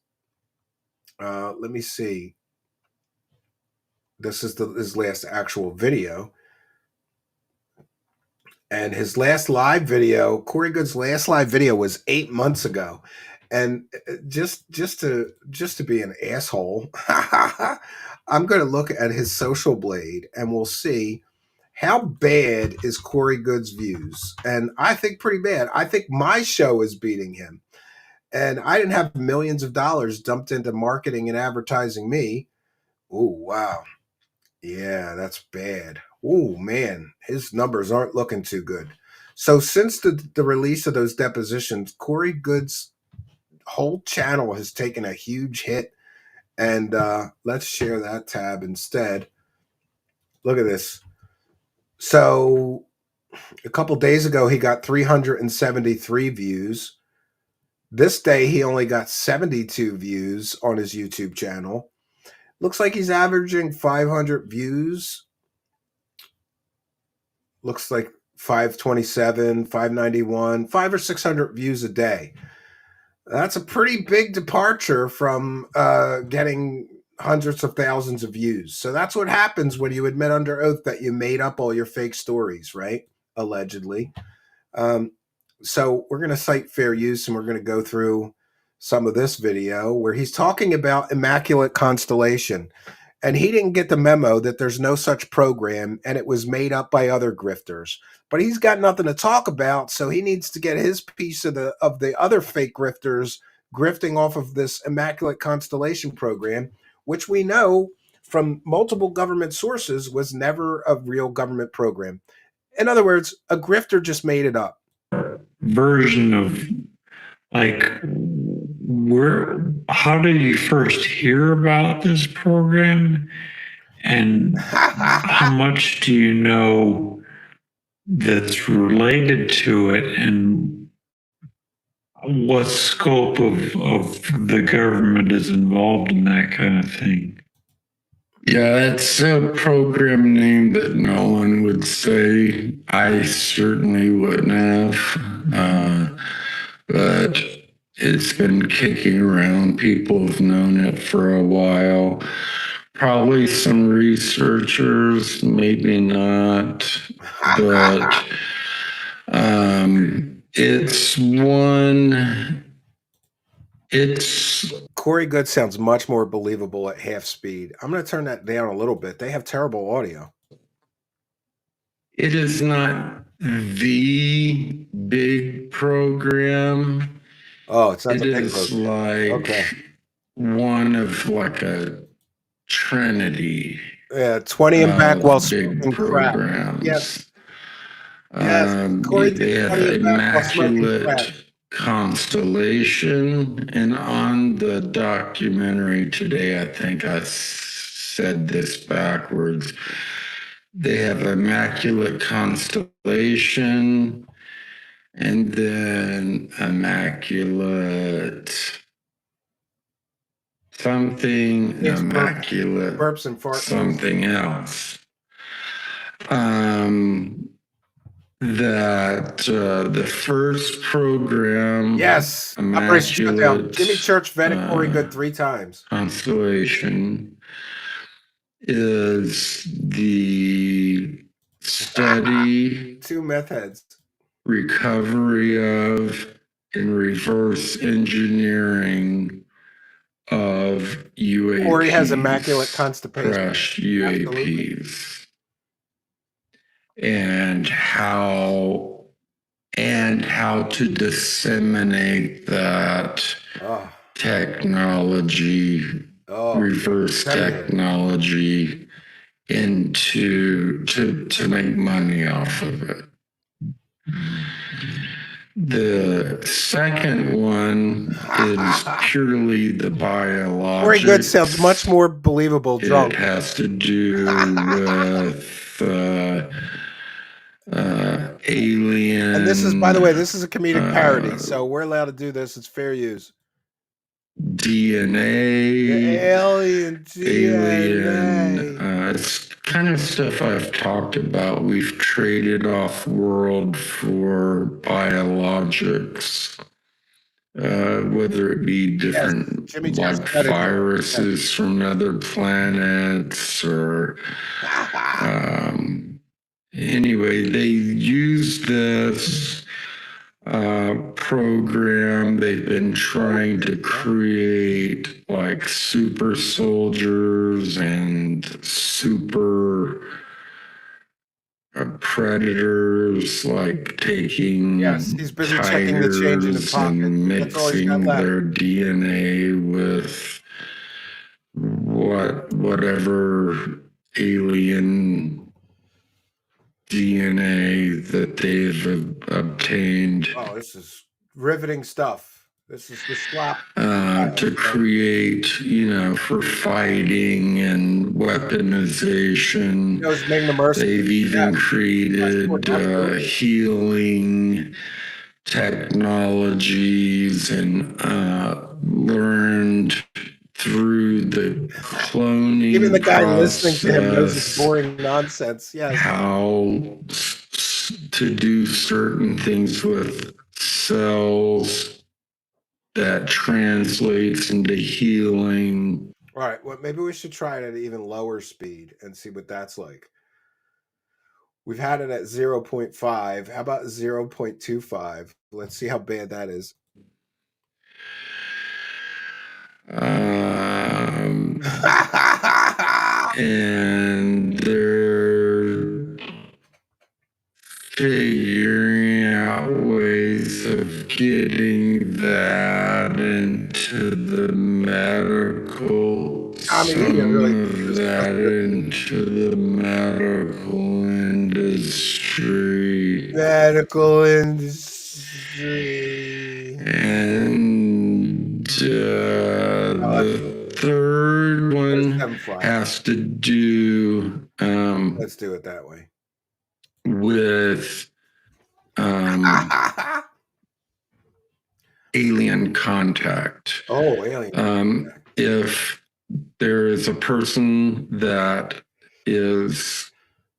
Speaker 2: Let me see. This is his last actual video. And his last live video, Corey Good's last live video was 8 months ago. And just to be an asshole, I'm going to look at his social blade and we'll see how bad is Corey Good's views. And I think pretty bad. I think my show is beating him. And I didn't have millions of dollars dumped into marketing and advertising me. Oh, wow. Yeah, that's bad. Oh, man, his numbers aren't looking too good. So since the release of those depositions, Corey Good's whole channel has taken a huge hit. And let's share that tab instead. Look at this. So a couple days ago, he got 373 views. This day, he only got 72 views on his YouTube channel. Looks like he's averaging 500 views. Looks like 527, 591, 500 or 600 views a day. That's a pretty big departure from getting hundreds of thousands of views. So that's what happens when you admit under oath that you made up all your fake stories, right? Allegedly. So we're going to cite fair use, and we're going to go through some of this video where he's talking about Immaculate Constellation. And he didn't get the memo that there's no such program, and it was made up by other grifters. But he's got nothing to talk about, so he needs to get his piece of the other fake grifters grifting off of this Immaculate Constellation program, which we know from multiple government sources was never a real government program. In other words, a grifter just made it up.
Speaker 6: Version of like how did you first hear about this program, and how much do you know that's related to it, and what scope of the government is involved in that kind of thing?
Speaker 7: Yeah, it's a program name that no one would say. I certainly wouldn't have. But it's been kicking around. People have known it for a while. Probably some researchers, maybe not. But it's
Speaker 2: Corey Good sounds much more believable at half speed. I'm going to turn that down a little bit. They have terrible audio.
Speaker 7: It is not the big program.
Speaker 2: Oh, it's not
Speaker 7: it
Speaker 2: the big
Speaker 7: is
Speaker 2: program.
Speaker 7: Like
Speaker 2: okay.
Speaker 7: One of like a trinity.
Speaker 2: Yeah, 20 and back while
Speaker 7: big
Speaker 2: smoking crack.
Speaker 7: programs.
Speaker 2: Yes. Corey,
Speaker 7: they have Immaculate Constellation, and on the documentary today, I think I said this backwards. They have immaculate constellation and then immaculate something, and
Speaker 2: It's
Speaker 7: immaculate
Speaker 2: burps and farts.
Speaker 7: something else. That the first program,
Speaker 2: Yes. Operation Shutdown.
Speaker 7: immaculate
Speaker 2: Jimmy Church vetted Corey Good 3 times.
Speaker 7: constellation, is the study,
Speaker 2: 2 meth heads.
Speaker 7: recovery of, and reverse engineering of UAPs.
Speaker 2: Corey has immaculate constipation.
Speaker 7: Crashed UAPs. And how to disseminate that technology, reverse technology, into to make money off of it. The second one is purely the biologics.
Speaker 2: Corey Good sounds much more believable drunk.
Speaker 7: It has to do with alien.
Speaker 2: And this is, by the way, this is a comedic parody, so we're allowed to do this. It's fair use.
Speaker 7: DNA.
Speaker 2: The alien DNA.
Speaker 7: It's kind of stuff I've talked about. We've traded off world for biologics. Whether it be different like viruses from other planets or anyway, they use this program. They've been trying to create like super soldiers and super predators, like taking
Speaker 2: he's busy checking the change in the pocket
Speaker 7: and mixing their DNA with whatever alien DNA that they've obtained.
Speaker 2: Oh, this is riveting stuff. This is the slop.
Speaker 7: To create, for fighting and weaponization. They've even created healing technologies and learned through the cloning
Speaker 2: even the guy
Speaker 7: process,
Speaker 2: listening to him knows it's boring nonsense. Yeah,
Speaker 7: how to do certain things with cells that translates into healing.
Speaker 2: All right, well, maybe we should try it at an even lower speed and see what that's like. We've had it at 0.5. How about 0.25? Let's see how bad that is.
Speaker 7: And they're figuring out ways of getting that into the medical, into the medical industry.
Speaker 2: Medical industry.
Speaker 7: And the third one has to do
Speaker 2: let's do it that way.
Speaker 7: With alien contact.
Speaker 2: Oh, alien contact.
Speaker 7: If there is a person that is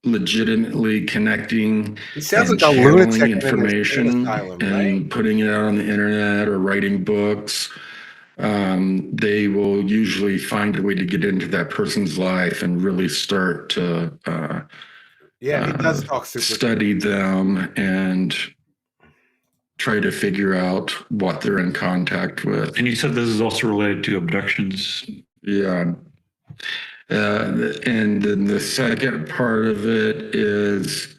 Speaker 7: legitimately connecting
Speaker 2: he sounds
Speaker 7: and
Speaker 2: like a
Speaker 7: channeling
Speaker 2: lunatic
Speaker 7: information
Speaker 2: asylum,
Speaker 7: and putting it out on the internet or writing books, they will usually find a way to get into that person's life and really start to
Speaker 2: he does talk super
Speaker 7: study them and try to figure out what they're in contact with.
Speaker 6: And you said this is also related to abductions.
Speaker 7: Yeah. And then the second part of it is,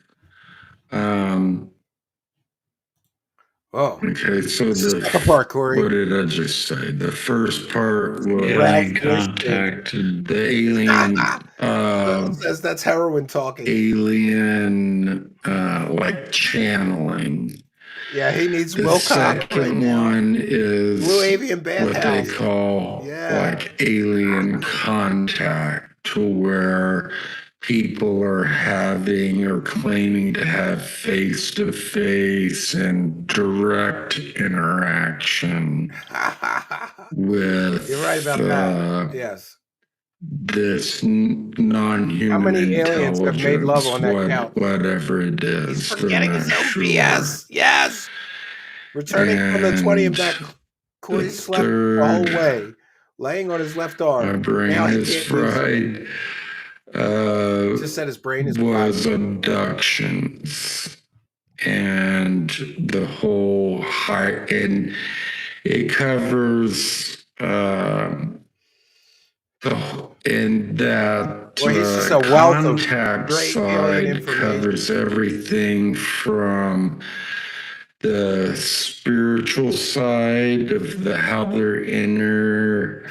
Speaker 7: okay, so the
Speaker 2: second part, Corey.
Speaker 7: What did I just say? The first part was
Speaker 6: alien contact.
Speaker 7: The alien.
Speaker 2: Says that's heroin talking.
Speaker 7: Alien, like channeling.
Speaker 2: Yeah, he needs
Speaker 7: the second one is
Speaker 2: Blue Avian
Speaker 7: what they call like alien contact. to where people are having or claiming to have face-to-face and direct interaction with
Speaker 2: You're right about that. Yes.
Speaker 7: this non-human
Speaker 2: How many aliens have made love
Speaker 7: intelligence,
Speaker 2: on that couch?
Speaker 7: whatever it is.
Speaker 2: He's
Speaker 7: they're
Speaker 2: forgetting
Speaker 7: not
Speaker 2: his own
Speaker 7: sure.
Speaker 2: BS. Yes. Returning from the 20 and back, Corey
Speaker 7: the
Speaker 2: slept the whole
Speaker 7: third,
Speaker 2: way, laying on his left
Speaker 7: my
Speaker 2: arm.
Speaker 7: brain
Speaker 2: Now he
Speaker 7: is
Speaker 2: can't do so.
Speaker 7: fried.
Speaker 2: Just said his brain is
Speaker 7: Was
Speaker 2: fried.
Speaker 7: abductions and the whole and it covers in that
Speaker 2: Well, he's just a wealth of
Speaker 7: contact
Speaker 2: great alien
Speaker 7: side covers
Speaker 2: information.
Speaker 7: everything from the spiritual side of how they're
Speaker 2: Their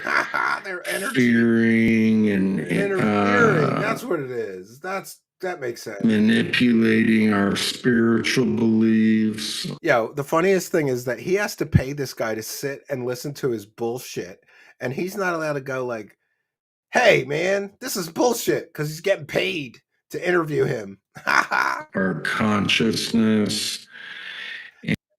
Speaker 2: energy.
Speaker 7: interfering and
Speaker 2: Interfering. That's what it is. That makes sense.
Speaker 7: manipulating our spiritual beliefs.
Speaker 2: Yo, the funniest thing is that he has to pay this guy to sit and listen to his bullshit, and he's not allowed to go like, "Hey, man, this is bullshit," because he's getting paid to interview him.
Speaker 7: Our consciousness.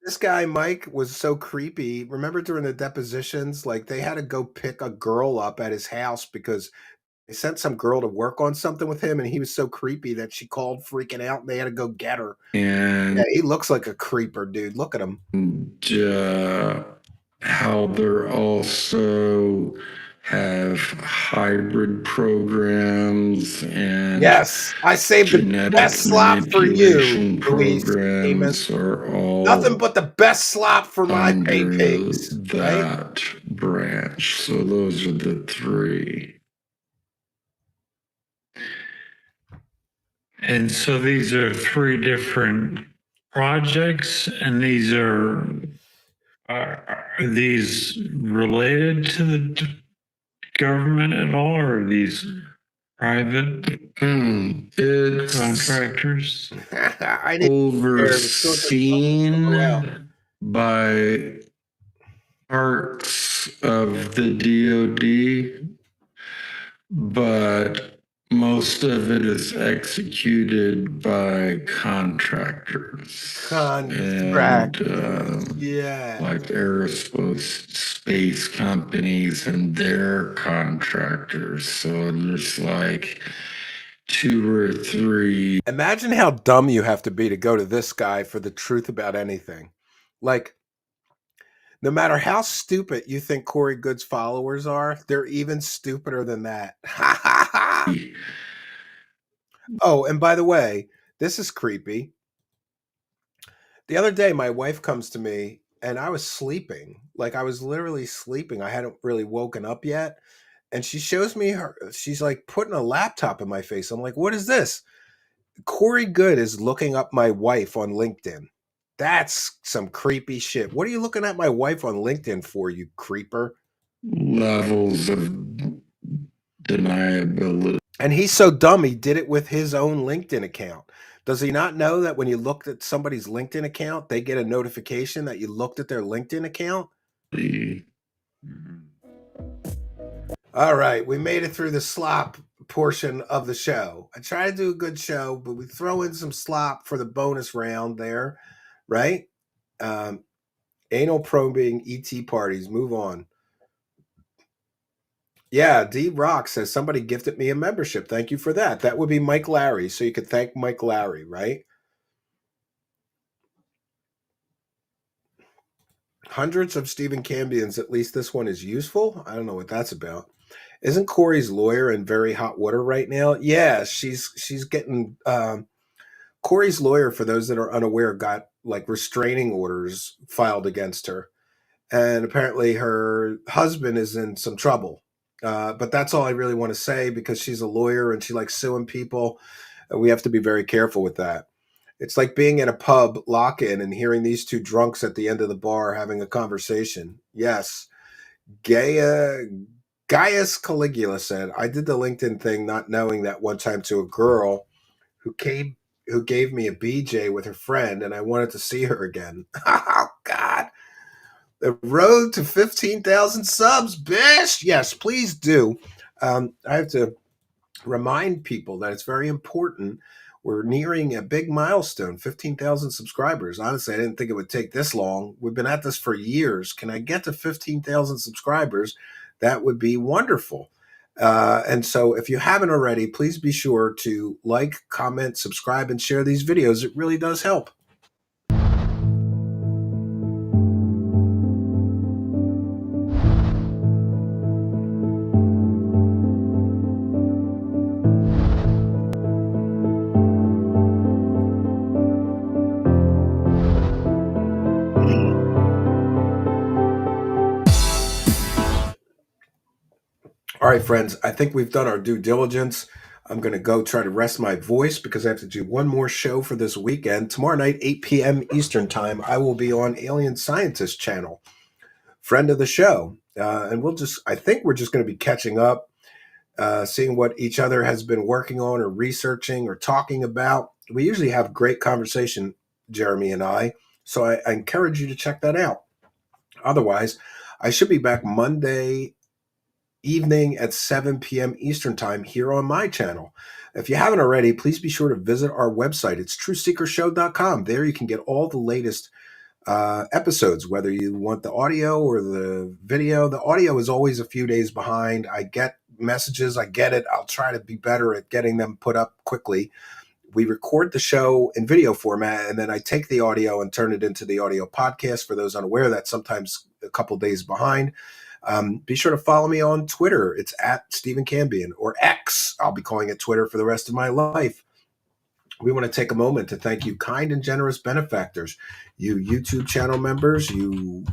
Speaker 2: This guy, Mike, was so creepy. Remember during the depositions, like they had to go pick a girl up at his house because they sent some girl to work on something with him, and he was so creepy that she called freaking out and they had to go get her.
Speaker 7: And
Speaker 2: yeah, he looks like a creeper, dude. Look at him.
Speaker 7: How they're also have hybrid programs and
Speaker 2: yes, I saved the best slop for you, Luis.
Speaker 7: Are all
Speaker 2: nothing but the best slop for my pay pigs.
Speaker 7: That
Speaker 2: right?
Speaker 7: branch. So those are the three.
Speaker 6: And so these are three different projects, and these are these related to the government at all, or are these private
Speaker 7: It's
Speaker 6: contractors?
Speaker 2: I need
Speaker 7: overseen by parts of the DoD, but most of it is executed by contractors.
Speaker 2: Yeah.
Speaker 7: Like aerospace space companies and their contractors. So there's like 2 or 3.
Speaker 2: Imagine how dumb you have to be to go to this guy for the truth about anything. Like, no matter how stupid you think Corey Good's followers are, they're even stupider than that. Oh, and by the way, this is creepy. The other day, my wife comes to me and I was sleeping. Like, I was literally sleeping. I hadn't really woken up yet. And she shows me she's like putting a laptop in my face. I'm like, what is this? Corey Good is looking up my wife on LinkedIn. That's some creepy shit. What are you looking at my wife on LinkedIn for, you creeper?
Speaker 7: Levels of deniability.
Speaker 2: And he's so dumb, he did it with his own LinkedIn account. Does he not know that when you looked at somebody's LinkedIn account, they get a notification that you looked at their LinkedIn account? All right, we made it through the slop portion of the show. I try to do a good show, but we throw in some slop for the bonus round there, right? Anal probing ET parties. Move on. Yeah, D Rock says somebody gifted me a membership. Thank you for that. That would be Mike Larry. So you could thank Mike Larry, right? Hundreds of Stephen Cambians. At least this one is useful. I don't know what that's about. Isn't Corey's lawyer in very hot water right now? Yeah, she's getting Corey's lawyer, for those that are unaware, got like restraining orders filed against her. And apparently her husband is in some trouble. But that's all I really want to say, because she's a lawyer and she likes suing people. We have to be very careful with that. It's like being in a pub lock-in and hearing these two drunks at the end of the bar having a conversation. Yes. Gaius Caligula said, I did the LinkedIn thing not knowing that one time to a girl who gave me a BJ with her friend, and I wanted to see her again. Oh, God. The road to 15,000 subs, bitch. Yes, please do. I have to remind people that it's very important. We're nearing a big milestone, 15,000 subscribers. Honestly, I didn't think it would take this long. We've been at this for years. Can I get to 15,000 subscribers? That would be wonderful. And so if you haven't already, please be sure to like, comment, subscribe, and share these videos. It really does help. All right, friends, I think we've done our due diligence. I'm going to go try to rest my voice because I have to do one more show for this weekend. Tomorrow night, 8 p.m. Eastern Time, I will be on Alien Scientist Channel, friend of the show. And I think we're just going to be catching up, seeing what each other has been working on or researching or talking about. We usually have great conversation, Jeremy and I. So I encourage you to check that out. Otherwise, I should be back Monday evening at 7 p.m. Eastern Time here on my channel. If you haven't already, please be sure to visit our website. It's truthseekershow.com. There you can get all the latest episodes, whether you want the audio or the video. The audio is always a few days behind. I get messages. I get it. I'll try to be better at getting them put up quickly. We record the show in video format, and then I take the audio and turn it into the audio podcast. For those unaware, that's sometimes a couple days behind. Be sure to follow me on Twitter. It's at Stephen Cambion, or X. I'll be calling it Twitter for the rest of my life. We want to take a moment to thank you, kind and generous benefactors, you YouTube channel members, you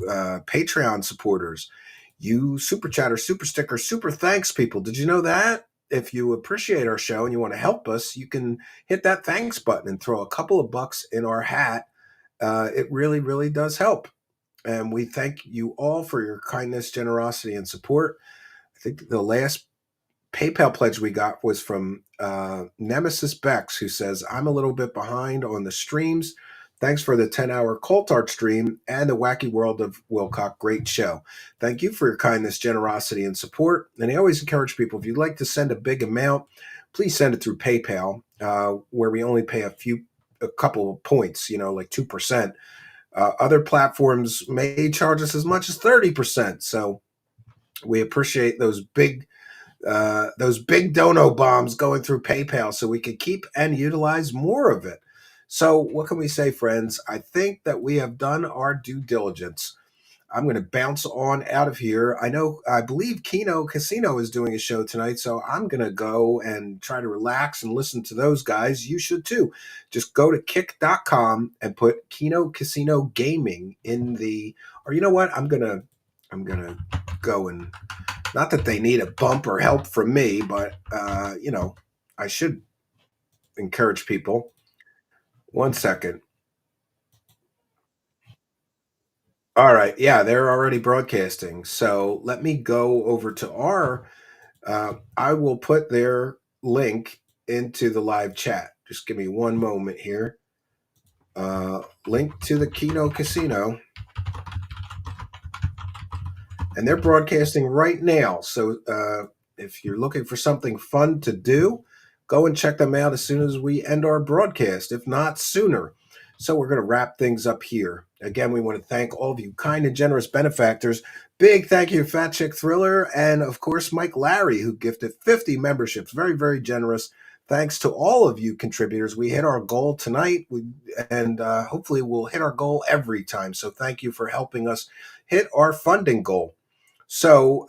Speaker 2: Patreon supporters, you super chatter, super sticker, super thanks people. Did you know that? If you appreciate our show and you want to help us, you can hit that thanks button and throw a couple of bucks in our hat. It really, really does help. And we thank you all for your kindness, generosity, and support. I think the last PayPal pledge we got was from Nemesis Bex, who says, I'm a little bit behind on the streams. Thanks for the 10-hour cult art stream and the Wacky World of Wilcock. Great show. Thank you for your kindness, generosity, and support. And I always encourage people, if you'd like to send a big amount, please send it through PayPal, where we only pay a couple of points, like 2%. Other platforms may charge us as much as 30%. So we appreciate those big dono bombs going through PayPal so we can keep and utilize more of it. So what can we say, friends? I think that we have done our due diligence. I'm going to bounce on out of here. I believe Kino Casino is doing a show tonight, so I'm going to go and try to relax and listen to those guys. You should too. Just go to kick.com and put Kino Casino Gaming in the, or you know what? I'm going to go and, not that they need a bump or help from me, but I should encourage people. 1 second. All right. Yeah, they're already broadcasting. So let me go over to I will put their link into the live chat. Just give me one moment here. Link to the Kino Casino. And they're broadcasting right now. So if you're looking for something fun to do, go and check them out as soon as we end our broadcast, if not sooner. So we're going to wrap things up here. Again, we want to thank all of you kind and generous benefactors. Big thank you to Fat Chick Thriller and, of course, Mike Larry, who gifted 50 memberships. Very, very generous. Thanks to all of you contributors. We hit our goal tonight, and hopefully we'll hit our goal every time. So thank you for helping us hit our funding goal. So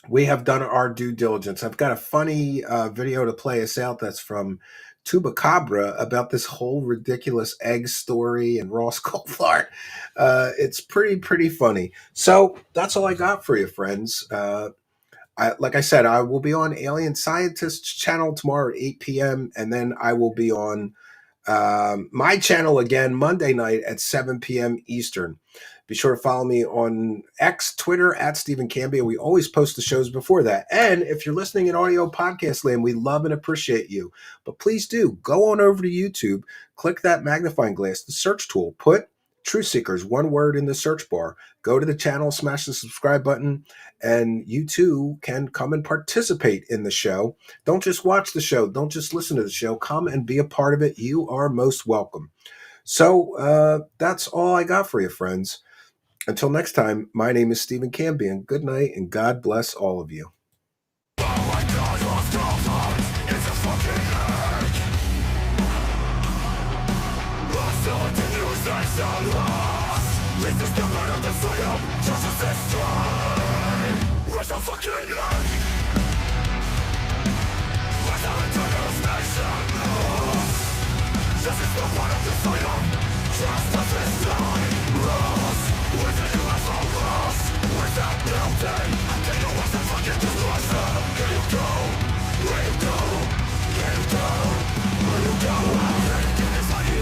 Speaker 2: we have done our due diligence. I've got a funny video to play us out that's from Tubacabra about this whole ridiculous egg story and Ross Goldfart. It's pretty funny. So that's all I got for you, friends. Like I said, I will be on Alien Scientists channel tomorrow at 8 p.m. And then I will be on my channel again Monday night at 7 p.m. Eastern. Be sure to follow me on X, Twitter, at Stephen Cambia. We always post the shows before that. And if you're listening in audio podcast land, we love and appreciate you. But please do go on over to YouTube, click that magnifying glass, the search tool, put Truth Seekers, one word in the search bar. Go to the channel, smash the subscribe button, and you too can come and participate in the show. Don't just watch the show. Don't just listen to the show. Come and be a part of it. You are most welcome. So that's all I got for you, friends. Until next time, my name is Stephen Cambion. Good night, and God bless all of you.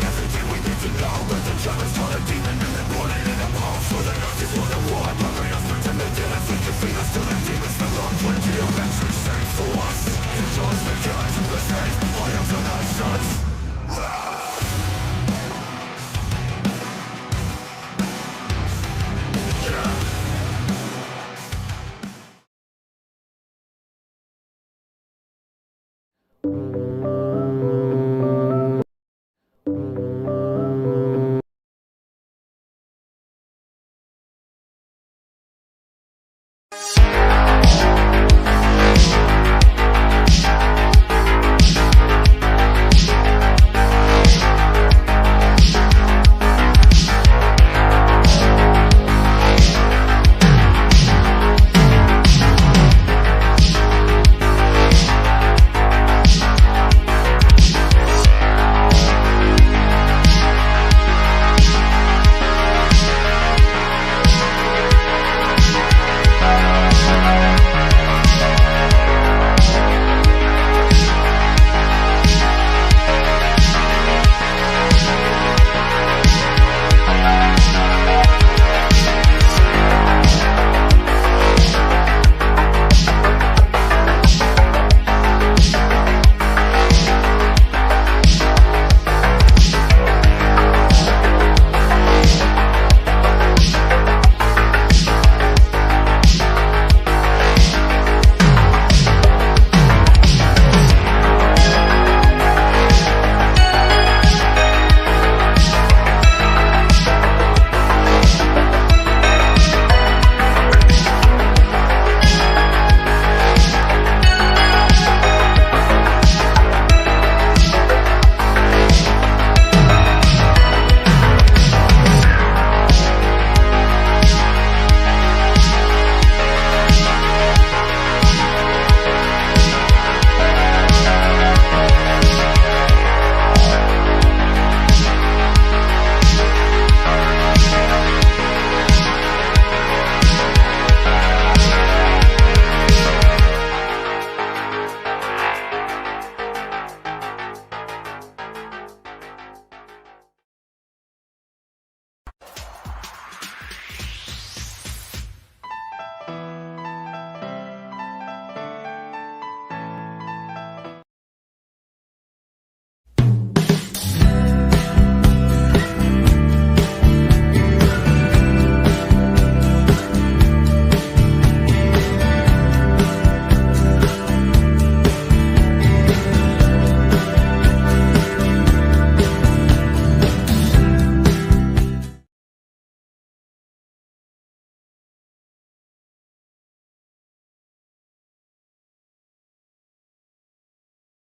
Speaker 2: Everything we need to know, let the